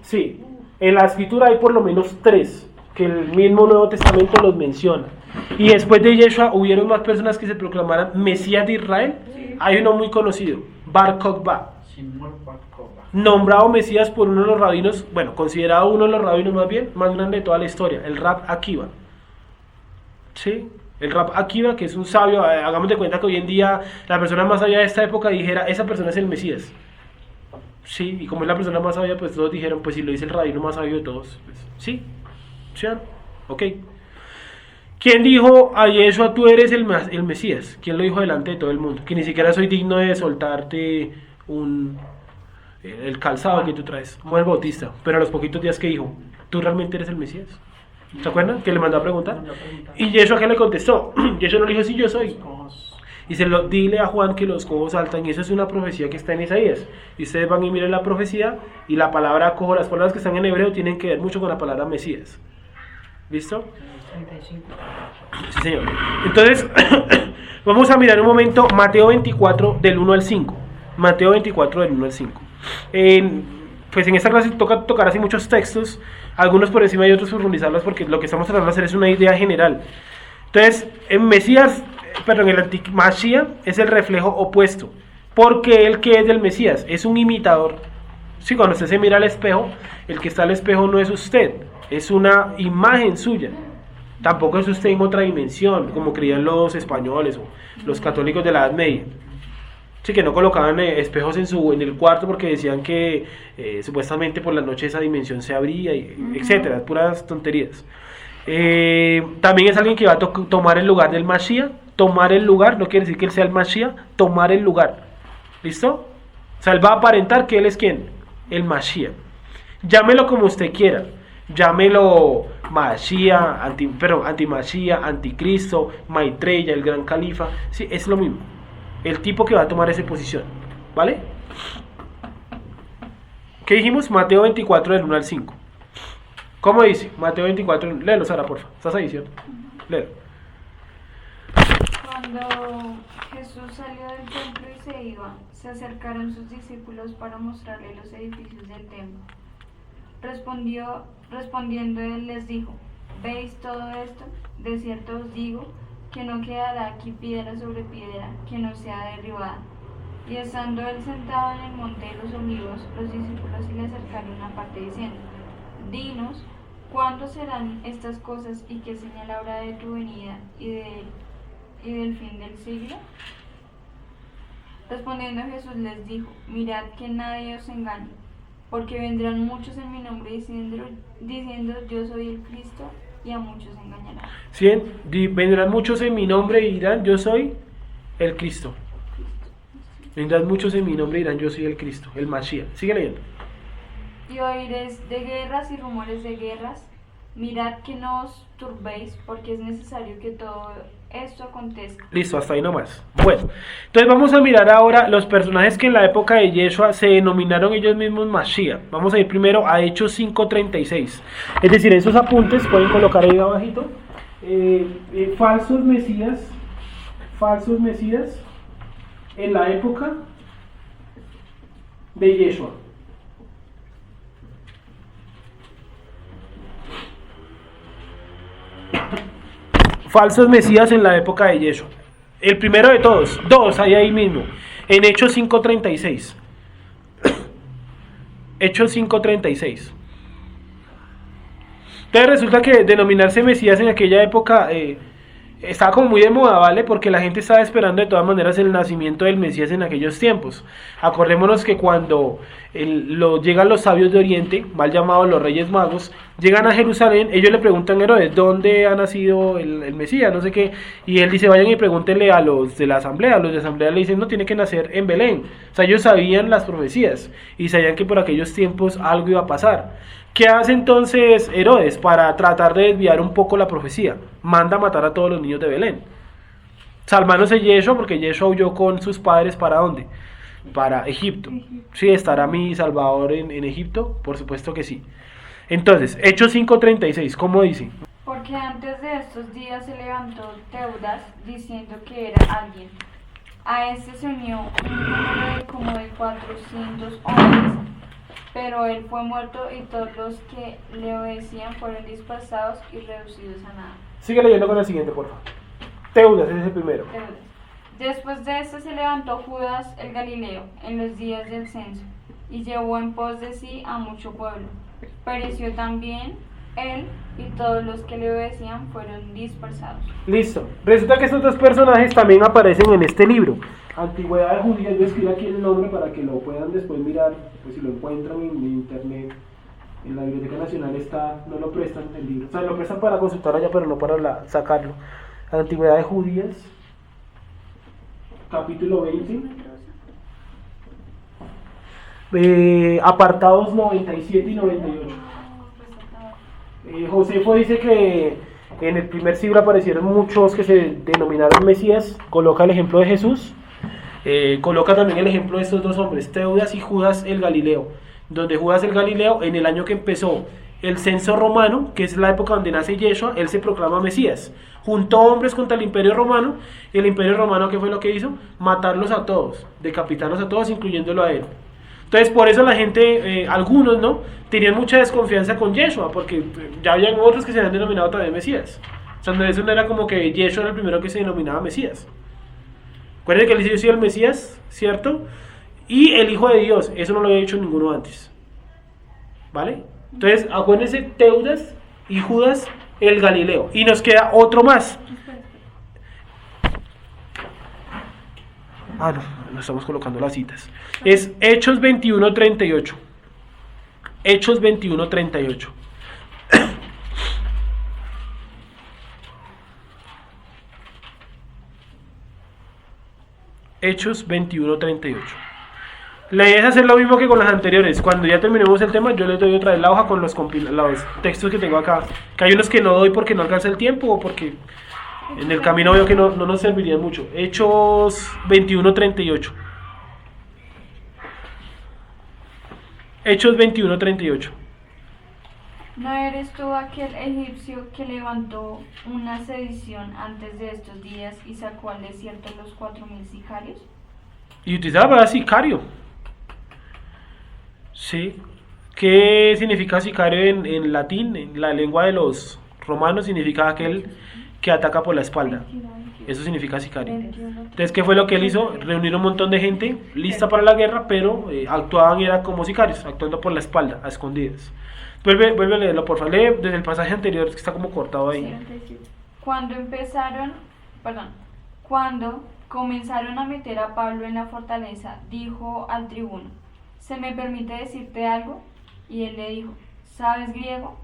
A: Sí. En la escritura hay por lo menos 3 que el mismo Nuevo Testamento los menciona. Y después de Yeshua hubieron más personas que se proclamaran Mesías de Israel. Sí. Hay uno muy conocido, Bar Kokhba, nombrado Mesías por uno de los rabinos, bueno, considerado uno de los rabinos más grande de toda la historia, el Rab Akiva. ¿Sí? El Rab Akiva, que es un sabio, hagamos de cuenta que hoy en día la persona más sabia de esta época dijera, esa persona es el Mesías. Sí, y como es la persona más sabia, pues todos dijeron, pues si lo dice el rabino más sabio de todos, pues, sí, ¿sí? Ok. ¿Quién dijo a Yeshua tú eres el Mesías? ¿Quién lo dijo delante de todo el mundo? Que ni siquiera soy digno de soltarte el calzado que tú traes. Juan el Bautista, pero a los poquitos días que dijo, ¿tú realmente eres el Mesías? ¿Se acuerdan? Que le mandó a preguntar. ¿Y Yeshua qué le contestó? Yeshua no le dijo, sí, yo soy. Y dile a Juan que los cojos saltan, y eso es una profecía que está en Isaías. Y ustedes van y miren la profecía, y la palabra cojo, las palabras que están en hebreo tienen que ver mucho con la palabra Mesías. ¿Listo?
D: 35.
A: Sí, señor. Entonces, vamos a mirar un momento Mateo 24 del 1 al 5. Mateo 24 del 1 al 5. Pues en esta clase toca tocar así muchos textos, algunos por encima y otros profundizarlos, porque lo que estamos tratando de hacer es una idea general. Entonces, en Mesías, perdón, el Antimashiach es el reflejo opuesto, porque el que es del Mesías es un imitador. Sí, cuando usted se mira al espejo, el que está al espejo no es usted, es una imagen suya. Tampoco es usted en otra dimensión, como creían los españoles o los católicos de la Edad Media. Sí, que no colocaban espejos en el cuarto porque decían que supuestamente por la noche esa dimensión se abría, etcétera, puras tonterías. También es alguien que va a tomar el lugar del Mashiach. Tomar el lugar no quiere decir que él sea el Mashiach, tomar el lugar. ¿Listo? O sea, él va a aparentar que él es ¿quién? El Mashiach. Llámelo como usted quiera. Llámelo Mashiach, anti-Mashiach, anticristo, Maitreya, el gran califa. Sí, es lo mismo. El tipo que va a tomar esa posición. ¿Vale? ¿Qué dijimos? Mateo 24 del 1 al 5. ¿Cómo dice? Mateo 24, léelo Sara, porfa. ¿Estás ahí, cierto? Léelo.
C: Cuando Jesús salió del templo y se iba, se acercaron sus discípulos para mostrarle los edificios del templo. Respondiendo él les dijo, ¿veis todo esto? De cierto os digo que no quedará aquí piedra sobre piedra que no sea derribada. Y estando él sentado en el monte de los olivos, los discípulos se le acercaron aparte diciendo, dinos, ¿cuándo serán estas cosas y qué señal habrá de tu venida y del fin del siglo? Respondiendo Jesús les dijo, mirad que nadie os engañe, porque vendrán muchos en mi nombre diciendo yo soy el Cristo, y a muchos engañarán.
A: ¿Sí? Vendrán muchos en mi nombre y dirán yo soy el Cristo. Vendrán muchos en mi nombre y dirán yo soy el Cristo, el Mashiach. Sigue leyendo.
C: Y oiréis de guerras y rumores de guerras. Mirad que no os turbéis, porque es necesario que todo esto acontezca.
A: Listo, hasta ahí nomás. Bueno, entonces vamos a mirar ahora los personajes que en la época de Yeshua se denominaron ellos mismos Mashiach. Vamos a ir primero a Hechos 5:36. Es decir, en esos apuntes pueden colocar ahí abajito falsos mesías en la época de Yeshua. Falsos mesías en la época de Yeshua. El primero de todos, dos hay ahí mismo, en Hechos 5:36. Hechos 5:36. Entonces resulta que denominarse mesías en aquella época estaba como muy de moda, ¿vale? Porque la gente estaba esperando de todas maneras el nacimiento del Mesías en aquellos tiempos. Acordémonos que cuando llegan los sabios de Oriente, mal llamados los Reyes Magos, llegan a Jerusalén, ellos le preguntan a Herodes, ¿dónde ha nacido el Mesías? No sé qué, y él dice, vayan y pregúntenle a los de la asamblea. Los de la asamblea le dicen, no, tiene que nacer en Belén. O sea, ellos sabían las profecías, y sabían que por aquellos tiempos algo iba a pasar. ¿Qué hace entonces Herodes para tratar de desviar un poco la profecía? Manda a matar a todos los niños de Belén. Salvándose Yeshua, porque Yeshua huyó con sus padres, ¿para dónde? Para Egipto. ¿Sí estará mi Salvador en Egipto? Por supuesto que sí. Entonces, Hechos 5:36, ¿cómo dice?
C: Porque antes de estos días se levantó Teudas diciendo que era alguien. A este se unió un número como de 400 hombres, pero él fue muerto y todos los que le obedecían fueron dispersados y reducidos a nada.
A: Sigue leyendo con el siguiente, por favor. Teudas es el primero.
C: Teudas. Después de esto se levantó Judas el Galileo en los días del censo y llevó en pos de sí a mucho pueblo. Pereció también Él y todos los que le obedecían fueron dispersados.
A: Listo. Resulta que estos dos personajes también aparecen en este libro. Antigüedad de Judías. Yo escribí aquí el nombre para que lo puedan después mirar, pues si lo encuentran en internet. En la Biblioteca Nacional está, no lo prestan el libro. O sea, lo prestan para consultar allá, pero no para sacarlo. Antigüedad de Judías, capítulo 20. Apartados 97 y 98. Josefo dice que en el primer siglo aparecieron muchos que se denominaron Mesías. Coloca el ejemplo de Jesús. Coloca también el ejemplo de estos dos hombres, Teudas y Judas el Galileo. Donde Judas el Galileo, en el año que empezó el censo romano, que es la época donde nace Yeshua, él se proclama Mesías. Juntó hombres contra el imperio romano. Y el imperio romano, ¿qué fue lo que hizo? Matarlos a todos, decapitarlos a todos, incluyéndolo a él. Entonces por eso la gente, algunos, ¿no?, tenían mucha desconfianza con Yeshua, porque ya habían otros que se habían denominado también Mesías. O sea, eso no era como que Yeshua era el primero que se denominaba Mesías. Recuerden que él dice: yo soy el Mesías, ¿cierto? Y el Hijo de Dios. Eso no lo había dicho ninguno antes, ¿vale? Entonces acuérdense, Teudas y Judas el Galileo. Y nos queda otro más. No estamos colocando las citas. Es Hechos 21:38. Hechos 21:38. Hechos 21:38. La idea es hacer lo mismo que con las anteriores. Cuando ya terminemos el tema, yo les doy otra vez la hoja con los textos que tengo acá. Que hay unos que no doy porque no alcanza el tiempo o porque en el camino veo que no nos servirían mucho. Hechos 21:38. Hechos 21:38.
C: ¿No eres tú aquel egipcio que levantó una sedición antes de estos días y sacó al desierto los 4,000 sicarios?
A: Y utilizaba la palabra sicario. Sí. ¿Qué significa sicario en latín? En la lengua de los romanos significa aquel que ataca por la espalda. Eso significa sicario. Entonces, ¿qué fue lo que él hizo? Reunir un montón de gente lista para la guerra, pero actuaban era como sicarios, actuando por la espalda, a escondidas. Vuelve a leerlo, por favor. Lee desde el pasaje anterior, que está como cortado ahí.
C: Cuando comenzaron a meter a Pablo en la fortaleza, dijo al tribuno: ¿se me permite decirte algo? Y él le dijo: ¿sabes griego?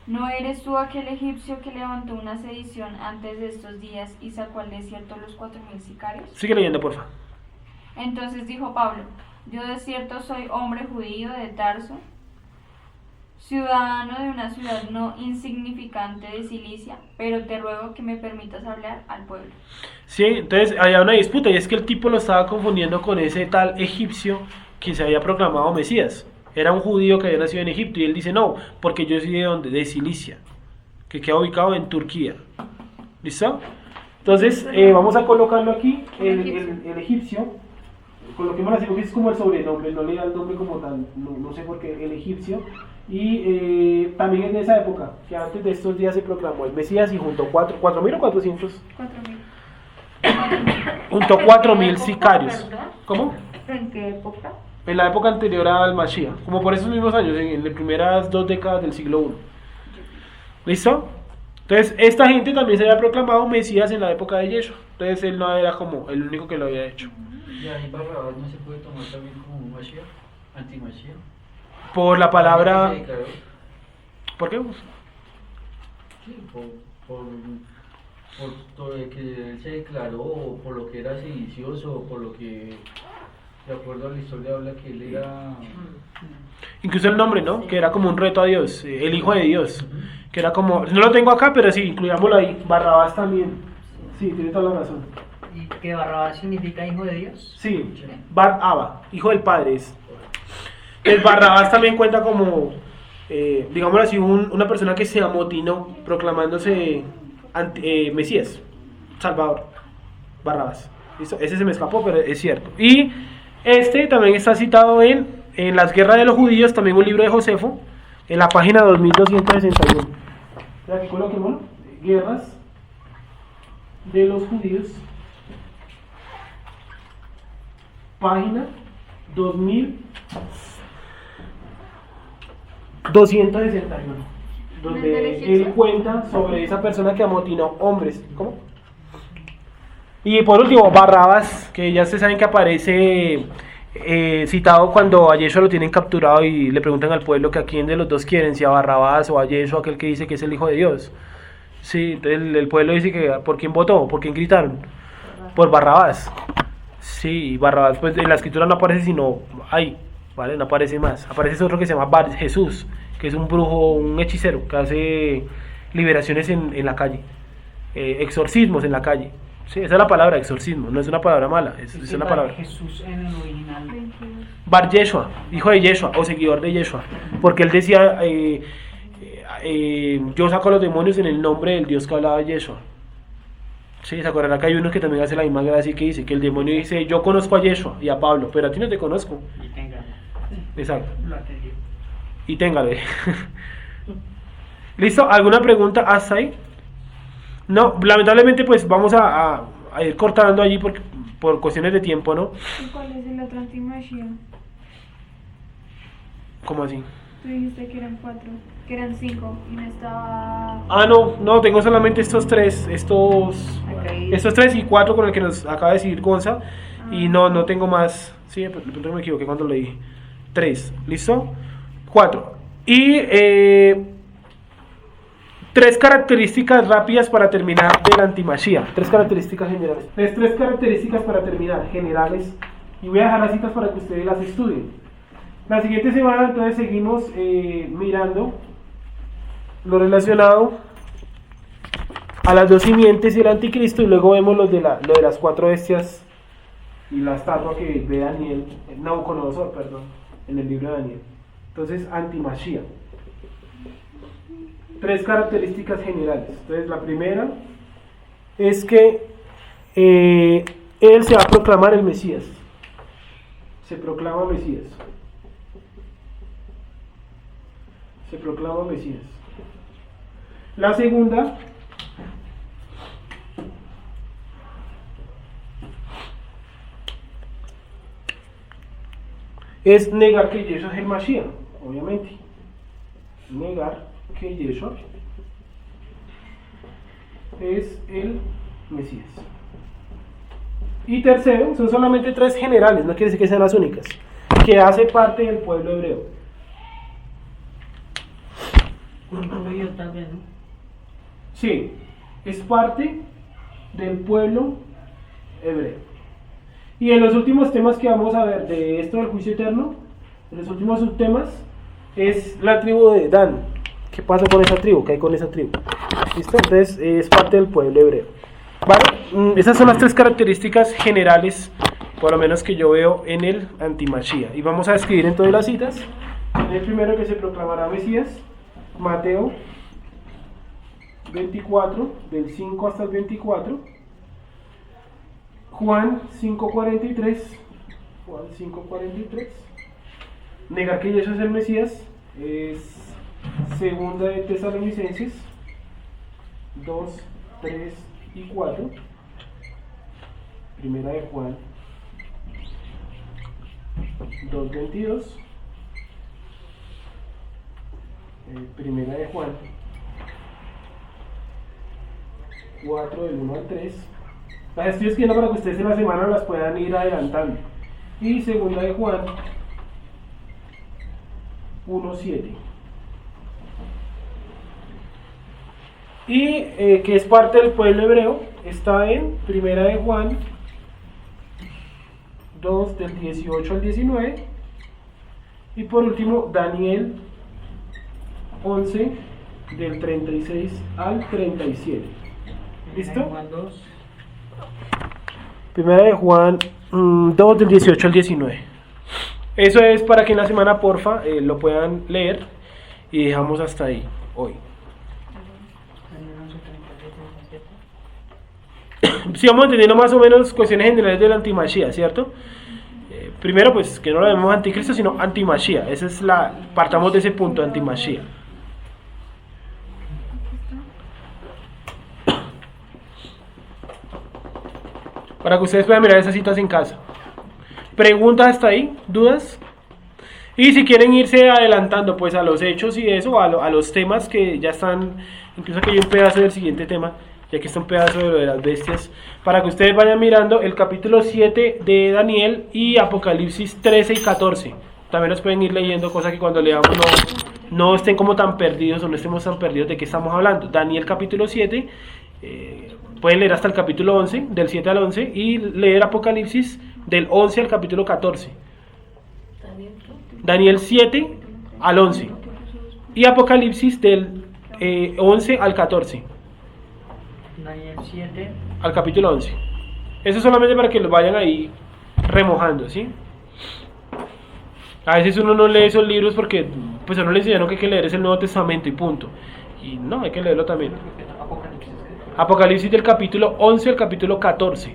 C: ¿No eres tú aquel egipcio que levantó una sedición antes de estos días y sacó al desierto los 4,000 sicarios?
A: Sigue leyendo, por favor.
C: Entonces dijo Pablo: yo de cierto soy hombre judío de Tarso, ciudadano de una ciudad no insignificante de Cilicia, pero te ruego que me permitas hablar al pueblo.
A: Sí, entonces había una disputa, y es que el tipo lo estaba confundiendo con ese tal egipcio que se había proclamado Mesías. Era un judío que había nacido en Egipto, y él dice: no, porque yo soy de donde, de Cilicia, que queda ubicado en Turquía. ¿Listo? Entonces vamos a colocarlo aquí, el egipcio. Coloquémoslo así porque es como el sobrenombre, no le da el nombre como tal, no sé por qué, el egipcio. Y también es de esa época, que antes de estos días se proclamó el Mesías, y junto 4,000 o 400.
C: 4,000.
A: Junto 4,000 sicarios. ¿Cómo?
H: ¿En qué época?
A: En la época anterior al Mashiach, como por esos mismos años, en las primeras 2 décadas del siglo I. ¿Listo? Entonces, esta gente también se había proclamado Mesías en la época de Yeshua. Entonces, él no era como el único que lo había hecho.
E: ¿Y ahí Barrabás no se puede tomar también como un Mashiach? ¿Anti-Mashiach?
A: Por la palabra...
E: Sí, claro.
A: ¿Por qué?
E: Sí, por todo lo que él se declaró, o por lo que era sedicioso, o por lo que, de acuerdo a la historia, habla que él era...
A: Incluso el nombre, ¿no? Que era como un reto a Dios, el Hijo de Dios. Que era como... No lo tengo acá, pero sí, incluyámoslo ahí. Barrabás también. Sí, tiene toda la razón.
D: ¿Y que Barrabás significa hijo de Dios?
A: Sí, Bar Abba, hijo del Padre es. El Barrabás también cuenta como, digámoslo así, una persona que se amotinó proclamándose Mesías, Salvador. Barrabás. ¿Listo? Ese se me escapó, pero es cierto. Y este también está citado en Las Guerras de los Judíos, también un libro de Josefo, en la página 2261. Aquí coloquémoslo. Guerras de los Judíos, página 2261. donde él cuenta sobre esa persona que amotinó hombres. ¿Cómo? Y por último, Barrabás, que ya ustedes saben que aparece citado cuando a Yeshua lo tienen capturado y le preguntan al pueblo que a quién de los dos quieren, si a Barrabás o a Yeshua, aquel que dice que es el Hijo de Dios. Sí, el pueblo dice que ¿por quién votó? ¿Por quién gritaron? Por Barrabás. Sí, Barrabás pues en la escritura no aparece sino ahí, ¿vale? No aparece más. Aparece otro que se llama Bar Jesús, que es un brujo, un hechicero que hace liberaciones en la calle, exorcismos en la calle. Sí, esa es la palabra, exorcismo, no es una palabra mala, es una palabra.
D: Jesús en el original.
A: Bar Yeshua, hijo de Yeshua o seguidor de Yeshua, porque él decía, yo saco a los demonios en el nombre del Dios que hablaba de Yeshua. Sí, se acordará que hay uno que también hace la misma gracia que dice que el demonio dice, yo conozco a Yeshua y a Pablo, pero a ti no te conozco.
D: Y téngalo.
A: Exacto.
D: Lo atendió.
A: Y téngalo. ¿Listo? ¿Alguna pregunta hasta ahí? No, lamentablemente pues vamos a ir cortando allí por cuestiones de tiempo, ¿no?
C: ¿Y cuál es el otro antimachia?
A: ¿Cómo así?
C: Tú dijiste que eran 4, que eran 5 y no estaba...
A: Ah, no, tengo solamente estos 3 y 4 con el que nos acaba de decir Gonza, y no tengo más. Sí, de pronto me equivoqué cuando leí 3, ¿listo? 4 y 3 características rápidas para terminar del antimachía. 3 características generales. 3 características para terminar generales, y voy a dejar las citas para que ustedes las estudien. La siguiente semana entonces seguimos mirando lo relacionado a las 2 simientes y el anticristo, y luego vemos lo de las 4 bestias y la estatua que ve Daniel, Nabucodonosor, perdón, en el libro de Daniel. Entonces, antimachía. 3 características generales. Entonces, la primera es que él se va a proclamar el Mesías. Se proclama Mesías. Se proclama Mesías. La segunda es negar que Yeshua es el Mashiach, obviamente. Negar que Yeshua es el Mesías. Y tercero, son solamente 3 generales, no quiere decir que sean las únicas, que hace parte del pueblo hebreo.
D: Tal vez, ¿no?
A: Sí, es parte del pueblo hebreo. Y en los últimos temas que vamos a ver de esto del juicio eterno, en los últimos subtemas, es la tribu de Dan. ¿Qué pasa con esa tribu? ¿Qué hay con esa tribu? ¿Listo? Entonces es parte del pueblo hebreo. Vale, esas son las 3 características generales, por lo menos que yo veo en el antimachía. Y vamos a escribir entonces las citas. El primero que se proclamará Mesías, Mateo 24, del 5 hasta el 24. Juan 5:43. Juan 5:43. Negar que Jesús es el Mesías es segunda de Tesalonicenses 2, 3 y 4. Primera de Juan 2:22. Primera de Juan 4 del 1 al 3. Las estoy escribiendo para que ustedes en la semana las puedan ir adelantando. Y segunda de Juan 1:7. Y que es parte del pueblo hebreo, está en primera de Juan 2 del 18 al 19. Y por último Daniel 11 del 36 al 37. ¿Listo?
D: Juan 2.
A: Primera de Juan 2 del 18 al 19. Eso es para que en la semana, porfa, lo puedan leer. Y dejamos hasta ahí hoy. Si vamos entendiendo más o menos cuestiones generales del antimachía, ¿cierto? Primero, pues que no lo llamemos anticristo, sino antimachía. Esa es partamos de ese punto, antimachía. Para que ustedes puedan mirar esas citas en casa. ¿Preguntas hasta ahí? ¿Dudas? Y si quieren irse adelantando pues a los hechos y eso, a los temas que ya están, incluso aquí hay un pedazo del siguiente tema, ya que está un pedazo de lo de las bestias, para que ustedes vayan mirando el capítulo 7 de Daniel y Apocalipsis 13 y 14. También los pueden ir leyendo, cosa que cuando leamos no estén como tan perdidos o no estemos tan perdidos de qué estamos hablando. Daniel capítulo 7, pueden leer hasta el capítulo 11, del 7 al 11, y leer Apocalipsis del 11 al capítulo 14. Daniel 7 al 11 y Apocalipsis del 11 al 14.
D: Daniel 7.
A: Al capítulo 11. Eso solamente para que los vayan ahí remojando, ¿sí? A veces uno no lee esos libros porque pues a uno le enseñaron que hay que leer es el Nuevo Testamento y punto. Y no, hay que leerlo también. Apocalipsis del capítulo 11 al capítulo 14.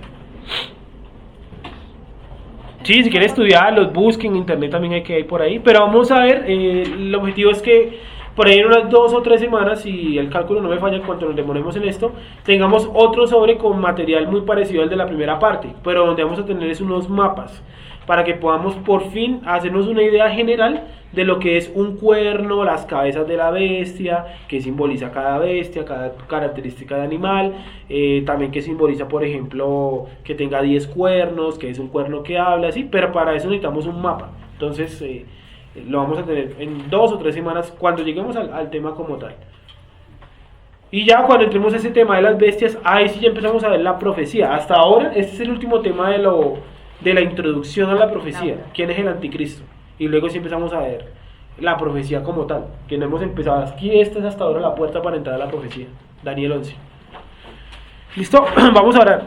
A: Sí, si quieren estudiarlos, busquen en internet también hay que ir por ahí. Pero vamos a ver, el objetivo es que por ahí en unas 2 o 3 semanas, si el cálculo no me falla, cuando nos demoremos en esto, tengamos otro sobre con material muy parecido al de la primera parte, pero donde vamos a tener es unos mapas, para que podamos por fin hacernos una idea general de lo que es un cuerno, las cabezas de la bestia, que simboliza cada bestia, cada característica de animal, también que simboliza, por ejemplo, que tenga 10 cuernos, que es un cuerno que habla, así, pero para eso necesitamos un mapa. Entonces lo vamos a tener en 2 o 3 semanas cuando lleguemos al tema como tal. Y ya cuando entremos a ese tema de las bestias, ahí sí ya empezamos a ver la profecía. Hasta ahora este es el último tema de la introducción a la profecía, quién es el anticristo, y luego sí empezamos a ver la profecía como tal, que no hemos empezado. Aquí esta es hasta ahora la puerta para entrar a la profecía, Daniel 11. ¿Listo? Vamos a orar.